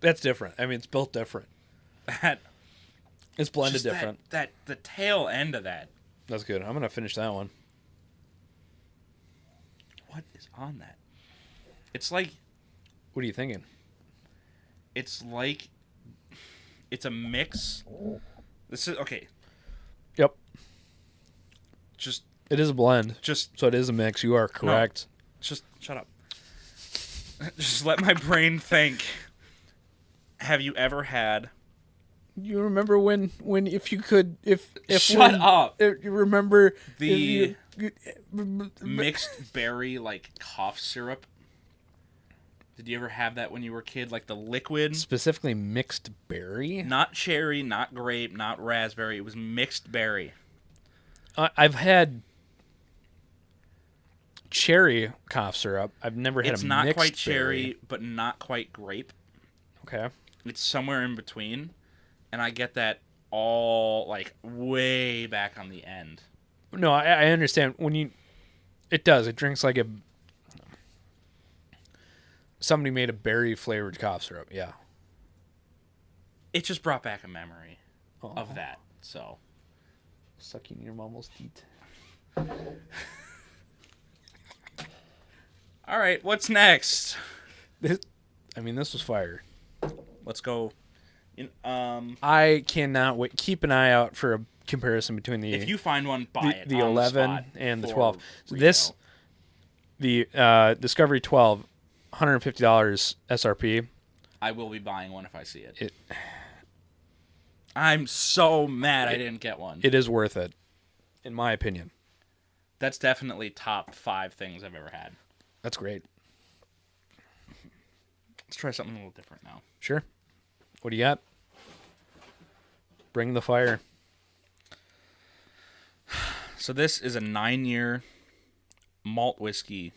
That's different. I mean, it's built different. That It's blended just different. That the tail end of that. That's good. I'm gonna finish that one. What is on that? It's like What are you thinking? it's a mix. This is okay. Yep, Just it is a blend, just so it is a mix. You are correct. just shut up. Just let my brain think. Have you ever had You remember when if you could if Shut when, up. if you remember The if you- mixed berry like cough syrup? Did you ever have that when you were a kid? Like the liquid? specifically mixed berry. Not cherry, not grape, not raspberry. It was mixed berry. I've had cherry cough syrup. I've never had It's a not mixed quite cherry, berry. but not quite grape. Okay. It's somewhere in between. And I get that all like way back on the end. No, I understand when you. It does. It drinks like a. Somebody made a berry flavored cough syrup. Yeah. It just brought back a memory of that. So, Sucking your mama's teeth. all right, what's next? This was fire. Let's go. I cannot wait. Keep an eye out for a comparison between the If you find one, buy it. the on 11 spot and the for 12. So retail. the Discovery 12, $150 SRP. I will be buying one if I see it. I'm so mad I didn't get one. It is worth it, in my opinion. That's definitely top 5 things I've ever had. That's great. Let's try something a little different now. Sure. What do you got? Bring the fire. So this is a 9-year malt whiskey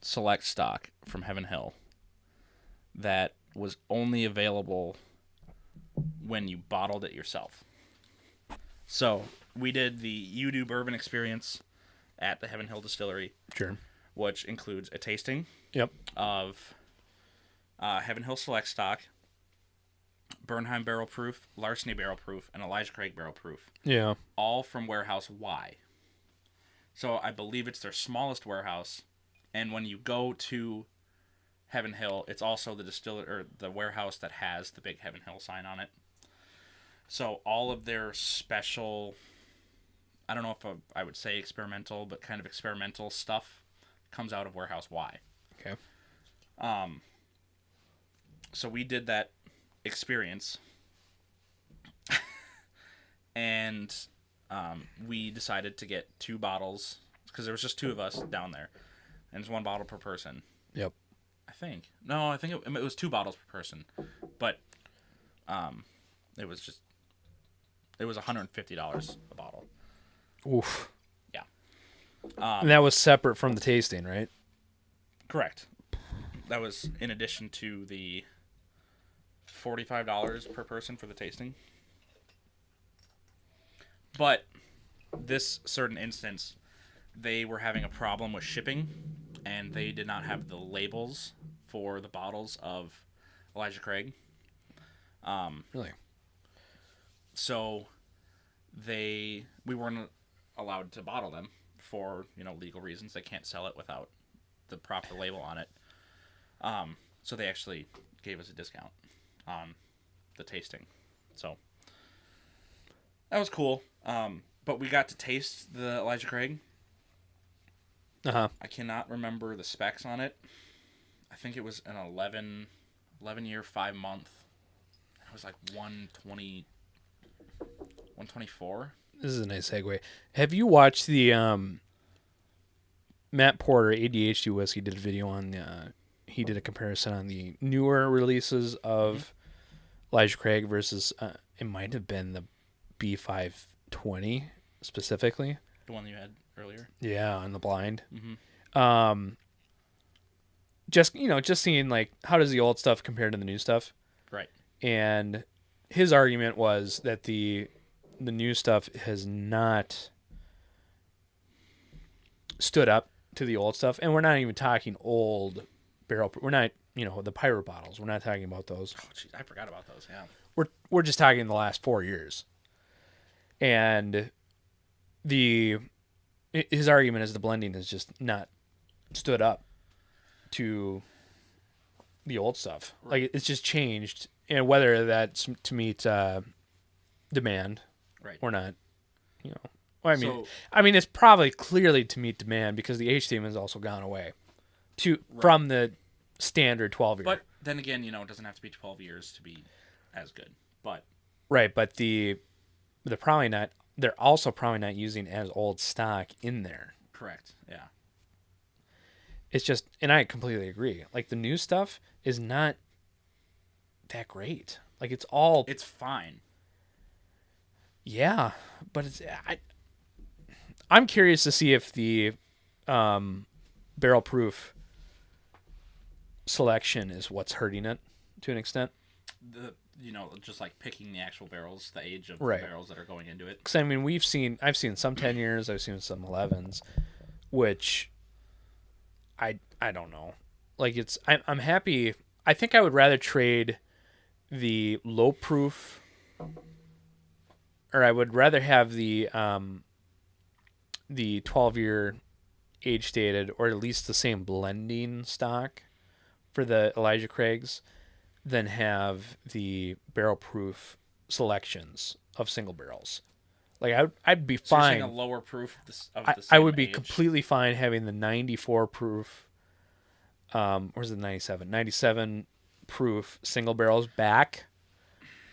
select stock from Heaven Hill that was only available when you bottled it yourself. So we did the You Bourbon experience at the Heaven Hill Distillery, Sure. which includes a tasting Yep. of Heaven Hill Select Stock, Bernheim Barrel Proof, Larceny Barrel Proof, and Elijah Craig Barrel Proof, Yeah. all from Warehouse Y. So I believe it's their smallest warehouse, and when you go to Heaven Hill, it's also the distiller or the warehouse that has the big Heaven Hill sign on it. So all of their special, I don't know if I would say experimental, but kind of experimental stuff comes out of Warehouse Y. Okay. So we did that experience, and we decided to get 2 bottles because there was just 2 of us down there, and it's 1 bottle per person. Yep. I think it was 2 bottles per person, but it was $150 a bottle. Oof. Yeah. And that was separate from the tasting, right? Correct. That was in addition to the $45 per person for the tasting. But this certain instance, they were having a problem with shipping, and they did not have the labels for the bottles of Elijah Craig. Really? So we weren't allowed to bottle them for, legal reasons. They can't sell it without the proper label on it. So they actually gave us a discount on the tasting. So that was cool. But we got to taste the Elijah Craig. Uh-huh. I cannot remember the specs on it. I think it was an 11 year, 5 month. It was like 124. This is a nice segue. Have you watched the Matt Porter ADHD Whiskey did a video on he did a comparison on the newer releases of Elijah Craig versus it might have been the B520 specifically. The one you had earlier? Yeah, on the blind. Mm-hmm. Just seeing like how does the old stuff compare to the new stuff? Right. And his argument was that the new stuff has not stood up to the old stuff, and we're not even talking old barrel. We're not, the pirate bottles. We're not talking about those. Oh, geez, I forgot about those. Yeah. We're just talking the last 4 years. And his argument is the blending has just not stood up to the old stuff. Right. Like it's just changed, and whether that's to meet demand, Right. or not, Well, I mean, it's probably clearly to meet demand because the H theme has also gone away from the standard 12 year. But then again, it doesn't have to be 12 years to be as good. But right, but they're probably not. They're also probably not using as old stock in there. correct. Yeah. It's just, and I completely agree. Like the new stuff is not that great. Like it's fine. Yeah, but I'm curious to see if the barrel proof selection is what's hurting it to an extent. Just like picking the actual barrels, the age of Right. the barrels that are going into it. Because I mean, I've seen some 10 years, I've seen some 11s, which I don't know. Like I'm happy. I think I would rather trade the low proof I would rather have the 12-year age stated, or at least the same blending stock for the Elijah Craigs, than have the barrel proof selections of single barrels. Like I'd be So you're saying fine. a lower proof of I the same would be age? completely fine having the 94 proof. Where's the 97? 97 proof single barrels back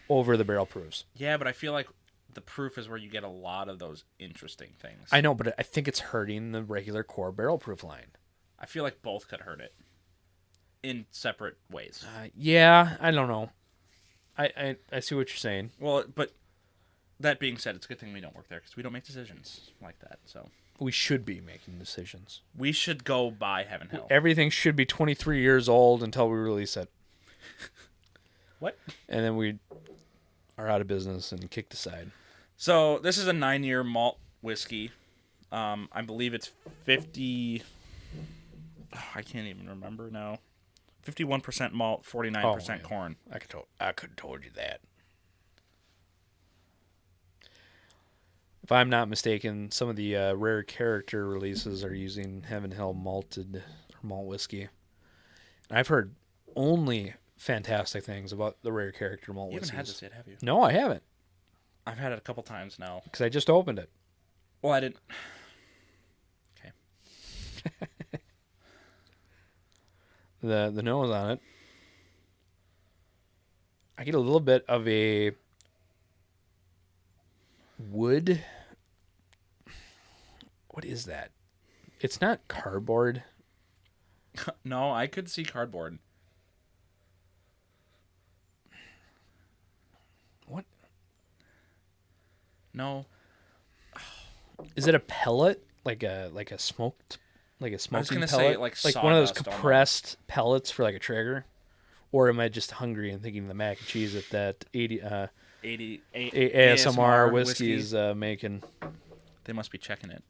over the barrel proofs. Yeah, but I feel like the proof is where you get a lot of those interesting things. I know, but I think it's hurting the regular core barrel proof line. I feel like both could hurt it in separate ways. Yeah, I don't know. I see what you're saying. Well, but that being said, it's a good thing we don't work there because we don't make decisions like that. So We should be making decisions. we should go buy Heaven Hill. Everything should be 23 years old until we release it. What? And then we are out of business and kicked aside. So this is a 9-year malt whiskey. I believe it's 50. I can't even remember now. 51% malt, 49% yeah. corn. I could have told you that. If I'm not mistaken, some of the rare character releases are using Heaven Hill malted or malt whiskey. And I've heard only fantastic things about the rare character malt You whiskeys. haven't had this yet, have you? No, I haven't, I've had it a couple times now. because I just opened it. Well, I didn't. Okay. The nose on it, I get a little bit of a wood. What is that? It's not cardboard. No, I could see cardboard. What No. is it? A pellet, like a smoked, like a smoking gonna pellet, say, like one of those sawdust almost. compressed pellets for like a Traeger, or am I just hungry and thinking of the mac and cheese that 80 ASMR whiskey is making? They must be checking it.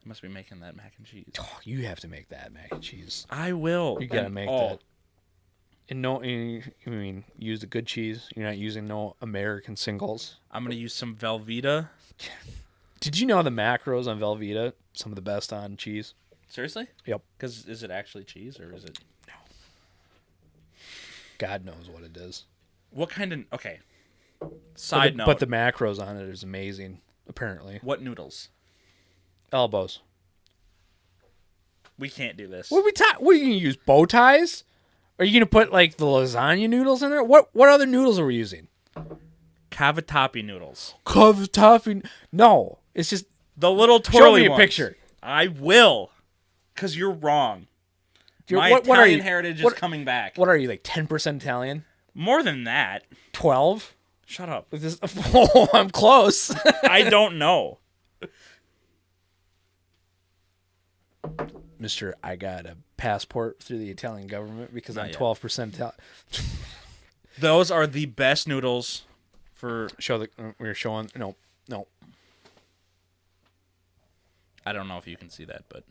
They must be making that mac and cheese. Oh, you have to make that mac and cheese. I will. You gotta And- make that. And no, I mean, use the good cheese. You're not using no American singles. I'm gonna use some Velveeta. Did you know the macros on Velveeta, some of the best on cheese? Seriously? Yep. Because is it actually cheese or is it? God knows what it is. What kind of? Okay. Side note. But the macros on it is amazing, apparently. What noodles? Elbows. We can't do this. What are you going to use, bow ties? Are you going to put, like, the lasagna noodles in there? What other noodles are we using? Cavatappi noodles. Topping. No. It's just, The little twirly show me a ones. picture. I will. Because you're wrong. My what are Italian you? heritage what- is coming back. What are you, like 10% Italian? More than that. 12? Shut up. Oh, I'm close. I don't know. Mister, I got a passport through the Italian government because Not I'm yet. 12% Italian. Those are the best noodles for. We're showing. No. I don't know if you can see that, but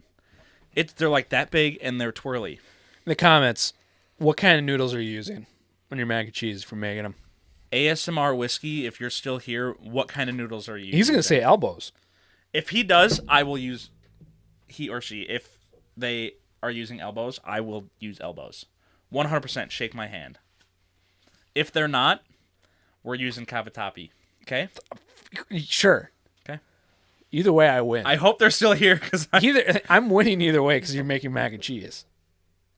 they're like that big and they're twirly. In the comments, what kind of noodles are you using on your mac and cheese for making them? ASMR whiskey, if you're still here, what kind of noodles are you using? He's going to say elbows. If he does, I will use he or she. If they are using elbows, I will use elbows. 100% shake my hand. If they're not, we're using cavatappi. Okay? Sure. Okay. Either way, I win. I hope they're still here because I'm winning either way because you're making mac and cheese.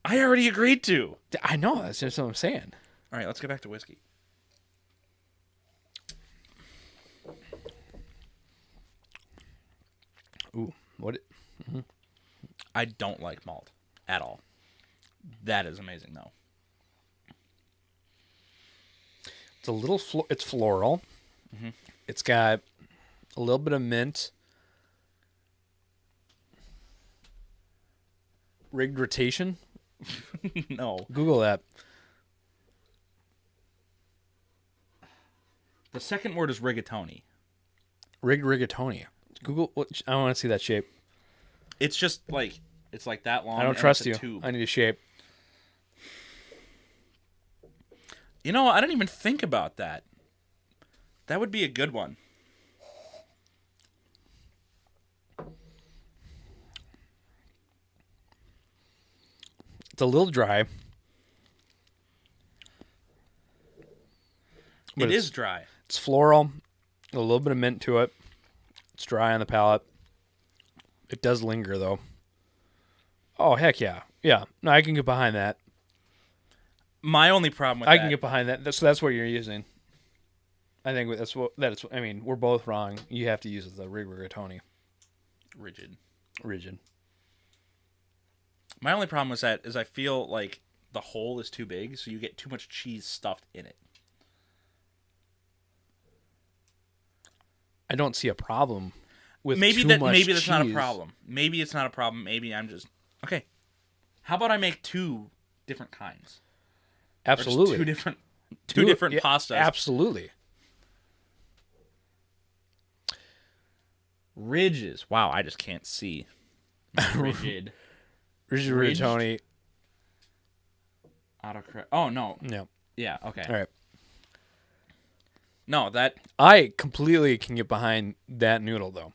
I already agreed to. I know. That's just what I'm saying. All right, let's get back to whiskey. Ooh, what? I don't like malt at all. That is amazing, though. It's a little. It's floral. Mm-hmm. It's got a little bit of mint. Rigged rotation. No. Google that. The second word is rigatoni. Rigged rigatoni. Google. I want to see that shape. It's just like it's like that long. I don't and trust it's a you. tube. I need a shape. You know, I didn't even think about that. That would be a good one. It's a little dry. It is dry. It's floral, a little bit of mint to it. It's dry on the palate. It does linger, though. Oh, heck yeah. Yeah. No, I can get behind that. My only problem with I that... can get behind that. That's what you're using. I think that's. I mean, we're both wrong. You have to use the rigatoni. Rigid. My only problem with that is I feel like the hole is too big, so you get too much cheese stuffed in it. I don't see a problem with maybe too that. much Maybe that's cheese. not a problem. Maybe it's not a problem. Maybe I'm just okay. How about I make 2 different kinds? Absolutely. Or just two different yeah, pastas. Absolutely. Ridges. Wow, I just can't see. Rigid. Rigid Ridged? rigatoni. Autocorrect. Oh no. No. Yeah. Okay. All right. No, that I completely can get behind that noodle, though.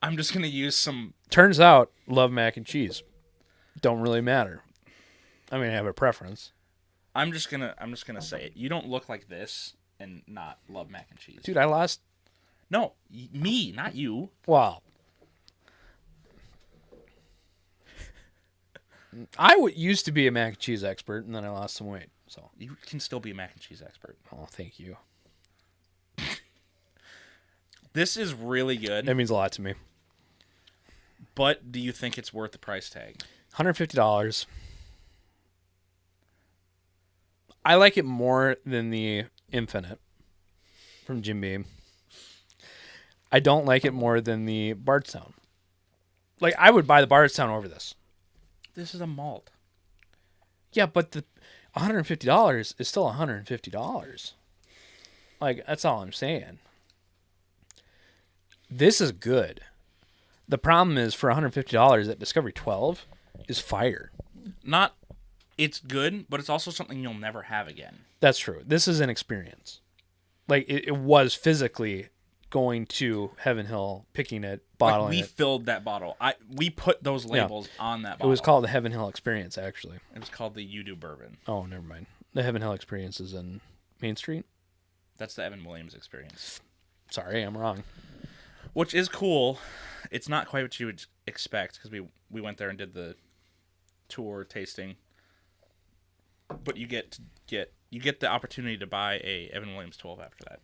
I'm just gonna use some. Turns out, love mac and cheese. Don't really matter. I mean, I have a preference. I'm just gonna say it. You don't look like this and not love mac and cheese. Dude, I lost. No, me, not you. Wow. Used to be a mac and cheese expert, and then I lost some weight. So You can still be a mac and cheese expert. oh, thank you. This is really good. That means a lot to me. But do you think it's worth the price tag? $150. I like it more than the Infinite from Jim Beam. I don't like it more than the Bardstown. Like, I would buy the Bardstown over this. This is a malt. Yeah, but the $150 is still $150. Like, that's all I'm saying. This is good. The problem is for $150 at Discovery 12 is fire. Not, it's good, but it's also something you'll never have again. That's true. This is an experience. Like, it was physically going to Heaven Hill, picking it, bottling We it. filled that bottle. We put those labels on that It bottle. was called the Heaven Hill Experience, actually. It was called the You Do Bourbon. Oh, never mind. The Heaven Hill Experience is in Main Street. That's the Evan Williams experience. Sorry, I'm wrong. Which is cool. It's not quite what you would expect because we went there and did the tour tasting. But you get the opportunity to buy a Evan Williams 12 after that.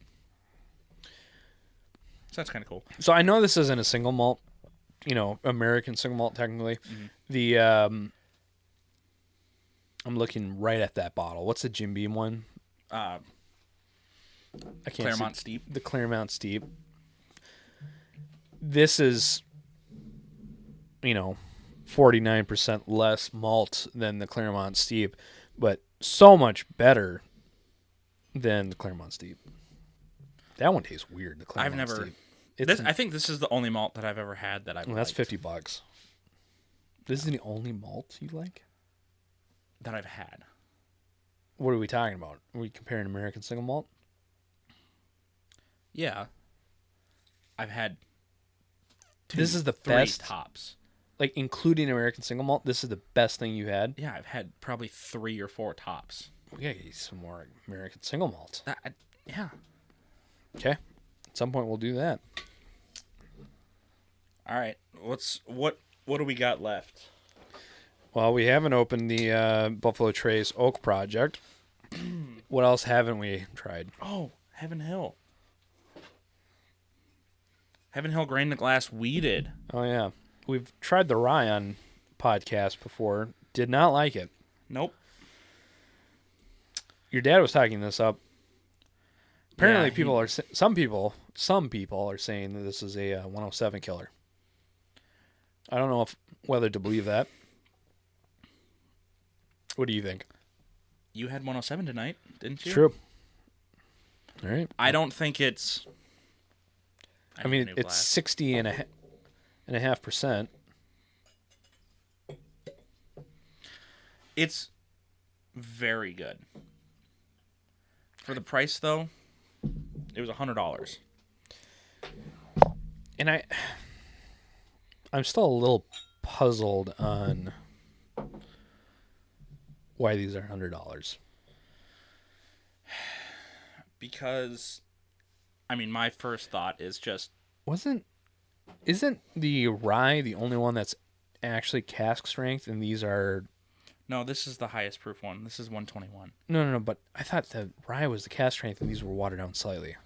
So that's kind of cool. So I know this isn't a single malt, American single malt technically. Mm-hmm. The I'm looking right at that bottle. What's the Jim Beam one? I can't Claremont see. Steep. The Claremont Steep. This is 49% less malt than the Claremont Steep, but so much better than the Claremont Steep. That one tastes weird. The Claremont Steep. I think this is the only malt that I've ever had that I've That's liked. $50. This is the only malt you like? That I've had. What are we talking about? Are we comparing American single malt? Yeah. I've had This is the 3 best. tops. Like, including American single malt, this is the best thing you had? Yeah, I've had probably 3 or 4 tops. We gotta get some more American single malt. Yeah. Okay. At some point, we'll do that. All right. What do we got left? Well, we haven't opened the Buffalo Trace Oak Project. What else haven't we tried? Oh, Heaven Hill. Heaven Hill Grain to Glass Weeded. Oh, yeah. We've tried the Ryan podcast before. Did not like it. Nope. Your dad was talking this up. Apparently, Yeah, some people are saying that this is a 107 killer. I don't know whether to believe that. What do you think? You had 107 tonight, didn't you? True. All right. I don't think it's... I mean, it's 60.5%. It's very good. For the price, though, it was $100. And I'm still a little puzzled on why these are $100. Because, I mean, my first thought is just Isn't the rye the only one that's actually cask strength, and these are no. This is the highest proof one. This is 121. no. But I thought the rye was the cask strength, and these were watered down slightly.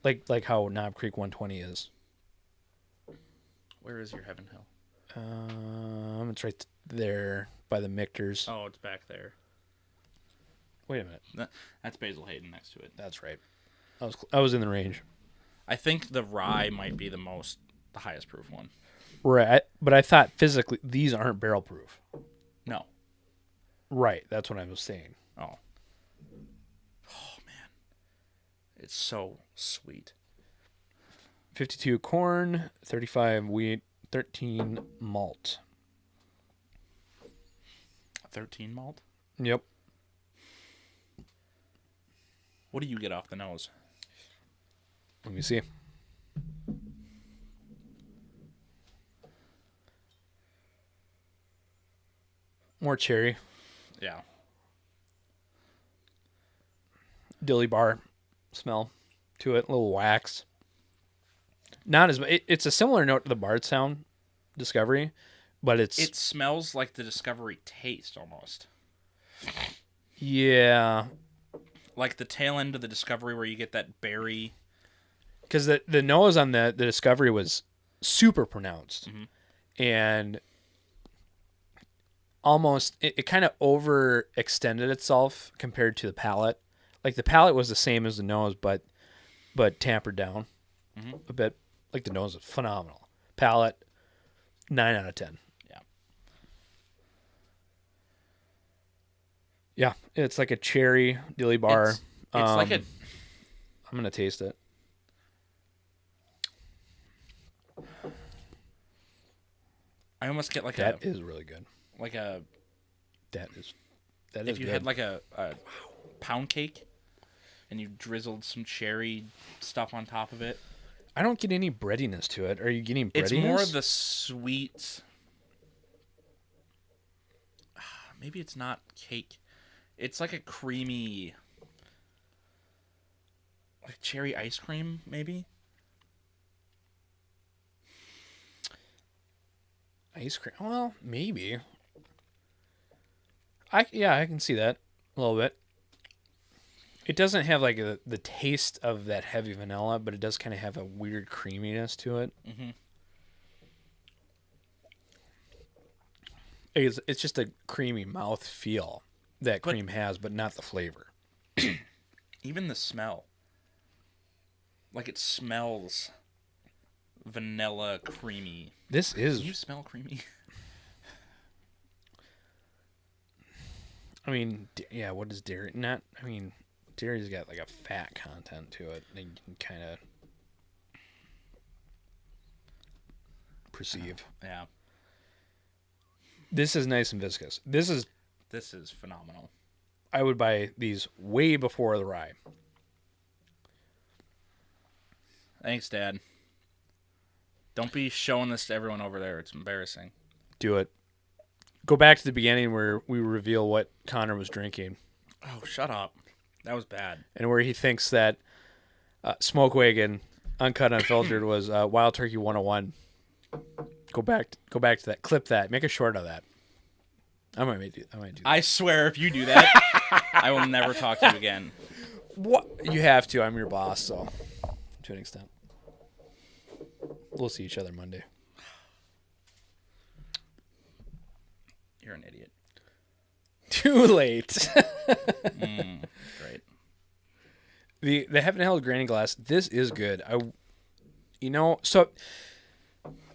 Like how Knob Creek 120 is. Where is your Heaven Hill? It's right there by the Michters. Oh, it's back there. Wait a minute. That's Basil Hayden next to it. That's right. I was in the range. I think the rye might be the highest proof one. Right, but I thought physically these aren't barrel proof. No. Right, that's what I was saying. Oh. Oh, man. It's so sweet. 52 corn, 35 wheat, 13 malt. 13 malt? Yep. What do you get off the nose? Let me see. More cherry. Yeah. Dilly bar smell to it. A little wax. Not as it's a similar note to the Bardstown Discovery, but It smells like the Discovery taste almost. Yeah, Like the tail end of the Discovery where you get that berry. because the nose on the Discovery was super pronounced, and almost it kind of overextended itself compared to the palate. Like the palate was the same as the nose, but tampered down a bit. Like the nose is phenomenal. Palate, 9 out of 10. Yeah. Yeah, it's like a cherry dilly bar. It's like a... I'm gonna taste it. I almost get like That is really good. like a... That is If you good. had like a pound cake and you drizzled some cherry stuff on top of it. I don't get any breadiness to it. Are you getting breadiness? It's more of the sweet... Maybe it's not cake. It's like a creamy... Like cherry ice cream, maybe? ice cream. Well, maybe. I can see that a little bit. It doesn't have like the taste of that heavy vanilla, but it does kind of have a weird creaminess to it. Mm-hmm. It's just a creamy mouth feel that cream has, but not the flavor. Even the smell. Like it smells vanilla creamy. This is... Can you smell creamy? I mean, yeah, what is dairy? Dairy's got like a fat content to it. And you can kind of perceive. Yeah. This is nice and viscous. This is phenomenal. I would buy these way before the rye. Thanks, Dad. Don't be showing this to everyone over there. It's embarrassing. Do it. Go back to the beginning where we reveal what Connor was drinking. Oh, shut up. That was bad. And where he thinks that Smoke Wagon, Uncut Unfiltered, was Wild Turkey 101. Go back to that. Clip that. Make a short of that. I might do that. I swear if you do that, I will never talk to you again. What? You have to. I'm your boss, so to an extent. We'll see each other Monday. You're an idiot. Too late. Great. The Heaven Hill Granny Glass, this is good. So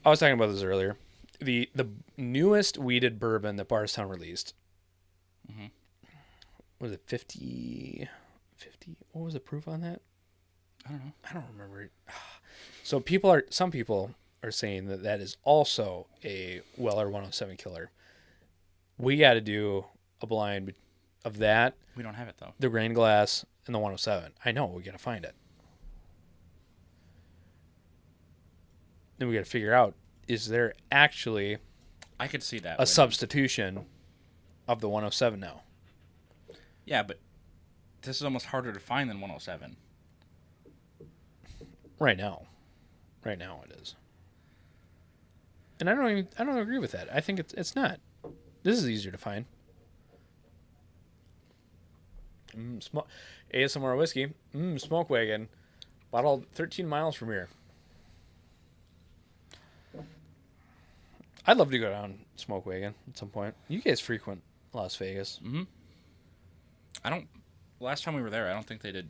I was talking about this earlier. The newest weeded bourbon that Bardstown released. Was it 50? What was the proof on that? I don't know. I don't remember it. So some people are saying that is also a Weller 107 killer. We got to do a blind of that. We don't have it, though. The Grain Glass and the 107. I know. We got to find it. Then we got to figure out, is there actually I could see that. a substitution of the 107 now. Yeah, but this is almost harder to find than 107. Right now it is. And I don't agree with that. I think it's not. This is easier to find. ASMR whiskey. Smoke wagon. Bottled 13 miles from here. I'd love to go down Smoke Wagon at some point. You guys frequent Las Vegas. Mm-hmm. Last time we were there, I don't think they did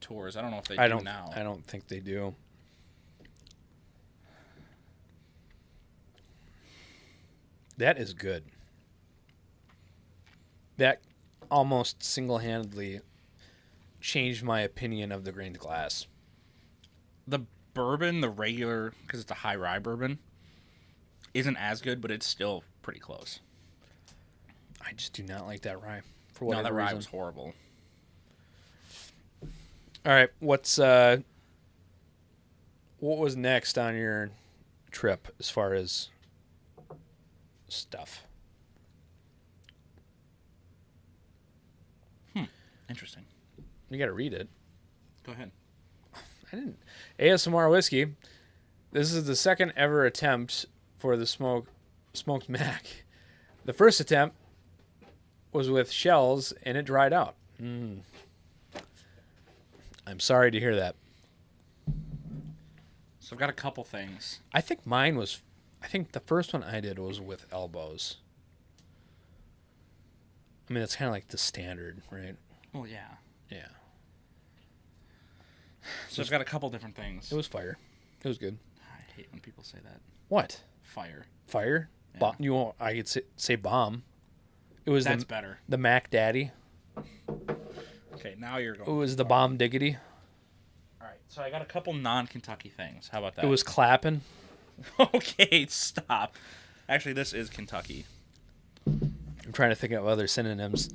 tours. I don't know if they do now. I don't think they do. That is good. That almost single-handedly changed my opinion of the grained glass. The bourbon, the regular, because it's a high rye bourbon, isn't as good, but it's still pretty close. I just do not like that rye. For whatever that rye reason. was horrible. All right, what was next on your trip as far as stuff? Interesting. You got to read it. Go ahead. I didn't. ASMR whiskey. This is the second ever attempt for the smoked Mac. The first attempt was with shells and it dried out. I'm sorry to hear that. So I've got a couple things. I think the first one I did was with elbows. I mean, it's kind of like the standard, right? Well, yeah. Yeah. So I've got a couple different things. It was fire. It was good. I hate when people say that. What? Fire. Fire? Yeah. I could say bomb. It was That's better. The Mac Daddy. Okay, now you're going. It was the bomb diggity. All right, so I got a couple non-Kentucky things. How about that? It was clapping. Okay, stop. Actually, this is Kentucky. I'm trying to think of other synonyms.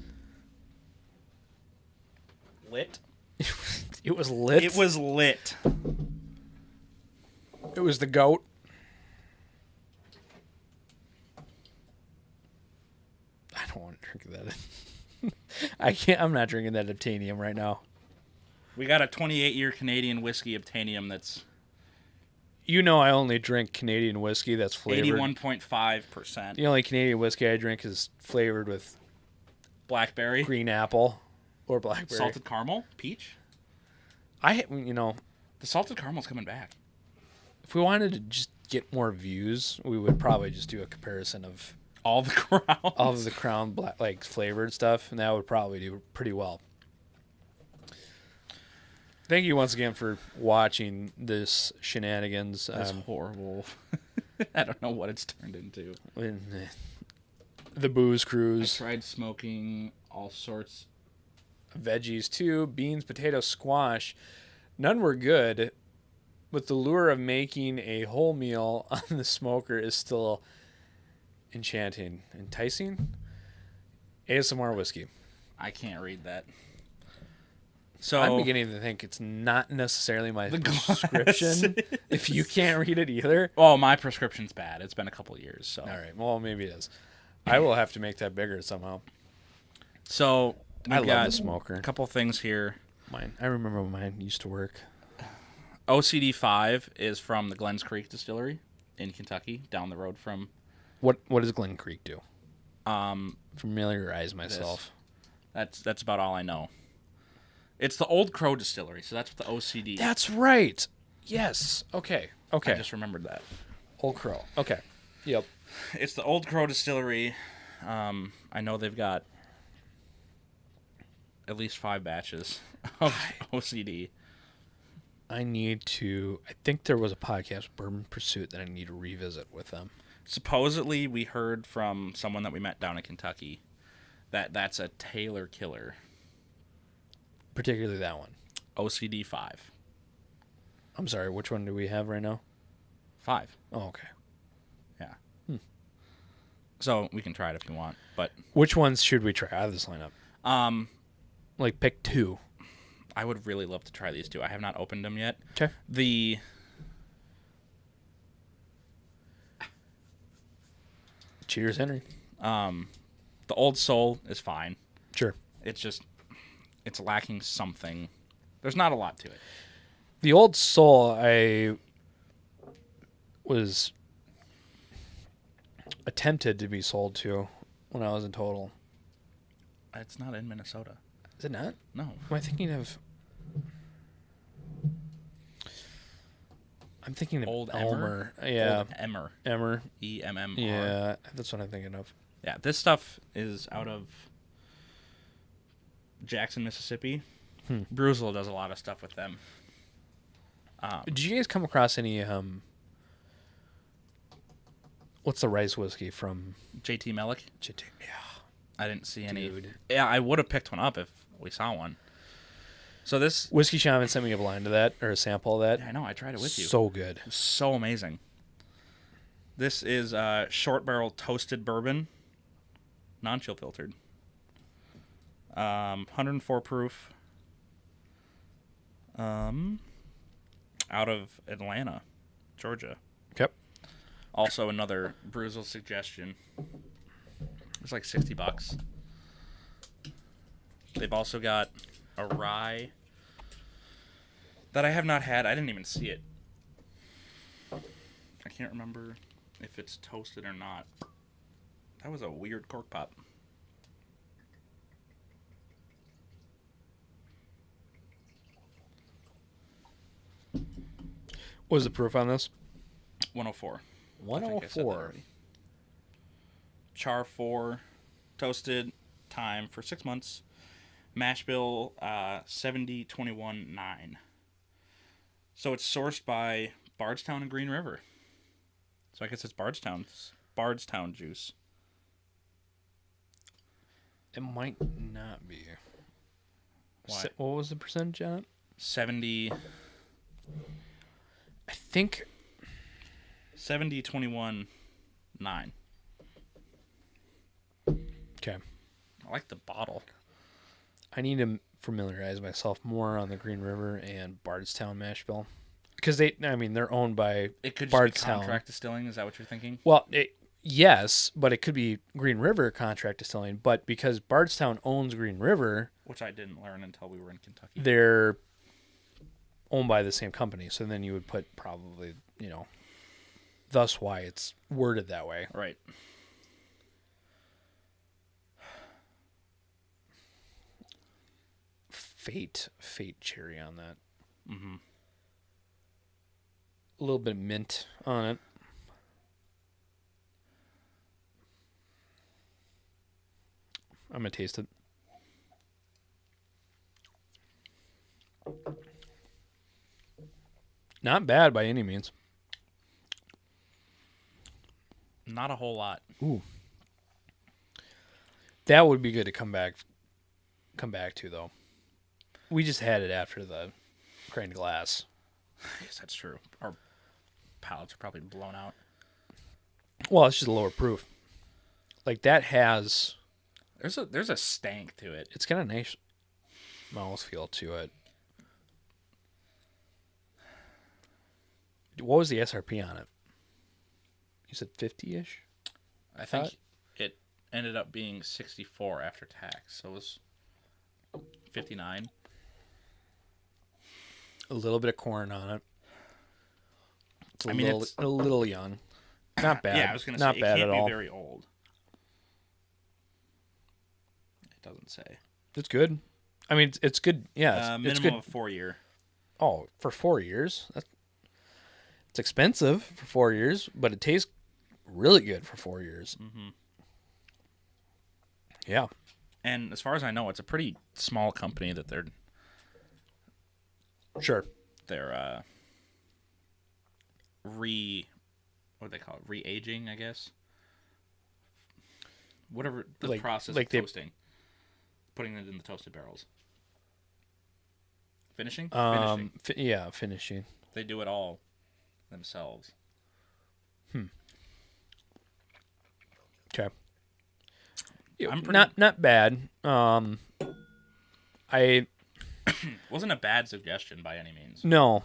Lit. It was lit. It was lit. It was the goat. I don't want to drink that. I can't. I'm not drinking that Obtanium right now. We got a 28-year Canadian whiskey Obtanium that's You know, I only drink Canadian whiskey that's flavored. 81.5%. The only Canadian whiskey I drink is flavored with Blackberry. green apple or blackberry. Salted caramel. Peach. The salted caramel's coming back. if we wanted to just get more views, we would probably just do a comparison of All the crowns. all of the Crown black, like flavored stuff, and that would probably do pretty well. Thank you once again for watching this shenanigans. That's horrible. I don't know what it's turned into. The booze I cruise. tried smoking all sorts. Veggies too, beans, potatoes, squash. None were good, but the lure of making a whole meal on the smoker is still enchanting. Enticing? ASMR whiskey. I can't read that. So I'm beginning to think it's not necessarily my The prescription if you can't read it either. Oh, my prescription's bad. It's been a couple years. So All right, well, maybe it is. I will have to make that bigger somehow. So I we've love got the smoker. a couple things here. Mine. I remember when mine used to work. OCD 5 is from the Glens Creek Distillery in Kentucky, down the road from. What does Glen Creek do? Familiarize myself. That's about all I know. It's the Old Crow Distillery, so that's what the OCD. That's right. Yes. Okay. I Okay. just remembered that. Old Crow. Okay. Yep. It's the Old Crow Distillery. I know they've got at least 5 batches of OCD. I think there was a podcast, Bourbon Pursuit, that I need to revisit with them. Supposedly, we heard from someone that we met down in Kentucky that that's a Taylor killer. Particularly that one. OCD 5. I'm sorry, which one do we have right now? 5. Oh, okay. Yeah. So we can try it if you want, but Which ones should we try out of this lineup? Like, pick 2. I would really love to try these 2. I have not opened them yet. Okay. The Cheers, Henry. The Old Soul is fine. Sure. It's lacking something. There's not a lot to it. The Old Soul, I was attempted to be sold to when I was in Total. It's not in Minnesota. Is it not? No. Am I thinking of? I'm thinking of Old Elmer. Yeah. Old Emmer. Emmer. EMMR. Yeah, that's what I'm thinking of. Yeah, this stuff is out of Jackson, Mississippi. Bruzel does a lot of stuff with them. Did you guys come across any? What's the rice whiskey from? JT Melick? Yeah. I didn't see any. Dude. Yeah, I would have picked one up if we saw one. So this. Whiskey Shaman sent me a blind of that, or a sample of that. Yeah, I know. I tried it with you. So good. So amazing. This is short barrel toasted bourbon, non-chill filtered. 104 proof. Out of Atlanta, Georgia. Yep. Also another Bruzel suggestion. It's like $60. They've also got a rye that I have not had. I didn't even see it. I can't remember if it's toasted or not. That was a weird cork pop. What was the proof on this? 104. I think I said that 104. already. Char 4, toasted, time for 6 months. Mash bill 7021.9. So it's sourced by Bardstown and Green River. So I guess it's Bardstown juice. It might not be. Why? What was the percentage on it? 70 I think 21.9. Okay. I like the bottle. I need to familiarize myself more on the Green River and Bardstown mash bill, because they're owned by It could just be Bardstown. contract distilling. Is that what you're thinking? Well, yes, but it could be Green River contract distilling. But because Bardstown owns Green River, Which I didn't learn until we were in Kentucky. they're owned by the same company. So then you would put probably, thus why it's worded that way. Right. Fate cherry on that. Mm-hmm. A little bit of mint on it. I'm gonna taste it. Not bad by any means. Not a whole lot. Ooh. That would be good to come back to, though. We just had it after the grained glass. Yes, that's true. Our palates are probably blown out. Well, it's just a lower proof. Like that has, There's a stank to it. it's got a nice mouthfeel to it. What was the SRP on it? You said 50-ish? I think it ended up being 64 after tax, so it was 59. A little bit of corn on it. It's I mean, it's a little young. Not bad. Yeah, I was gonna say Not it bad can't at be all. very old. It doesn't say. It's good. I mean, it's good. Yeah, it's Minimum good. of 4 year. Oh, for 4 years? It's expensive for 4 years, but it tastes really good for 4 years. Mm-hmm. Yeah. And as far as I know, it's a pretty small company that they're Sure. what do they call it? Re-aging, I guess. Whatever the Like- process like of they- toasting. Putting it in the toasted barrels. Finishing? Finishing. Finishing. They do it all themselves. Okay. I'm pretty- Not bad. I Wasn't a bad suggestion by any means. no,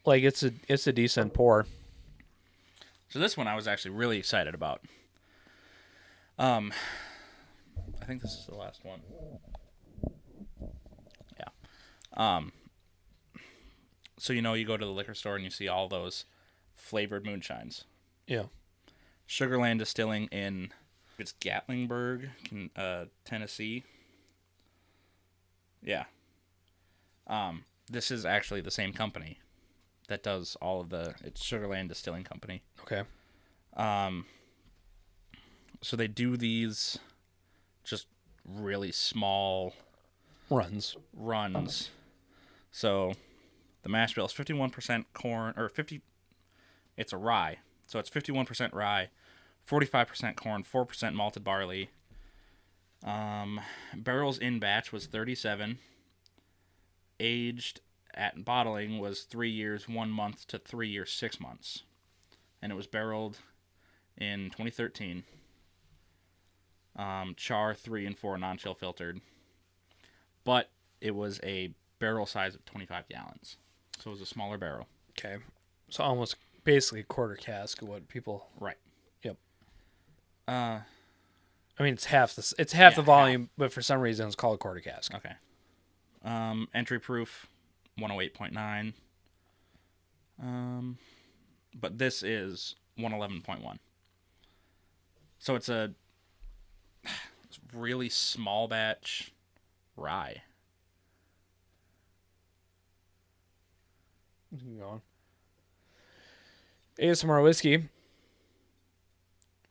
like it's a decent pour. So this one I was actually really excited about. I think this is the last one. Yeah. So you go to the liquor store and you see all those flavored moonshines. Yeah. Sugarland Distilling it's Gatlinburg, Tennessee. Yeah. This is actually the same company that does all of it's Sugarland Distilling Company. Okay. So they do these just really small Runs. So the mash bill is 51% corn, or 50. It's a rye, so it's 51% rye, 45% corn, 4% malted barley. Barrels in batch was 37. Aged at bottling was 3 years 1 month to 3 years 6 months, and it was barreled in 2013. Char 3 and 4 non-chill filtered, but it was a barrel size of 25 gallons, so it was a smaller barrel. Okay. So almost basically a quarter cask of what people. Right. Yep. Uh, I mean, it's half the volume, but for some reason it's called a quarter cask. Okay. Entry proof, 108.9. But this is 111.1. So it's a really small batch rye. Keep going. ASMR Whiskey.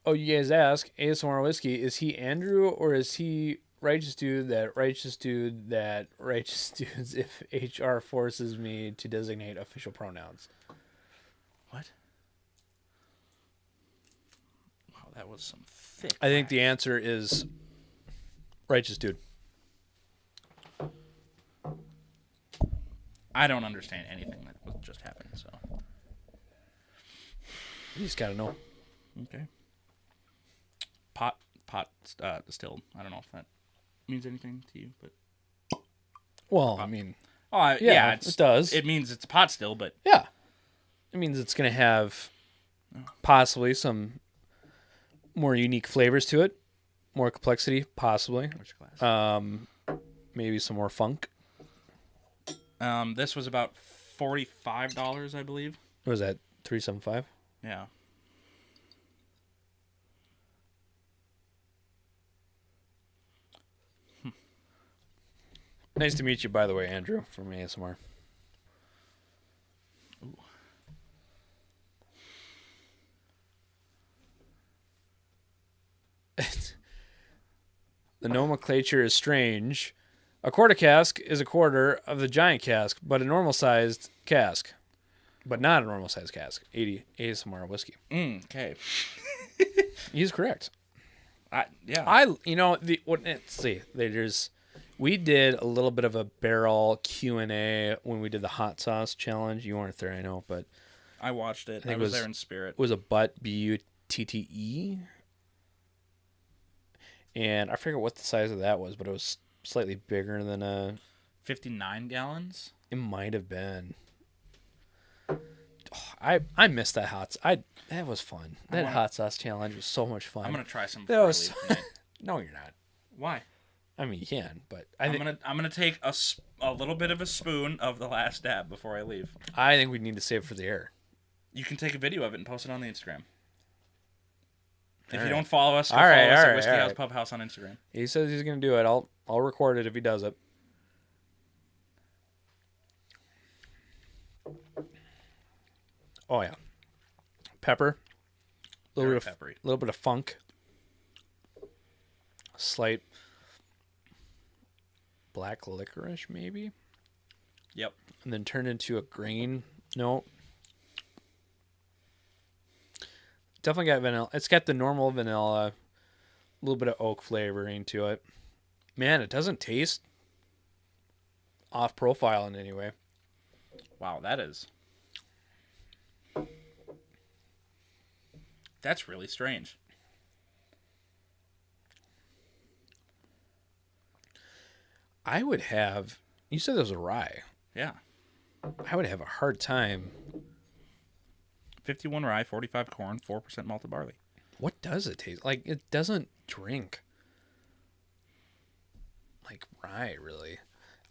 Oh, you guys ask, ASMR Whiskey, is he Andrew or is he righteous dude that righteous dudes if HR forces me to designate official pronouns? What? Wow, that was some thick. I think the answer is righteous dude. I don't understand anything that just happened, so. You just gotta know. Okay. Pot distilled. I don't know if that means anything to you, but. Well, I mean, yeah, it does. It means it's a pot still, but. Yeah. It means it's gonna have possibly some more unique flavors to it, more complexity, possibly. Which class? Maybe some more funk. This was about $45, I believe. What was that? 375? Yeah. Nice to meet you, by the way, Andrew, from ASMR. Ooh. The nomenclature is strange. A quarter cask is a quarter of the giant cask, but a normal-sized cask. But not a normal-sized cask. 80 ASMR Whiskey. Okay. He's correct. Yeah. Let's see. We did a little bit of a barrel Q&A when we did the hot sauce challenge. You weren't there, I know, but I watched it. think I was there in spirit. it was a butt, B-U-T-T-E. And I forget what the size of that was, but it was slightly bigger than a... 59 gallons? It might have been. Oh, I missed that that was fun. That hot sauce challenge was so much fun. I'm going to try some That before was... I leave tonight. No, you're not. Why? I mean, you can, but I'm gonna take a little bit of a spoon of the last dab before I leave. I think we need to save it for the air. You can take a video of it and post it on the Instagram. If you right. don't follow us, go All follow right, us all at right, Whiskey all House right. Pub House on Instagram. He says he's gonna do it. I'll record it if he does it. Oh yeah, pepper, Very peppery. little bit of funk, slight black licorice maybe, Yep. and then turn into a grain note. Definitely got vanilla. It's got the normal vanilla, a little bit of oak flavoring to it. Man, it doesn't taste off profile in any way. Wow, that's really strange. I would have, you said there was a rye. Yeah. I would have a hard time. 51 rye, 45 corn, 4% malted barley. What does it taste like? It doesn't drink. like rye, really.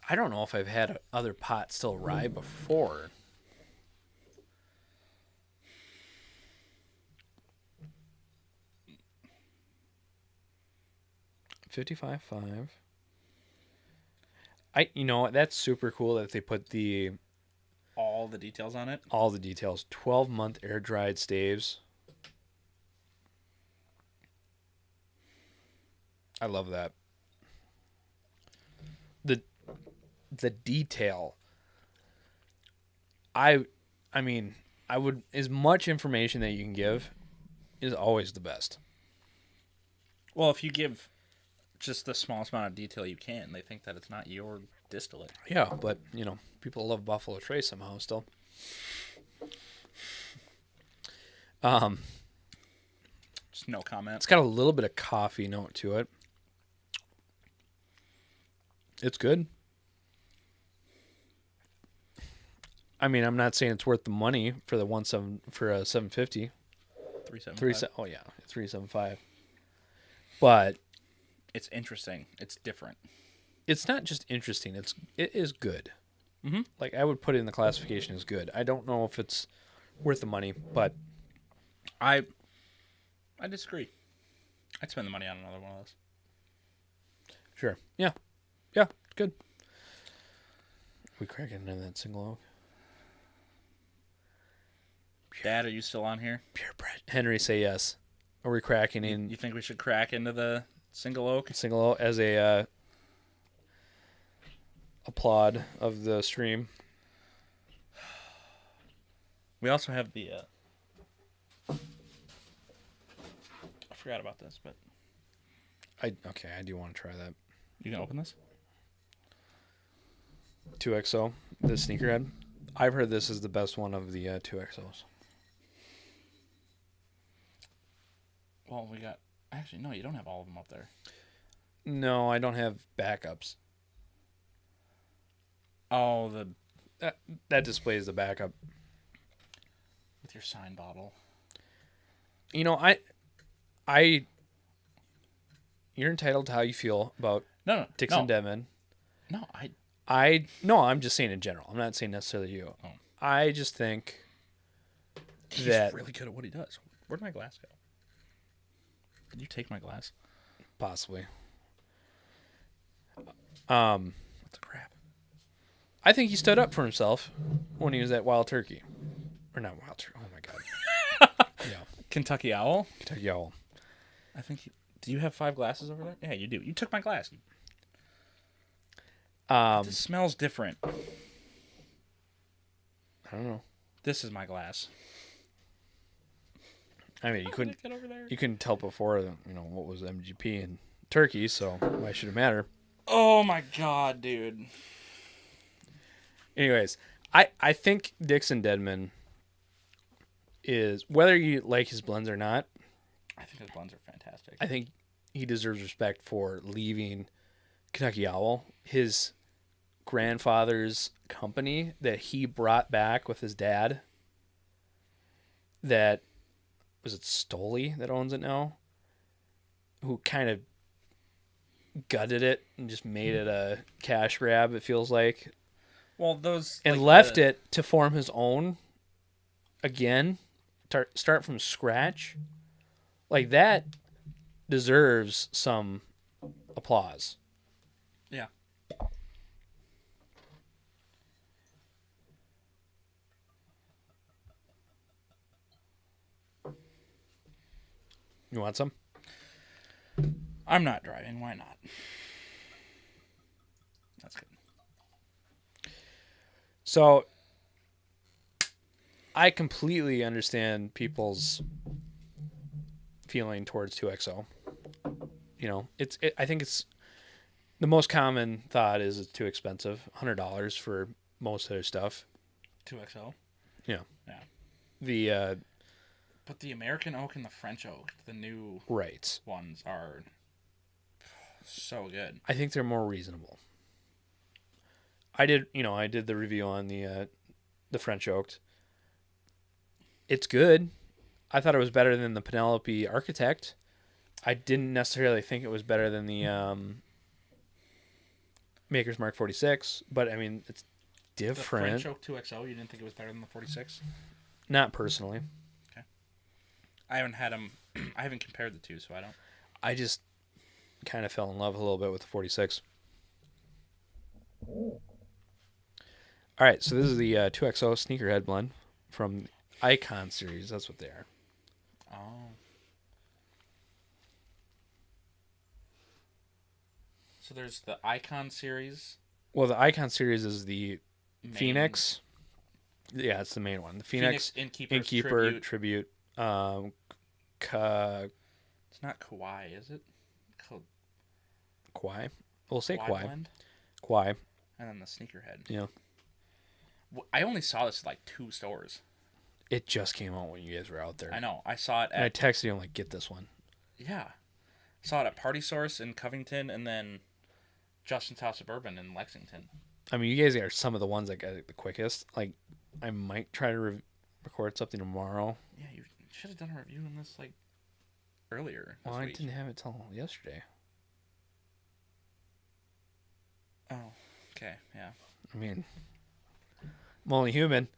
I don't know if I've had other pot still rye before. $55.5. You know what? That's super cool that they put All the details on it. all the details. 12-month air dried staves. I love that. The detail. I mean, I would, as much information that you can give is always the best. Well, if you give just the smallest amount of detail you can, they think that it's not your distillate. Yeah, but people love Buffalo Trace somehow still. Just no comment. It's got a little bit of coffee note to it. It's good. I mean, I'm not saying it's worth the money for the 750. 375. Oh yeah, 375. But It's interesting. It's different. it's not just interesting. It is good. Mm-hmm. Like, I would put it in the classification as good. I don't know if it's worth the money, but I disagree. I'd spend the money on another one of those. sure. Yeah, it's good. We cracking into that single oak. Dad, are you still on here? Purebred. Henry, say yes. Are we cracking in You think we should crack into the single oak? single oak as a applaud of the stream? We also have the. I forgot about this, but I do want to try that. you can open this. 2XO, the sneakerhead. I've heard this is the best one of the 2XOs. Well, we got. Actually, no, you don't have all of them up there. No, I don't have backups. Oh, That displays the backup. with your sign bottle. I you're entitled to how you feel about No, Dixon Denman. no. I'm just saying in general. I'm not saying necessarily you. Oh. I just think He's that really good at what he does. Where'd my glass go? Did you take my glass? possibly. What the crap? I think he stood up for himself when he was at Wild Turkey. Or not Wild Turkey. Oh my god. Yeah. Kentucky Owl. Kentucky Owl. I think. Do you have 5 glasses over there? Yeah, you do. You took my glass. This smells different. I don't know. This is my glass. I mean, Get over there. you couldn't tell before, what was MGP in Turkey, so why should it matter? Oh my god, dude. Anyways, I think Dixon Denman is, whether you like his blends or not, I think his blends are fantastic. I think he deserves respect for leaving Kentucky Owl, his grandfather's company that he brought back with his dad. That was it Stoli that owns it now, who kind of gutted it and just made it a cash grab, it feels like. Well, those And left it to form his own again, start from scratch. Like, that deserves some applause. Yeah. You want some? I'm not driving. Why not? That's good. So, I completely understand people's feeling towards 2XO. I think it's the most common thought is it's too expensive. $100 for most of their stuff. 2XO. Yeah. Yeah. But the American oak and the French oak, the new Right. ones, are so good. I think they're more reasonable. I did the review on the French oaked. It's good. I thought it was better than the Penelope Architect. I didn't necessarily think it was better than the Maker's Mark 46, but I mean it's The different. French Oak 2XO, you didn't think it was better than the 46? Not personally. I haven't had them. I haven't compared the two, so I don't. I just kind of fell in love a little bit with the 46. All right, so this is the 2XO Sneakerhead blend from Icon series. That's what they are. Oh. So there's the Icon series. Well, the Icon series is the Main- Phoenix. Yeah, it's the main one. The Phoenix Innkeeper's Innkeeper Tribute. Tribute. It's not Kawhi, is it? Kwai. We'll say Kawhi Kwai. blend? Kwai. And then the Sneakerhead. Yeah. I only saw this at like 2 stores. It just came out when you guys were out there. I know. I saw it And I at... texted you, I'm like, get this one. Yeah. Saw it at Party Source in Covington and then Justin's House of Bourbon in Lexington. I mean, you guys are some of the ones that got it the quickest. Like, I might try to record something tomorrow. Yeah, you should have done a review in this like earlier. Well, this I week. didn't have it till yesterday. Oh, okay, yeah. I mean, I'm only human.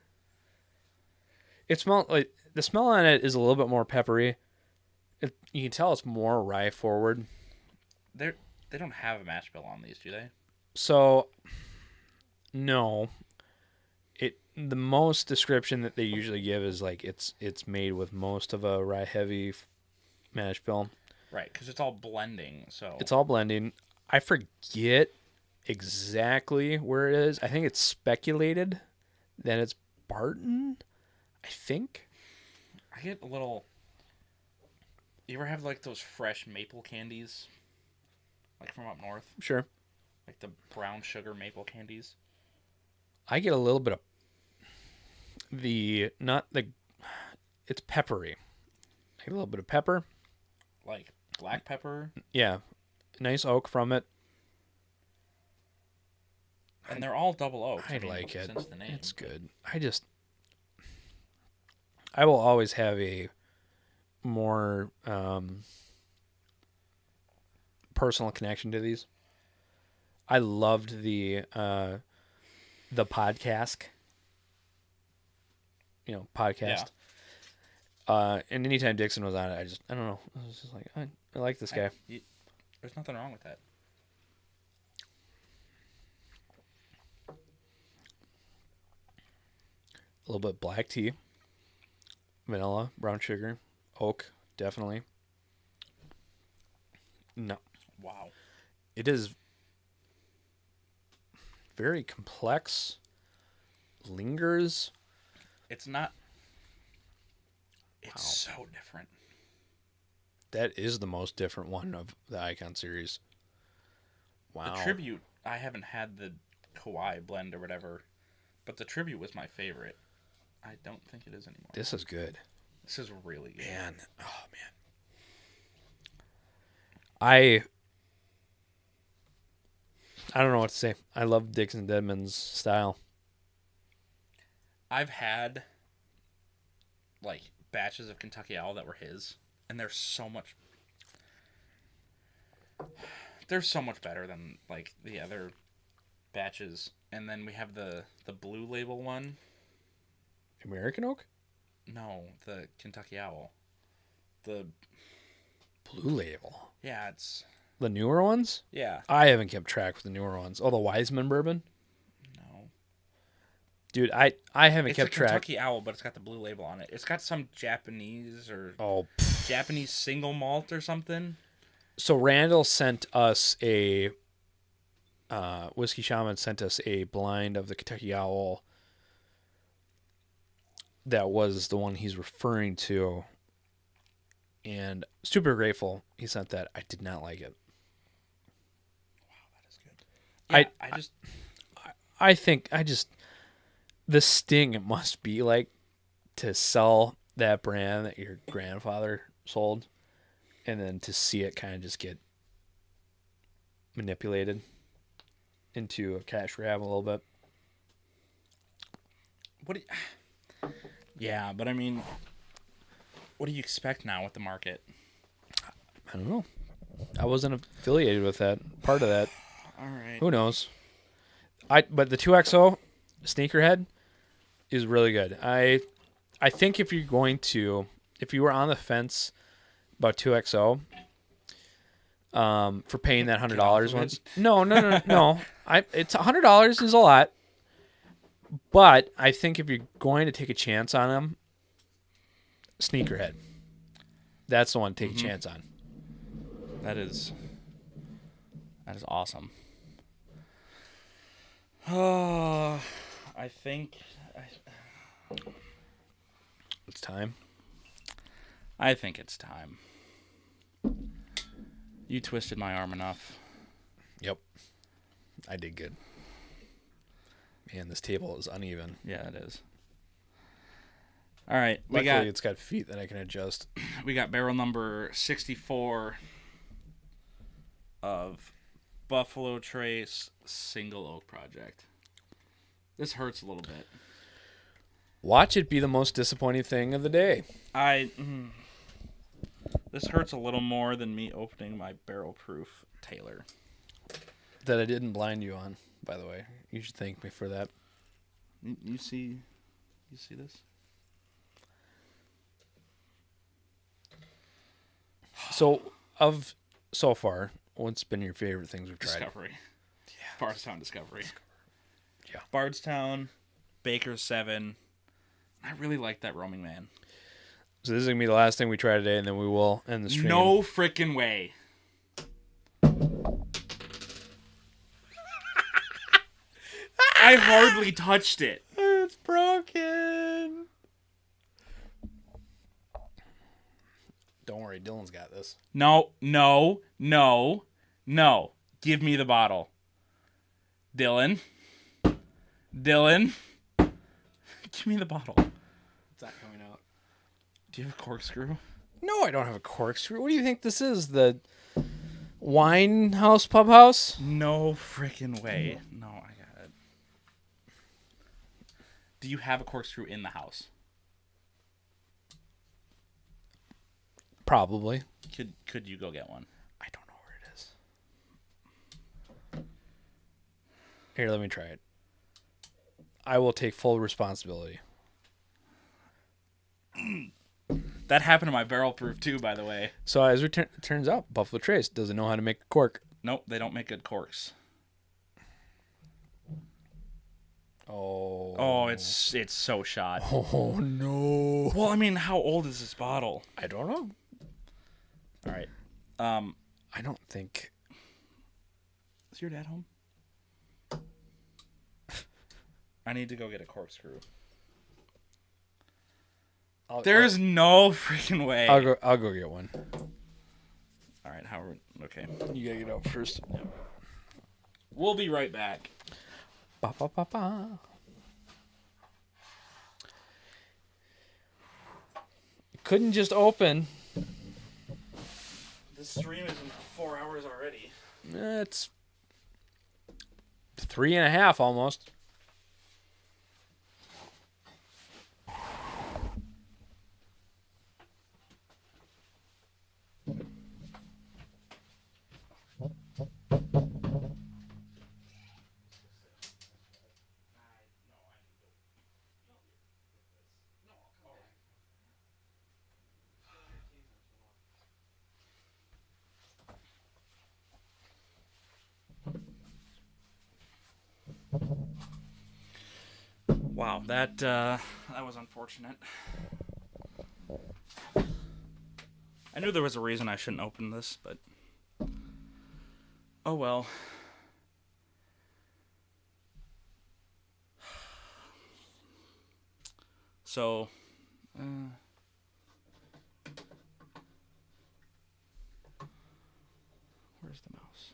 It smells like the smell on it is a little bit more peppery. You can tell it's more rye forward. They don't have a mash bill on these, do they? So, no. The most description that they usually give is like it's made with most of a rye heavy mash bill. Right, because it's all blending. So It's all blending. I forget exactly where it is. I think it's speculated that it's Barton. I think. I get a little. You ever have like those fresh maple candies, like from up north, Sure. like the brown sugar maple candies? I get a little bit of it's peppery. I get a little bit of pepper. Like black pepper, Yeah. Nice oak from it. and they're all double oak. I like it. Since the name. It's good. I will always have a more personal connection to these. I loved the podcast. Podcast. And anytime Dixon was on it, I don't know. I was just like, I like this guy. There's nothing wrong with that. A little bit black tea, vanilla, brown sugar, oak, definitely. No, Wow. it is very complex. Lingers. It's not. It's Wow. so different. That is the most different one of the Icon series. Wow. The Tribute, I haven't had the Kawhi blend or whatever, but the Tribute was my favorite. I don't think it is anymore. This is good. This is really good. Man. Oh, man. I don't know what to say. I love Dixon Deadman's style. I've had like batches of Kentucky Owl that were his, and they're so much better than like the other batches. And then we have the Blue Label one. American Oak? No, the Kentucky Owl. The Blue Label. yeah, it's The newer ones? yeah. I haven't kept track with the newer ones. Oh, the Wiseman bourbon? No. Dude, I haven't It's a kept track. Kentucky Owl, but it's got the Blue Label on it. It's got some Japanese or Oh, Japanese single malt or something. so Randall sent us a Whiskey Shaman sent us a blind of the Kentucky Owl. That was the one he's referring to. And super grateful he sent that. I did not like it. That is good. I- I just I think the sting it must be like to sell that brand that your grandfather sold and then to see it kind of just get manipulated into a cash grab a little bit. what do you, yeah, but I mean, what do you expect now with the market? I don't know. I wasn't affiliated with that part of that. All right. Who knows? But the 2XO sneakerhead is really good. I think if you were on the fence about 2XO, for paying that $100 once. No. It's $100 is a lot, but I think if you're going to take a chance on them, sneakerhead. That's the one to take a chance on. That is awesome. Oh, I think It's time. I think it's time. You twisted my arm enough. Yep. I did good. Man, this table is uneven. Yeah, it is. All right, Luckily, it's got feet that I can adjust. we got barrel number 64 of Buffalo Trace Single Oak Project. This hurts a little bit. Watch it be the most disappointing thing of the day. This hurts a little more than me opening my barrel proof Taylor. That I didn't blind you on, by the way. You should thank me for that. You see this? So far, what's been your favorite things we've tried? Discovery. Yeah. Bardstown Discovery. Yeah. Bardstown, Baker's 7. I really like that Roaming Man. So this is going to be the last thing we try today, and then we will end the stream. No freaking way. I hardly touched it. It's broken. Don't worry, Dylan's got this. No. Give me the bottle. Dylan. Give me the bottle. It's not coming out. Do you have a corkscrew? No, I don't have a corkscrew. What do you think this is? The wine house, pub house? No freaking way. No, I got it. Do you have a corkscrew in the house? Probably. Could you go get one? I don't know where it is. Here, let me try it. I will take full responsibility. That happened to my barrel proof too, by the way. So as it turns out, Buffalo Trace doesn't know how to make a cork. Nope, they don't make good corks. Oh, it's so shot. Oh no. Well, I mean, how old is this bottle? I don't know. All right. I don't think. Is your dad home? I need to go get a corkscrew. There's no freaking way. I'll go get one. All right, Howard. Okay. You gotta get out first. Yep. We'll be right back. Ba, ba, ba, ba. Couldn't just open. This stream is in 4 hours already. It's 3.5 almost. Wow, that was unfortunate. I knew there was a reason I shouldn't open this, but oh well. So, where's the mouse?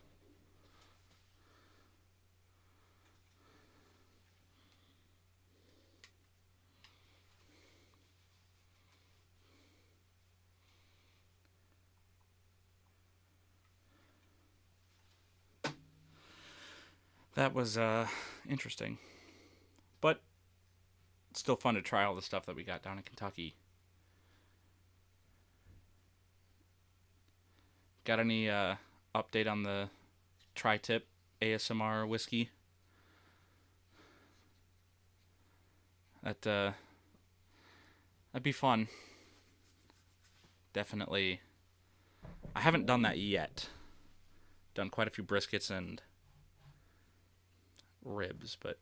That was interesting, but it's still fun to try all the stuff that we got down in Kentucky. Got any update on the Tri-Tip ASMR whiskey? That'd be fun. Definitely. I haven't done that yet. Done quite a few briskets and ribs, but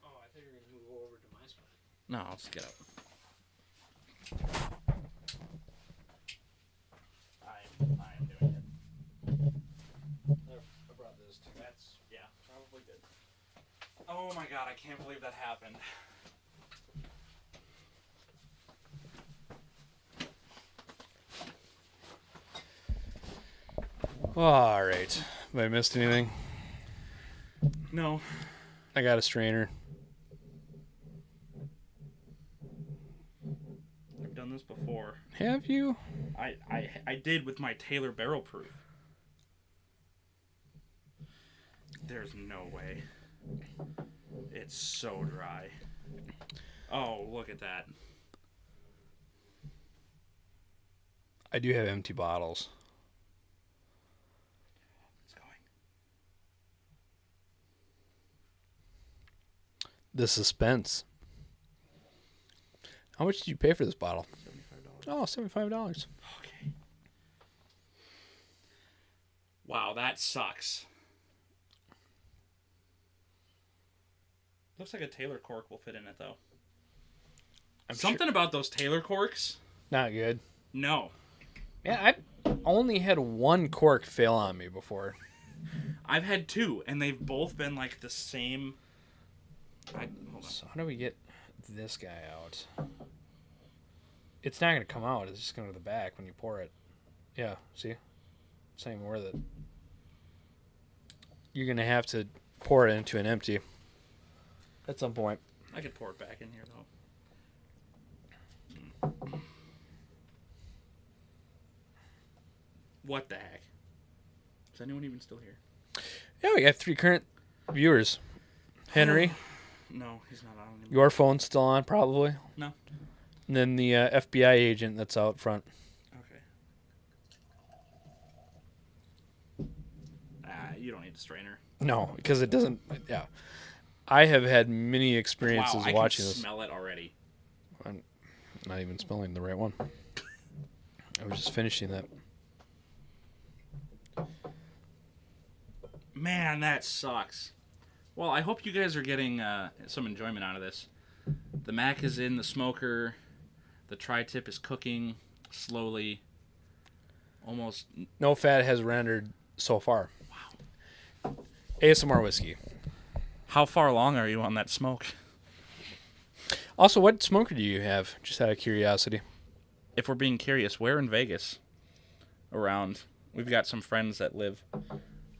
Oh, I thought you were going to move over to my spot. no, I'll just get up. I'm doing it. I brought this too. That's, yeah, probably good. Oh my god, I can't believe that happened. All right. Have I missed anything? No. I got a strainer. I've done this before. Have you? I did with my Taylor Barrel Proof. There's no way. It's so dry. Oh, look at that. I do have empty bottles. It's going. The suspense. How much did you pay for this bottle? $75. Oh, $75. Okay. Wow, that sucks. Looks like a Taylor cork will fit in it, though. Something about those Taylor corks? Not good. No. Yeah, I've only had one cork fail on me before. I've had two, and they've both been like the same. Hold on. So how do we get this guy out? It's not going to come out. It's just going to the back when you pour it. Yeah, see? Same with it. You're going to have to pour it into an empty at some point. I could pour it back in here, though. What the heck? Is anyone even still here? Yeah, we got 3 current viewers. Henry, No, he's not on anymore. your phone's still on probably. No. And then the FBI agent that's out front. Okay. You don't need a strainer. No, because it doesn't. Yeah. I have had many experiences Wow, I watching can this. smell it already. I'm not even spelling the right one. I was just finishing that. Man, that sucks. Well, I hope you guys are getting some enjoyment out of this. The mac is in the smoker. The tri-tip is cooking slowly. Almost. No fat has rendered so far. Wow. ASMR whiskey. How far along are you on that smoke? Also, what smoker do you have? Just out of curiosity. If we're being curious, where in Vegas? Around. We've got some friends that live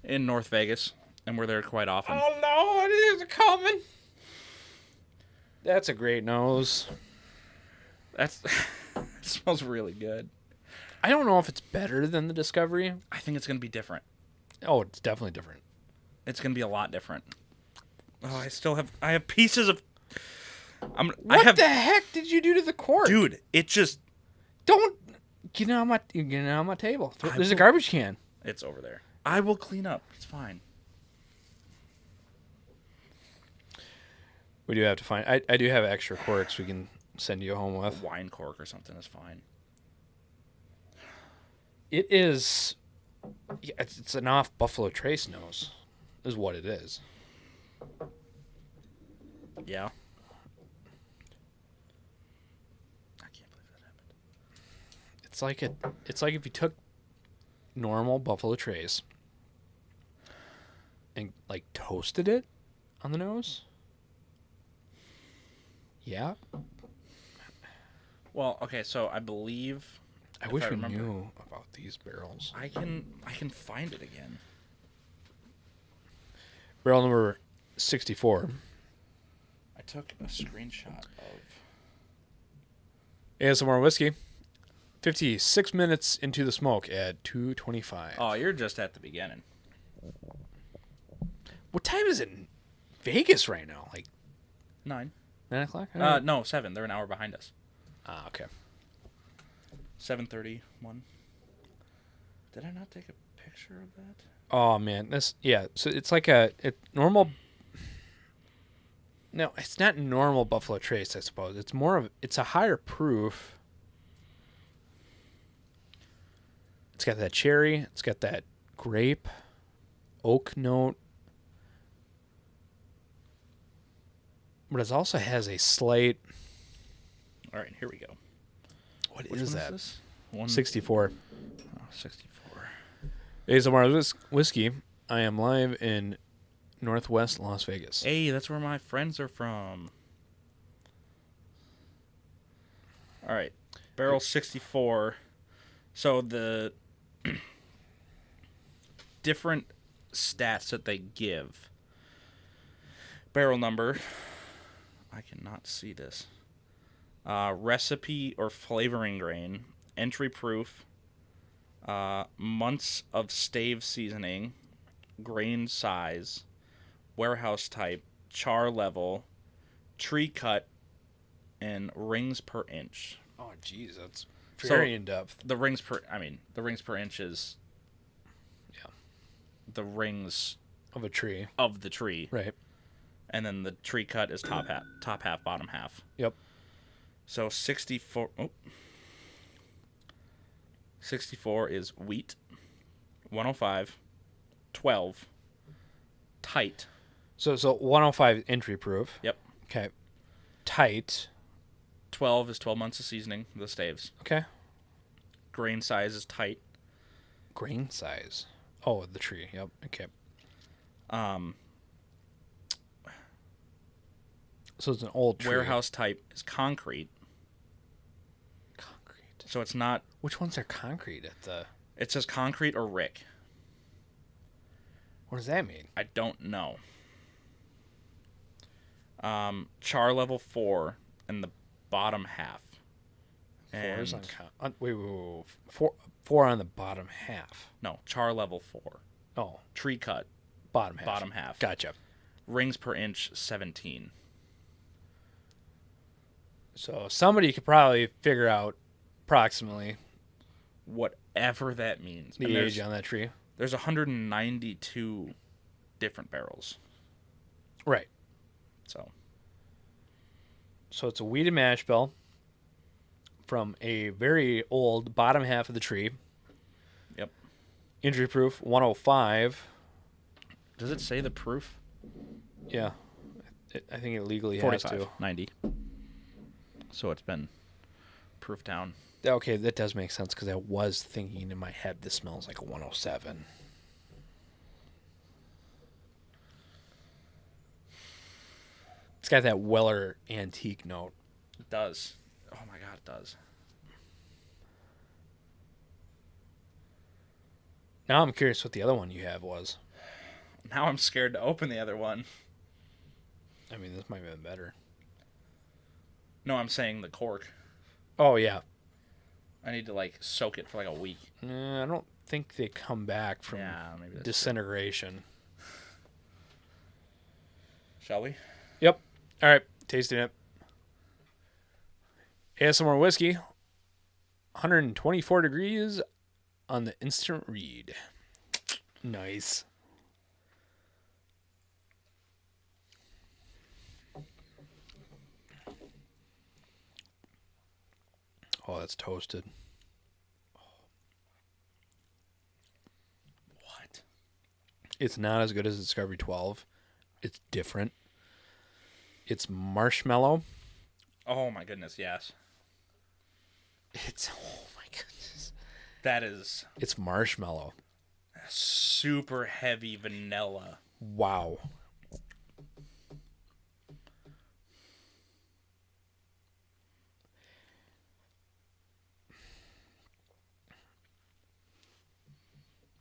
in North Vegas, and we're there quite often. Oh no, it is coming. That's a great nose. That's it smells really good. I don't know if it's better than the Discovery. I think it's gonna be different. Oh, it's definitely different. It's gonna be a lot different. Oh, I have pieces of. What the heck did you do to the cork? Dude, it just. Don't get it on my table. There's a garbage can. It's over there. I will clean up. It's fine. We do have to find. I do have extra corks we can send you home with. A wine cork or something is fine. It is. Yeah, it's an off Buffalo Trace nose, is what it is. Yeah. I can't believe that happened. It's like if you took normal Buffalo Trace and like toasted it on the nose. Yeah. Well, okay, so I believe. I wish we knew about these barrels. I can find it again. Barrel number 64. I took a screenshot of. ASMR whiskey. 56 minutes into the smoke at 2:25. Oh, you're just at the beginning. What time is it in Vegas right now? Like 9. 9 o'clock? No, 7. They're an hour behind us. Ah, okay. 7:31. Did I not take a picture of that? Oh man, so it's like normal No, it's not normal Buffalo Trace, I suppose. It's more of it's a higher proof. It's got that cherry, it's got that grape, oak note. But it also has a slight All right, here we go. what Which is one that? this? 64. Oh, 64. ASMR Whiskey. I am live in Northwest Las Vegas. Hey, that's where my friends are from. All right, barrel 64. So the different stats that they give. Barrel number. I cannot see this. Recipe or flavoring grain. Entry proof. Months of stave seasoning. Grain size. Warehouse type. Char level. Tree cut. And rings per inch. Oh, jeez, that's So- very in depth. The rings per inch is the rings Of a tree, of the tree, right? and then the tree cut is top half, bottom half. Yep. So 64. 64 is wheat. 105, 12, tight. So 105 entry proof. Yep. Okay. Tight. 12 is 12 months of seasoning. The staves. Okay. Grain size is tight. Grain size. Oh, the tree. Yep. Okay. So it's an old tree. Warehouse type is concrete. Concrete. So it's not. Which ones are concrete at the? It says concrete or rick. What does that mean? I don't know. Char level 4 in the bottom half. Four is on And wait. Four on the bottom half. no, char level 4. Oh, Tree cut, bottom half. bottom half. Gotcha. Rings per inch 17. So somebody could probably figure out approximately Whatever that means. the And age on that tree. there's 192 different barrels. Right. So it's a wheated mash bill from a very old bottom half of the tree. Yep. Injury proof 105. does it say the proof? Yeah. I think it legally has 45, to. 90. So it's been proof down. Okay, that does make sense because I was thinking in my head this smells like a 107. It's got that Weller antique note. It does. Oh my god, it does. Now I'm curious what the other one you have was. Now I'm scared to open the other one. I mean, this might have been better. No, I'm saying the cork. Oh, yeah. I need to like soak it for like a week. I don't think they come back from Yeah, maybe that's disintegration. Shall we? Yep. All right. Tasting it. ASMR whiskey. 124 degrees on the instant read. Nice. Oh, that's toasted. What? It's not as good as Discovery 12. It's different. It's marshmallow. Oh my goodness, yes. Oh my goodness. That is It's marshmallow. super heavy vanilla. Wow.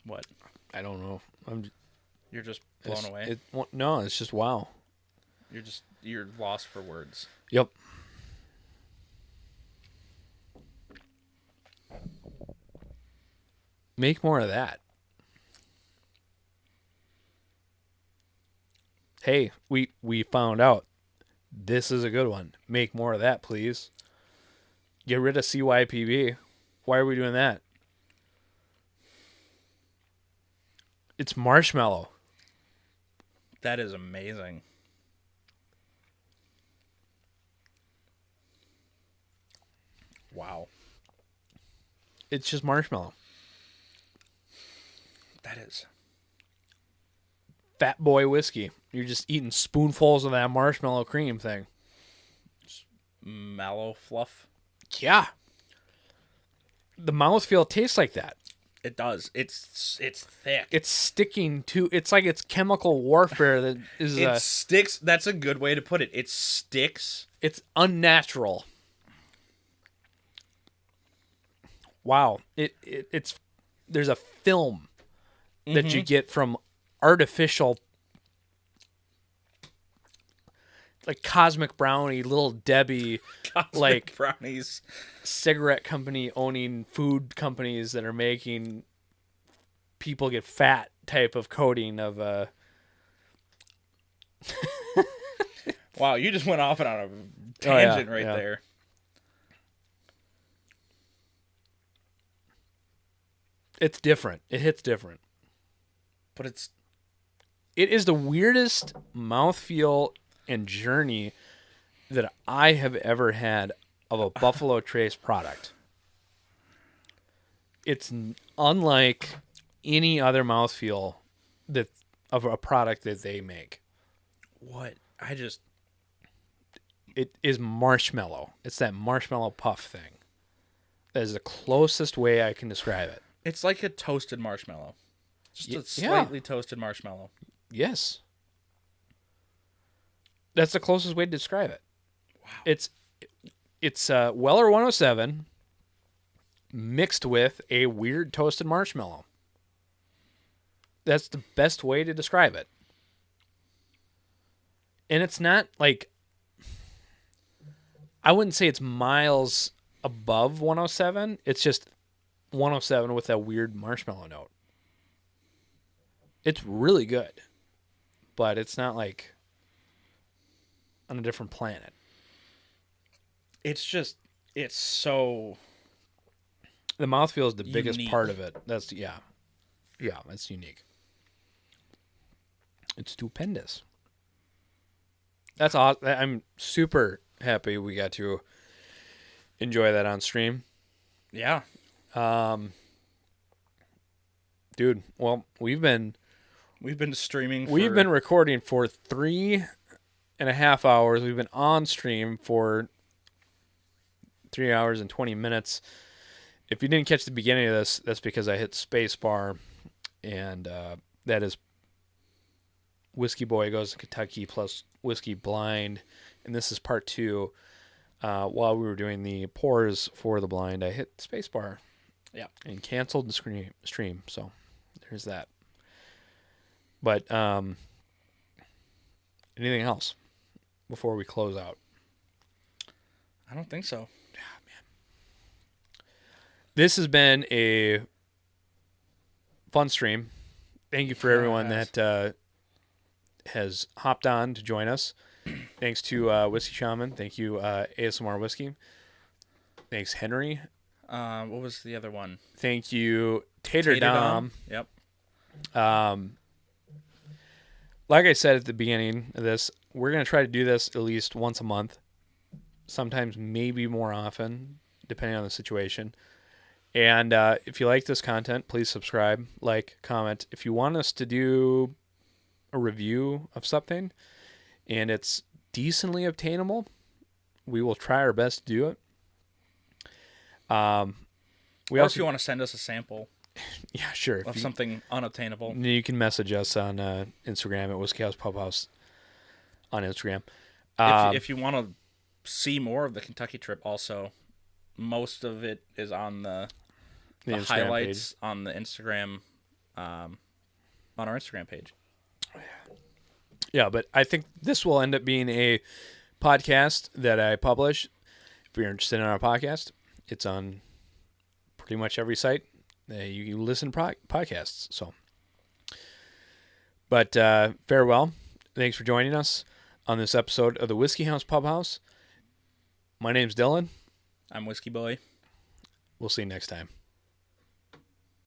What? I don't know. You're just blown away. No, it's just wow. You're lost for words. Yep. Make more of that. Hey, we found out this is a good one. Make more of that, please. Get rid of CYPB. Why are we doing that? It's marshmallow. That is amazing. Wow. It's just marshmallow. That is. Fat boy whiskey. You're just eating spoonfuls of that marshmallow cream thing. Mallow fluff. Yeah. The mouthfeel tastes like that. It does. It's thick. It's sticking to. It's like it's chemical warfare that is. It sticks. That's a good way to put it. It sticks. It's unnatural. Wow. It's there's a film that you get from artificial, like Cosmic Brownie, Little Debbie, Cosmic like brownies. cigarette company owning food companies that are making people get fat type of coating of Wow, you just went off on a tangent yeah. there. It's different. It hits different. But it's It is the weirdest mouthfeel and journey that I have ever had of a Buffalo Trace product. It's unlike any other mouthfeel that of a product that they make. what? It is marshmallow. It's that marshmallow puff thing. That is the closest way I can describe it. It's like a toasted marshmallow. Just a Yeah. slightly toasted marshmallow. Yes. That's the closest way to describe it. Wow. It's Weller 107 mixed with a weird toasted marshmallow. That's the best way to describe it. And it's not like, I wouldn't say it's miles above 107. It's just 107 with that weird marshmallow note. It's really good, but it's not like on a different planet. It's so The mouthfeel is the biggest Unique. part of it. That's that's unique. It's stupendous. That's awesome. I'm super happy we got to enjoy that on stream. yeah. Dude, well, we've been Streaming. We've been recording for 3.5 hours. We've been on stream for 3 hours and 20 minutes. If you didn't catch the beginning of this, that's because I hit space bar, and that is Whiskey Boy Goes to Kentucky plus Whiskey Blind, and this is part 2. While we were doing the pours for the blind, I hit space bar. Yeah. And canceled the stream. So there's that. But anything else before we close out? I don't think so. This has been a fun stream. Thank you for everyone Yes. that has hopped on to join us. Thanks to Whiskey Shaman. Thank you, ASMR Whiskey. Thanks, Henry. What was the other one? Thank you, Tater Dom. Yep. Like I said at the beginning of this, we're going to try to do this at least once a month. Sometimes maybe more often, depending on the situation. And if you like this content, please subscribe, like, comment. If you want us to do a review of something and it's decently obtainable, we will try our best to do it. If you want to send us a sample yeah, sure. of something unobtainable. You can message us on Instagram at Whiskey House Pub House on Instagram. If you want to see more of the Kentucky trip, also, most of it is on the Instagram highlights page. on the Instagram, on our Instagram page. Yeah, but I think this will end up being a podcast that I publish. If you're interested in our podcast, it's on pretty much every site you listen to podcasts. So, but farewell. Thanks for joining us on this episode of the Whiskey House Pub House. My name's Dylan. I'm Whiskey Boy. We'll see you next time.